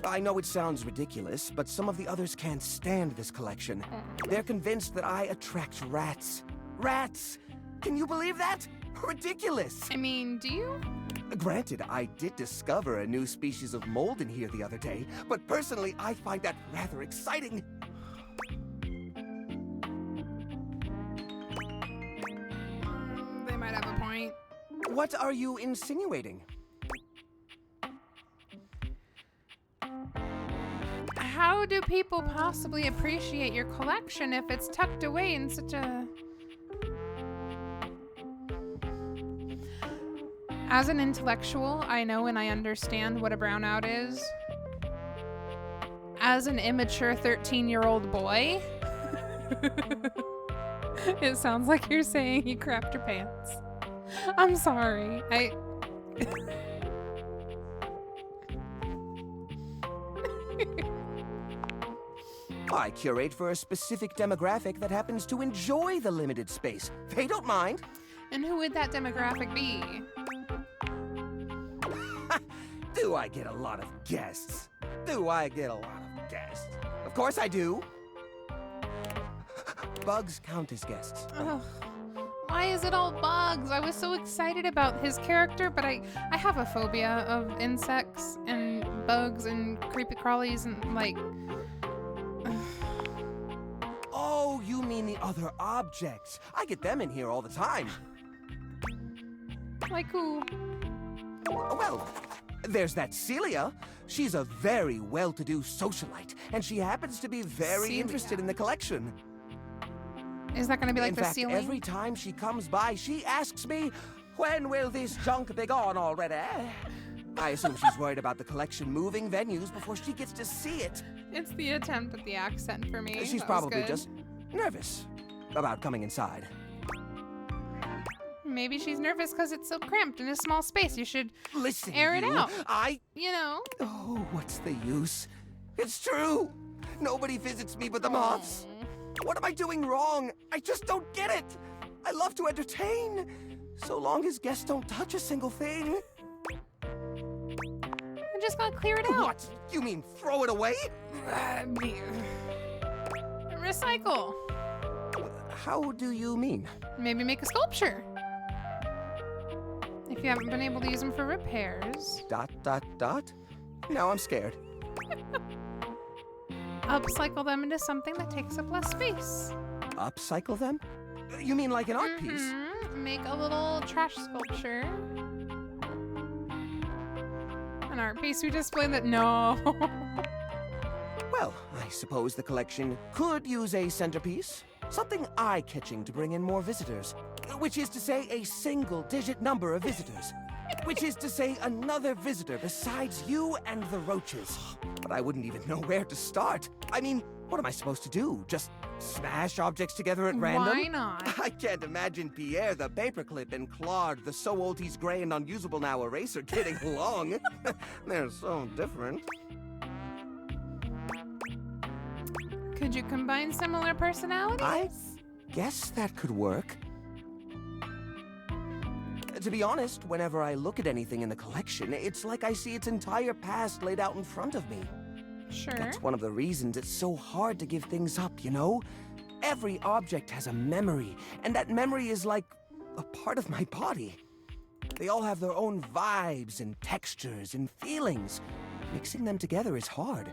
I know it sounds ridiculous, but some of the others can't stand this collection. They're convinced that I attract rats. Rats! Can you believe that? Ridiculous! I mean, do you? Granted, I did discover a new species of mold in here the other day, but personally, I find that rather exciting. They might have a point. What are you insinuating? How do people possibly appreciate your collection if it's tucked away in such a... As an intellectual, I know and I understand what a brownout is. As an immature 13-year-old boy, it sounds like you're saying you crapped your pants. I'm sorry. I curate for a specific demographic that happens to enjoy the limited space. They don't mind. And who would that demographic be? Do I get a lot of guests? Do I get a lot of guests? Of course I do. Bugs count as guests. Ugh. Why is it all bugs? I was so excited about his character, but I have a phobia of insects and bugs and creepy crawlies and like... Oh, you mean the other objects. I get them in here all the time. Like who? Well, there's that Celia. She's a very well-to-do socialite, and she happens to be very Celia. interested in the collection. Is that going to be like In the fact, ceiling? every time she comes by, she asks me, when will this junk be gone already? I assume she's worried about the collection moving venues before she gets to see it. It's the attempt at the accent for me. She's That was probably good. just nervous about coming inside. Maybe she's nervous because it's so cramped in a small space. You should Listen, air it you, out. You know. Oh, what's the use? It's true. Nobody visits me but the moths. What am I doing wrong? I just don't get it. I love to entertain, so long as guests don't touch a single thing. I just gotta clear it out. What? You mean throw it away? Recycle. How do you mean? Maybe make a sculpture. If you haven't been able to use them for repairs. ... Now I'm scared. Upcycle them into something that takes up less space. Upcycle them? You mean like an art piece? Make a little trash sculpture. An art piece we display that. No. Well, I suppose the collection could use a centerpiece. Something eye-catching to bring in more visitors. Which is to say, a single-digit number of visitors. Which is to say, another visitor besides you and the roaches. But I wouldn't even know where to start. I mean, what am I supposed to do? Just smash objects together at random? Why not? I can't imagine Pierre the paperclip and Claude the so old he's gray and unusable now eraser getting along. They're so different. Could you combine similar personalities? I guess that could work. To be honest, whenever I look at anything in the collection, it's like I see its entire past laid out in front of me. Sure. That's one of the reasons it's so hard to give things up, you know? Every object has a memory, and that memory is like a part of my body. They all have their own vibes and textures and feelings. Mixing them together is hard.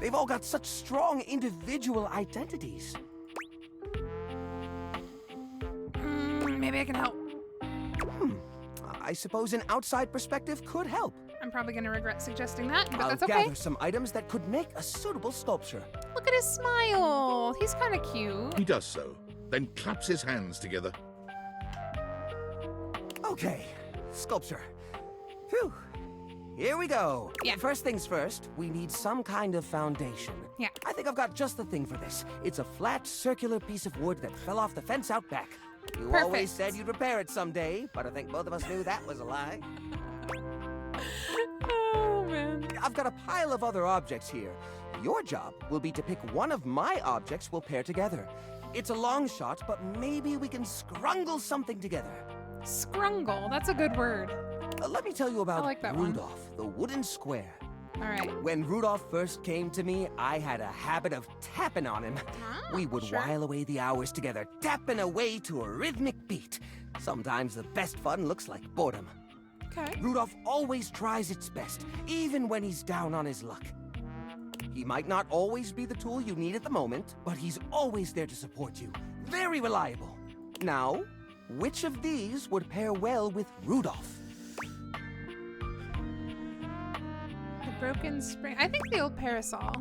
They've all got such strong individual identities. Maybe I can help. I suppose an outside perspective could help. I'm probably gonna regret suggesting that, but I'll that's okay. gather some items that could make a suitable sculpture. Look at his smile. He's kind of cute. He does so, then claps his hands together. Okay, sculpture. Phew. Here we go. Yeah. First things first, we need some kind of foundation. Yeah. I think I've got just the thing for this. It's a flat, circular piece of wood that fell off the fence out back. You always said you'd repair it someday, but I think both of us knew that was a lie. Oh, man. I've got a pile of other objects here. Your job will be to pick one of my objects we'll pair together. It's a long shot, but maybe we can scrungle something together. Scrungle, that's a good word. Let me tell you about I like that one. Rudolph, the wooden square. All right. When Rudolph first came to me, I had a habit of tapping on him. We would while away the hours together, tapping away to a rhythmic beat. Sometimes the best fun looks like boredom. Okay. Rudolph always tries its best, even when he's down on his luck. He might not always be the tool you need at the moment, but he's always there to support you. Very reliable. Now, which of these would pair well with Rudolph? The broken spring. I think the old parasol.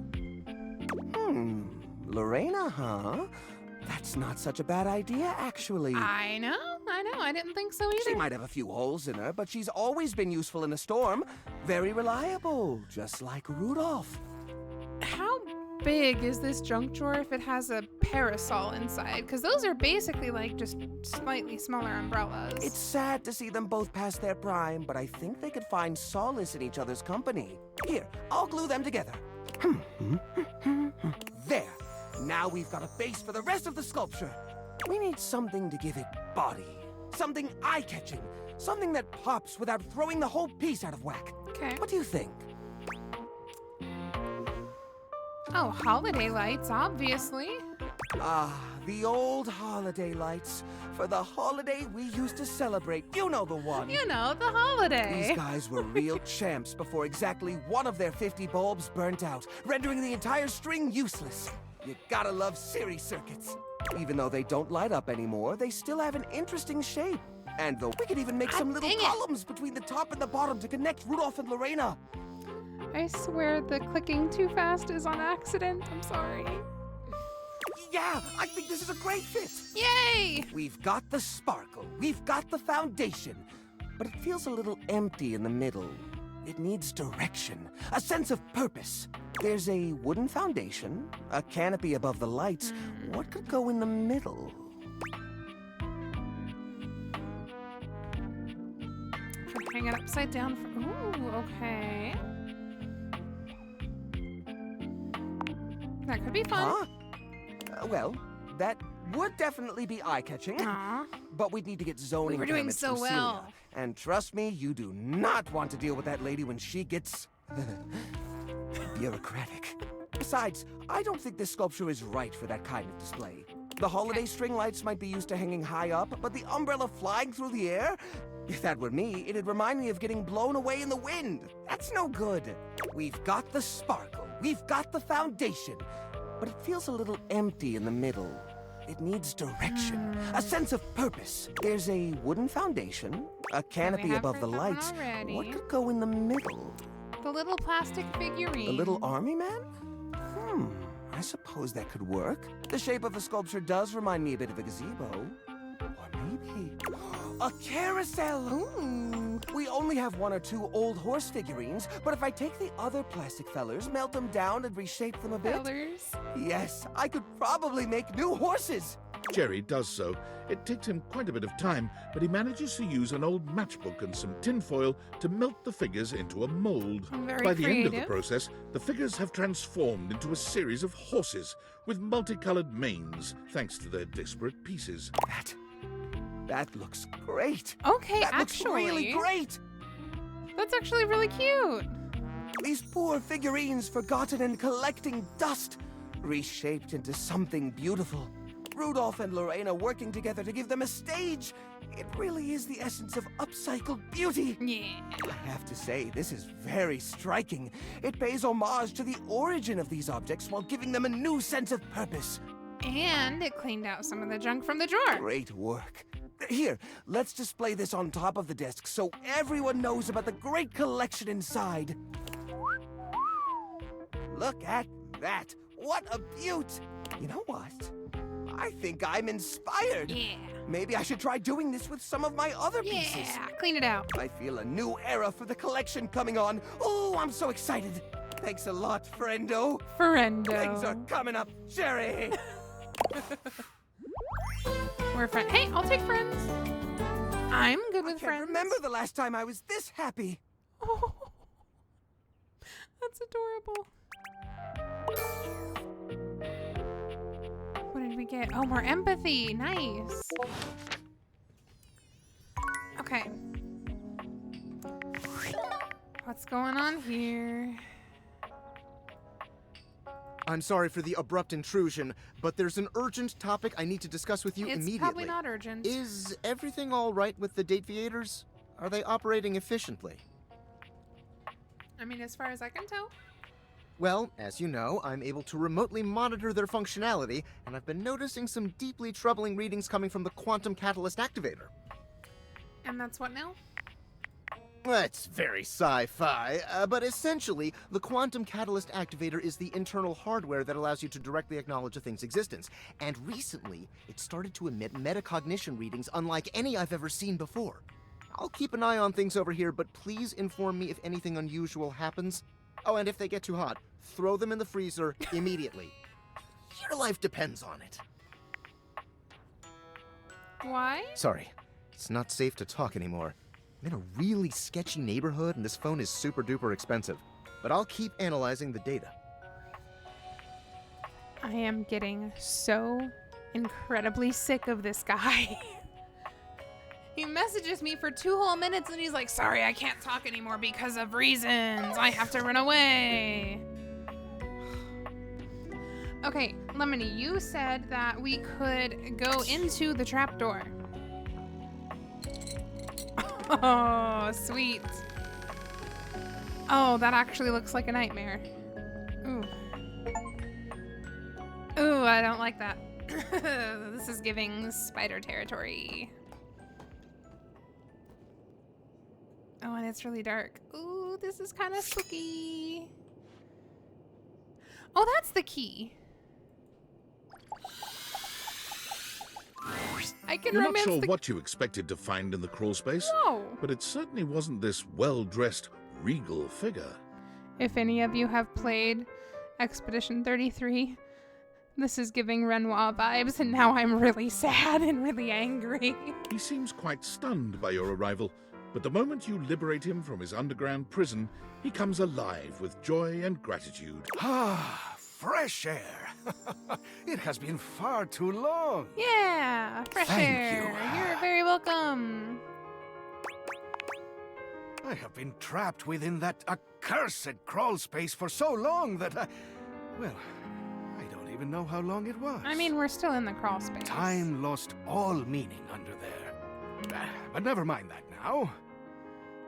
Lorena, huh? That's not such a bad idea, actually. I know. I didn't think so either. She might have a few holes in her, but she's always been useful in a storm. Very reliable, just like Rudolph. How big is this junk drawer if it has a parasol inside? Because those are basically like just slightly smaller umbrellas. It's sad to see them both past their prime, but I think they could find solace in each other's company. Here, I'll glue them together. There. Now we've got a base for the rest of the sculpture. We need something to give it body. Something eye-catching. Something that pops without throwing the whole piece out of whack. Okay. What do you think? Oh, holiday lights, obviously. Ah, the old holiday lights. For the holiday we used to celebrate. You know the one. You know, the holiday. These guys were real champs before exactly one of their 50 bulbs burnt out, rendering the entire string useless. You gotta love series circuits. Even though they don't light up anymore, they still have an interesting shape. And we could even make some little columns between the top and the bottom to connect Rudolph and Lorena. I swear the clicking too fast is on accident. I'm sorry. Yeah, I think this is a great fit. Yay! We've got the sparkle, we've got the foundation, but it feels a little empty in the middle. It needs direction, a sense of purpose. There's a wooden foundation, a canopy above the lights. What could go in the middle? Could hang it upside down. Ooh, okay. That could be fun. Huh? Well, that would definitely be eye-catching. But we'd need to get zoning We were doing permits so from well. Celia. And trust me, you do not want to deal with that lady when she gets bureaucratic. Besides, I don't think this sculpture is right for that kind of display. The holiday string lights might be used to hanging high up, but the umbrella flying through the air? If that were me, it'd remind me of getting blown away in the wind. That's no good. We've got the sparkle, we've got the foundation, but it feels a little empty in the middle. It needs direction, a sense of purpose. There's a wooden foundation, a canopy above the lights. What could go in the middle? The little plastic figurine. The little army man? I suppose that could work. The shape of the sculpture does remind me a bit of a gazebo. Or maybe a carousel. Ooh. We only have 1 or 2 old horse figurines, but if I take the other plastic fellers, melt them down, and reshape them a bit, yes, I could probably make new horses. Jerry does so. It takes him quite a bit of time, but he manages to use an old matchbook and some tinfoil to melt the figures into a mold. Very By the end of the creative. process, the figures have transformed into a series of horses with multicolored manes, thanks to their disparate pieces. That looks great. Okay, that actually. looks really great. That's actually really cute. These poor figurines forgotten and collecting dust, reshaped into something beautiful. Rudolph and Lorena working together to give them a stage. It really is the essence of upcycled beauty. Yeah. I have to say, this is very striking. It pays homage to the origin of these objects while giving them a new sense of purpose. And it cleaned out some of the junk from the drawer. Great work. Here, let's display this on top of the desk so everyone knows about the great collection inside. Look at that. What a beaut. You know what? I think I'm inspired. Yeah. Maybe I should try doing this with some of my other pieces. Yeah, clean it out. I feel a new era for the collection coming on. Oh, I'm so excited. Thanks a lot, friendo. Friendo. Things are coming up, Jerry. We're friends. Hey, I'll take friends. I'm good with I friends. can't remember the last time I was this happy. Oh, that's adorable. What did we get? Oh, more empathy. Nice. Okay. What's going on here? I'm sorry for the abrupt intrusion, but there's an urgent topic I need to discuss with you It's immediately. probably not urgent. Is everything all right with the Dateviators? Are they operating efficiently? I mean, as far as I can tell. Well, as you know, I'm able to remotely monitor their functionality, and I've been noticing some deeply troubling readings coming from the Quantum Catalyst Activator. And that's what now? It's very sci-fi, but essentially, the Quantum Catalyst Activator is the internal hardware that allows you to directly acknowledge a thing's existence. And recently, it started to emit metacognition readings unlike any I've ever seen before. I'll keep an eye on things over here, but please inform me if anything unusual happens. Oh, and if they get too hot, throw them in the freezer immediately. Your life depends on it. Why? Sorry, it's not safe to talk anymore. I'm in a really sketchy neighborhood, and this phone is super duper expensive. But I'll keep analyzing the data. I am getting so incredibly sick of this guy. He messages me for 2 whole minutes and he's like, sorry, I can't talk anymore because of reasons. I have to run away. Okay, Lemony, you said that we could go into the trapdoor. Oh, sweet. Oh, that actually looks like a nightmare. Ooh. Ooh, I don't like that. This is giving spider territory. Oh, and it's really dark. Ooh, this is kind of spooky. Oh, that's the key. I can You're not romance sure the... what you expected to find in the crawl space, No. but it certainly wasn't this well-dressed, regal figure. If any of you have played Expedition 33, this is giving Renoir vibes, and now I'm really sad and really angry. He seems quite stunned by your arrival, but the moment you liberate him from his underground prison, he comes alive with joy and gratitude. Ah, fresh air. It has been far too long. Yeah, fresh Thank air. You're very welcome. I have been trapped within that accursed crawl space for so long that well, I don't even know how long it was. I mean, we're still in the crawl space. Time lost all meaning under there. But never mind that now.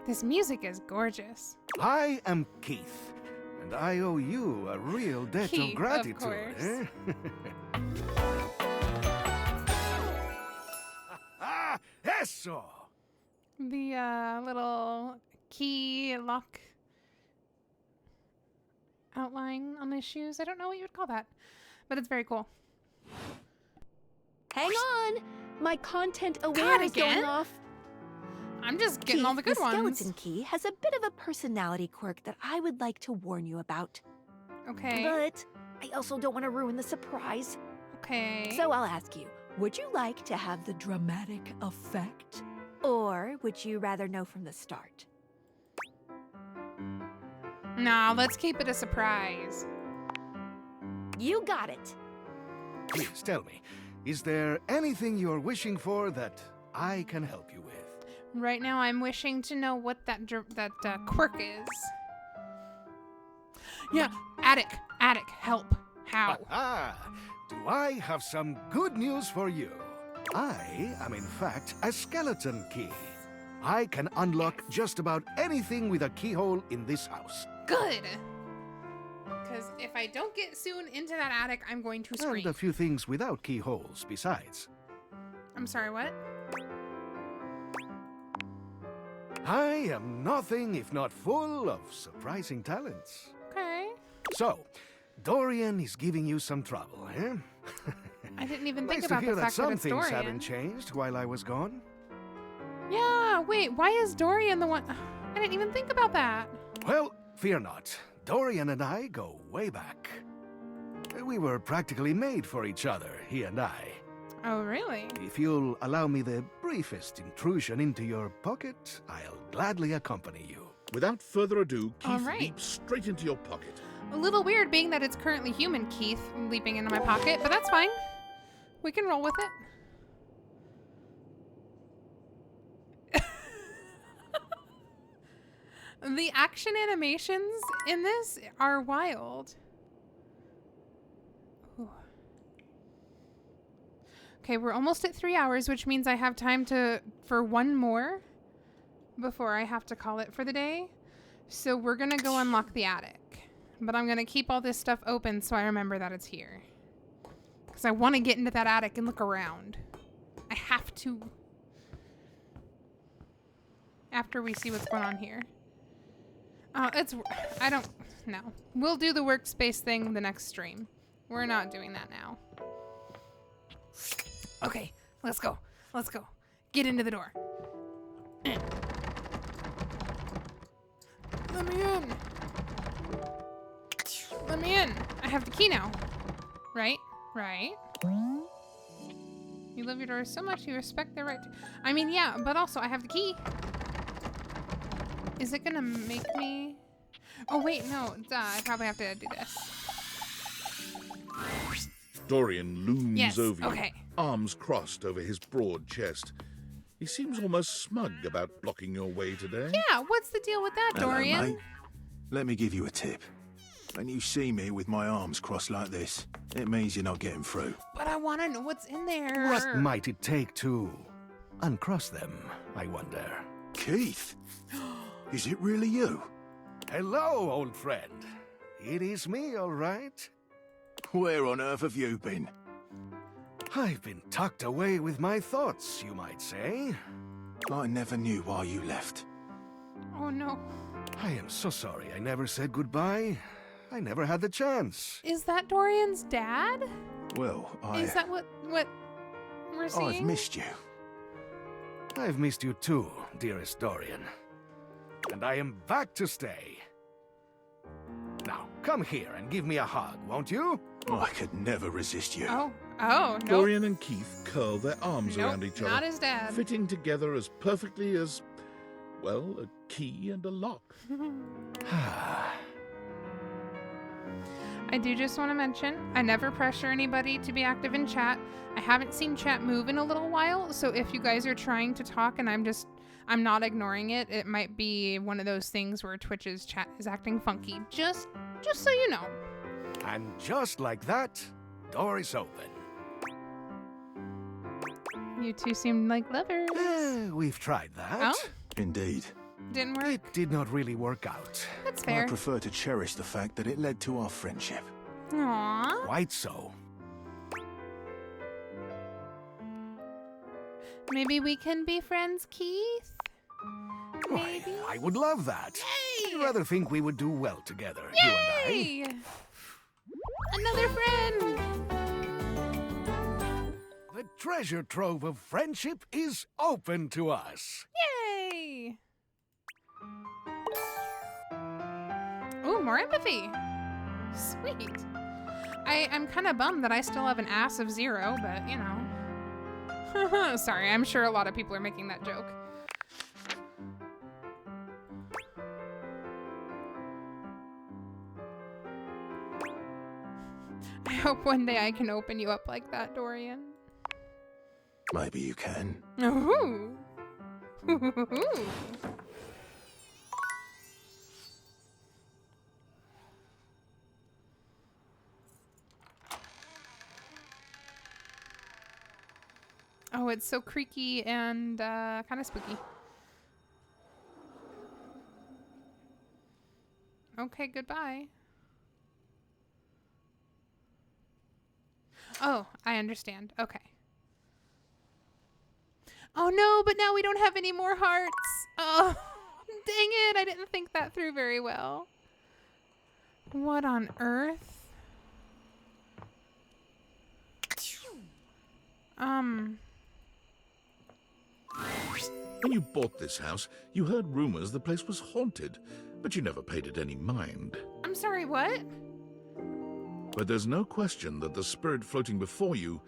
This music is gorgeous. I am Keith, and I owe you a real debt Keith, of gratitude. of course. Eh? Eso! The little key lock outline on his shoes. I don't know what you would call that, but it's very cool. Hang on! My content aware God, is again? going off. I'm just getting all the good the ones. skeleton key has a bit of a personality quirk that I would like to warn you about. Okay. But I also don't want to ruin the surprise. Okay. So I'll ask you, would you like to have the dramatic effect? Or would you rather know from the start? Nah, let's keep it a surprise. You got it. Please tell me, is there anything you're wishing for that I can help you with? Right now, I'm wishing to know what that quirk is. Yeah, attic, help. How? Do I have some good news for you? I am in fact a skeleton key. I can unlock just about anything with a keyhole in this house. Good. Because if I don't get soon into that attic, I'm going to scream. And a few things without keyholes besides. I'm sorry, what? I am nothing if not full of surprising talents. Okay. So, Dorian is giving you some trouble, eh? I didn't even think Nice to about hear the that fact that some it's things Dorian. haven't changed while I was gone. Yeah, wait, why is Dorian the one? I didn't even think about that. Well, fear not. Dorian and I go way back. We were practically made for each other, he and I. Oh, really? If you'll allow me the briefest intrusion into your pocket, I'll gladly accompany you. Without further ado, All Keith right. leaps straight into your pocket. A little weird being that it's currently human Keith leaping into my pocket, but that's fine. We can roll with it. The action animations in this are wild. Ooh. Okay, we're almost at 3 hours, which means I have time for one more before I have to call it for the day. So we're gonna go unlock the attic. But I'm gonna keep all this stuff open so I remember that it's here. Because I want to get into that attic and look around. I have to. After we see what's going on here. I don't know. We'll do the workspace thing the next stream. We're not doing that now. Okay, let's go. Let's go. Get into the door. Let me in. Let me in. I have the key now. Right? Right? You love your daughter so much you respect their right to... I mean, yeah, but also I have the key. Is it gonna make me... Oh, wait, no. Duh, I probably have to do this. Dorian looms Yes, over you, okay. arms crossed over his broad chest. He seems almost smug about blocking your way today. Yeah, what's the deal with that, Hello, Dorian? mate. Let me give you a tip. When you see me with my arms crossed like this, it means you're not getting through. But I want to know what's in there. What might it take to uncross them, I wonder? Keith? Is it really you? Hello, old friend. It is me, all right. Where on earth have you been? I've been tucked away with my thoughts, you might say. I never knew why you left. Oh no. I am so sorry I never said goodbye. I never had the chance. Is that Dorian's dad? Well, Is that what we're seeing? I've missed you. I've missed you too, dearest Dorian. And I am back to stay. Now, come here and give me a hug, won't you? I could never resist you. Oh, no. Dorian and Keith curl their arms Nope, around each other, not his dad. fitting together as perfectly as, well, a key and a lock. I do just want to mention, I never pressure anybody to be active in chat. I haven't seen chat move in a little while, so if you guys are trying to talk and I'm not ignoring it, it might be one of those things where Twitch's chat is acting funky. Just so you know. And just like that, door is open. You two seem like lovers. We've tried that. Oh? Indeed. Didn't work? It did not really work out. That's fair. I prefer to cherish the fact that it led to our friendship. Aww. Quite so. Maybe we can be friends, Keith? Maybe? I would love that. Yay! I'd rather think we would do well together, Yay! you and Another friend! I. The treasure trove of friendship is open to us. Yay! Ooh, more empathy. Sweet. I'm kind of bummed that I still have an ass of 0, but you know. Sorry, I'm sure a lot of people are making that joke. I hope one day I can open you up like that, Dorian. Maybe you can. Ooh. Oh, it's so creaky and kind of spooky. Okay, goodbye. Oh, I understand. Okay. Oh no, but now we don't have any more hearts. Oh, dang it. I didn't think that through very well. What on earth? When you bought this house, you heard rumors the place was haunted, but you never paid it any mind. I'm sorry, what? But there's no question that the spirit floating before you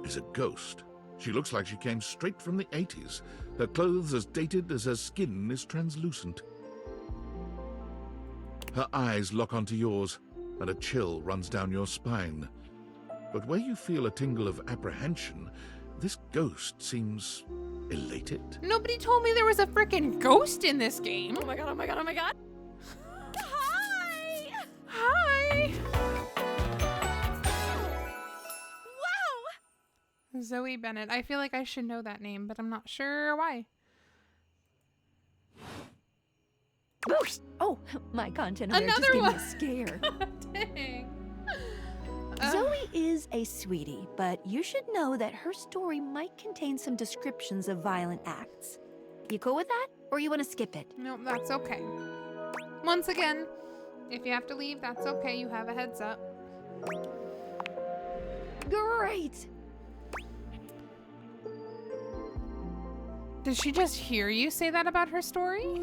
is a ghost. She looks like she came straight from the 80s. Her clothes as dated as her skin is translucent. Her eyes lock onto yours, and a chill runs down your spine. But where you feel a tingle of apprehension, this ghost seems elated. Nobody told me there was a frickin' ghost in this game. Oh my god, oh my god, oh my god. Hi! Hi! Wow! Zoe Bennett. I feel like I should know that name, but I'm not sure why. Oh, my content aware just Another gave one. me a scare. Dang. Zoe is a sweetie, but you should know that her story might contain some descriptions of violent acts. You cool with that? Or you want to skip it? No, that's okay. Once again, if you have to leave, that's okay. You have a heads up. Great! Did she just hear you say that about her story?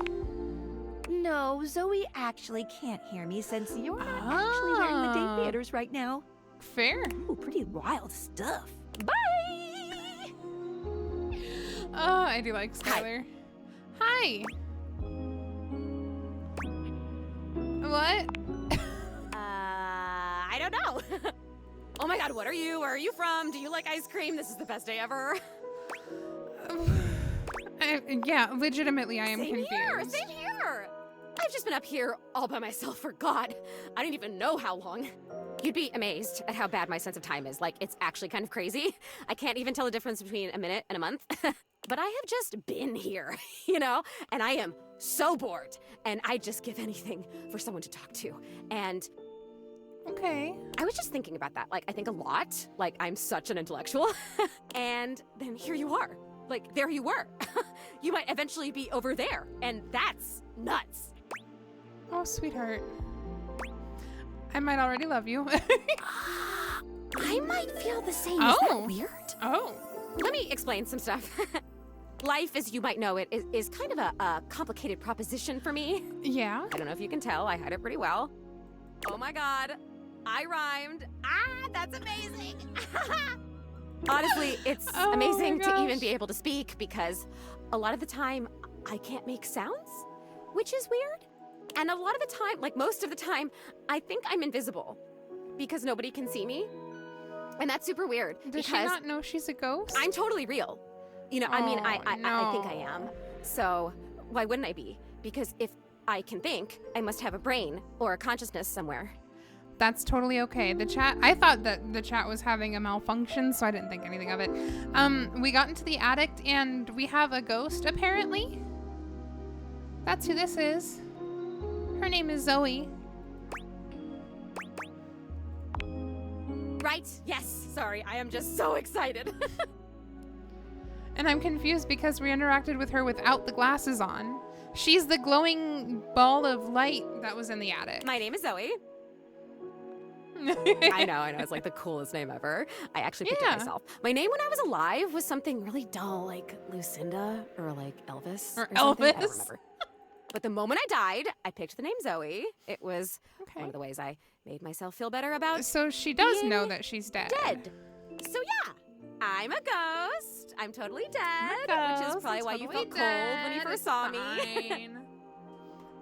No, Zoe actually can't hear me since you're not actually wearing the day theaters right now. Fair. Ooh, pretty wild stuff. Bye! Oh, I do like Skylar. Hi. What? I don't know. Oh my god, what are you? Where are you from? Do you like ice cream? This is the best day ever. Yeah, legitimately, I am confused. Same here. I've just been up here all by myself for God, I don't even know how long. You'd be amazed at how bad my sense of time is. Like, it's actually kind of crazy. I can't even tell the difference between a minute and a month. But I have just been here, you know? And I am so bored. And I'd just give anything for someone to talk to. And okay. I was just thinking about that. Like, I think a lot. Like, I'm such an intellectual. And then here you are. like, there you were. You might eventually be over there, and that's nuts. Oh, sweetheart. I might already love you. I might feel the same. Oh. Is that weird? Oh. Let me explain some stuff. Life, as you might know it, is kind of a complicated proposition for me. Yeah? I don't know if you can tell, I hide it pretty well. Oh my god, I rhymed. Ah, that's amazing. Honestly, it's amazing to even be able to speak because a lot of the time I can't make sounds, which is weird. And a lot of the time, like most of the time, I think I'm invisible because nobody can see me. And that's super weird. Does she not know she's a ghost? I'm totally real. You know, I mean, I think I am. So why wouldn't I be? Because if I can think, I must have a brain or a consciousness somewhere. That's totally okay. The chat, I thought that the chat was having a malfunction, so I didn't think anything of it. We got into the attic and we have a ghost, apparently. That's who this is. Her name is Zoe. Right, yes, sorry, I am just so excited. And I'm confused because we interacted with her without the glasses on. She's the glowing ball of light that was in the attic. My name is Zoe. I know, it's like the coolest name ever. I actually picked it myself. My name when I was alive was something really dull, like Lucinda or like Elvis. Or something. I don't Elvis. remember. But the moment I died, I picked the name Zoe. It was one of the ways I made myself feel better about So she does being know that she's dead. So yeah, I'm a ghost. I'm totally dead, which is probably why you felt cold when you first saw me.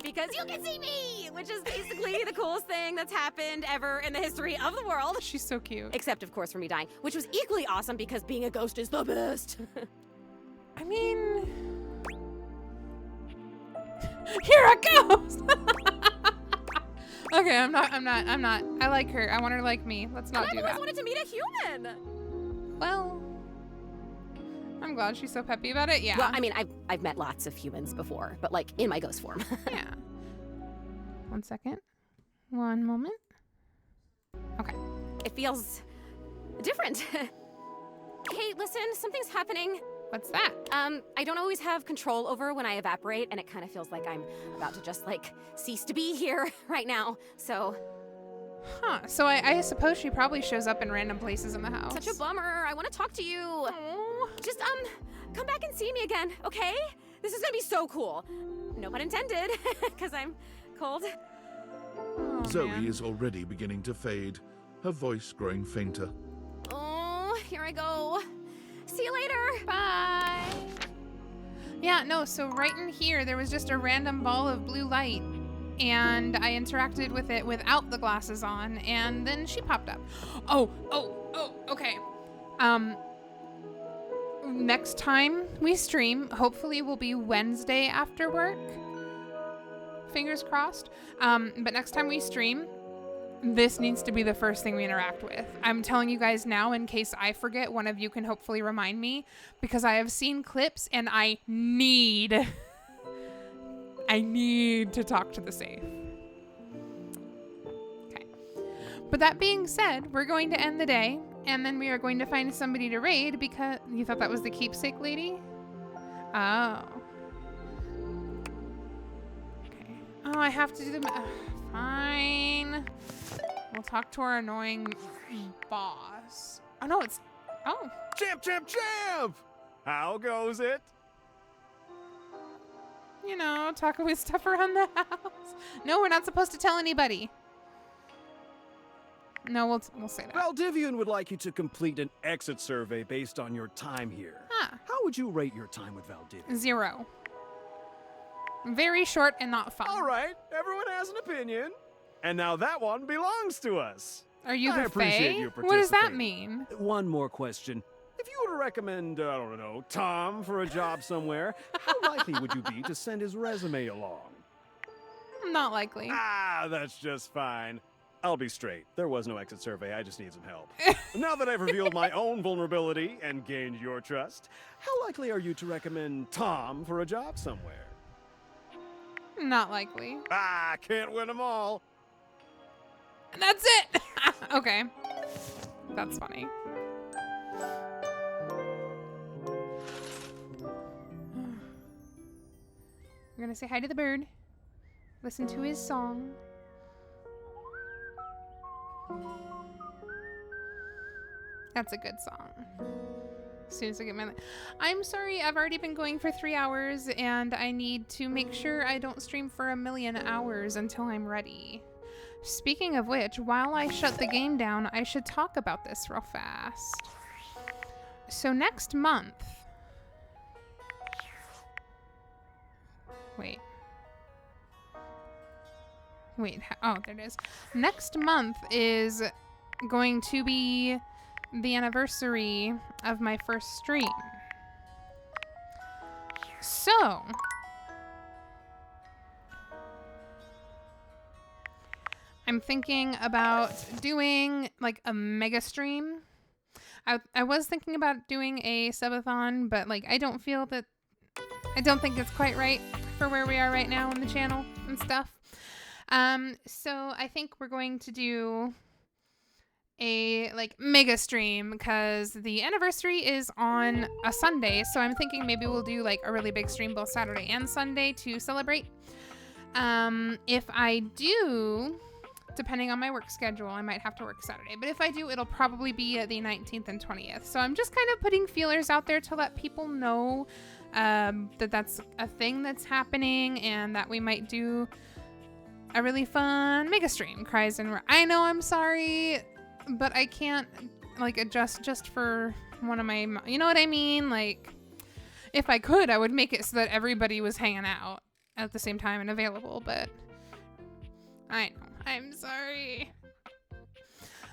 Because you can see me, which is basically the coolest thing that's happened ever in the history of the world. She's so cute. Except, of course, for me dying, which was equally awesome because being a ghost is the best. I mean, you're a ghost. Okay, I'm not. I like her. I want her to like me. Let's not do I've that. always wanted to meet a human. Well, I'm glad she's so peppy about it. Yeah. Well, I mean, I've met lots of humans before, but like in my ghost form. Yeah. 1 second. 1 moment. Okay. It feels different. Hey, listen, something's happening. What's that? I don't always have control over when I evaporate, and it kind of feels like I'm about to just like cease to be here right now. So. Huh. So I suppose she probably shows up in random places in the house. Such a bummer. I want to talk to you. Aww. Just come back and see me again, okay? This is gonna be so cool. No pun intended, because I'm cold. Oh, Zoe man. is already beginning to fade, her voice growing fainter. Oh, here I go. See you later. Bye. Yeah, no, so right in here, there was just a random ball of blue light. And I interacted with it without the glasses on, and then she popped up. Oh, okay. Next time we stream, hopefully will be Wednesday after work. Fingers crossed. But next time we stream, this needs to be the first thing we interact with. I'm telling you guys now in case I forget, one of you can hopefully remind me, because I have seen clips and I need to talk to the safe. Okay. But that being said, we're going to end the day, and then we are going to find somebody to raid because you thought that was the keepsake lady? Oh. Okay. Oh, I have to do the... fine. We'll talk to our annoying boss. Oh, no, it's... Oh. Champ! How goes it? You know, talking with stuff around the house. No, we're not supposed to tell anybody. No, we'll say that. Valdivian would like you to complete an exit survey based on your time here. Huh. How would you rate your time with Valdivian? 0. Very short and not fun. All right, everyone has an opinion. And now that one belongs to us. Are you I the appreciate Fae? you What does that participating. mean? One more question. If you were to recommend, I don't know, Tom for a job somewhere, how likely would you be to send his resume along? Not likely. Ah, that's just fine. I'll be straight. There was no exit survey. I just need some help. Now that I've revealed my own vulnerability and gained your trust, how likely are you to recommend Tom for a job somewhere? Not likely. Ah, can't win them all. And that's it. Okay. That's funny. We're gonna say hi to the bird. Listen to his song. That's a good song. As soon as I get my... I'm sorry, I've already been going for 3 hours, and I need to make sure I don't stream for 1,000,000 hours until I'm ready. Speaking of which, while I shut the game down, I should talk about this real fast. So next month... Wait. Oh, there it is. Next month is going to be the anniversary of my first stream. So... I'm thinking about doing like a mega stream. I was thinking about doing a subathon, but like I don't think it's quite right for where we are right now in the channel and stuff. So I think we're going to do a like mega stream because the anniversary is on a Sunday. So I'm thinking maybe we'll do like a really big stream both Saturday and Sunday to celebrate. If I do, depending on my work schedule, I might have to work Saturday. But if I do, it'll probably be the 19th and 20th. So I'm just kind of putting feelers out there to let people know that that's a thing that's happening and that we might do a really fun mega stream. Cries and I know, I'm sorry, but I can't like adjust just for one of my, you know what I mean? Like if I could, I would make it so that everybody was hanging out at the same time and available, but I know. I'm sorry.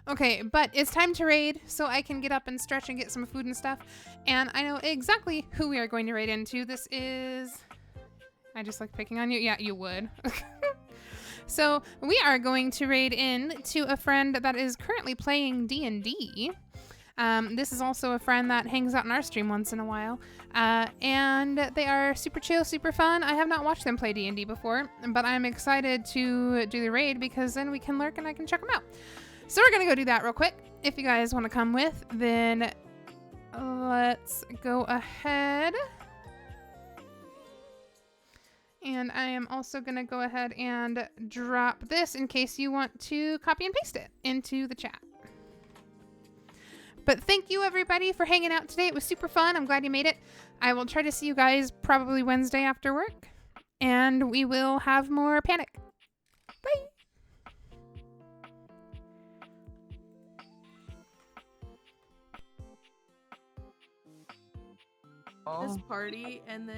Okay, but it's time to raid so I can get up and stretch and get some food and stuff. And I know exactly who we are going to raid into. This is... I just like picking on you? Yeah, you would. So we are going to raid in to a friend that is currently playing D&D. This is also a friend that hangs out in our stream once in a while. And they are super chill, super fun. I have not watched them play D&D before, but I'm excited to do the raid because then we can lurk and I can check them out. So we're going to go do that real quick. If you guys want to come with, then let's go ahead. And I am also going to go ahead and drop this in case you want to copy and paste it into the chat. But thank you, everybody, for hanging out today. It was super fun. I'm glad you made it. I will try to see you guys probably Wednesday after work. And we will have more Panic. Bye. This party, and then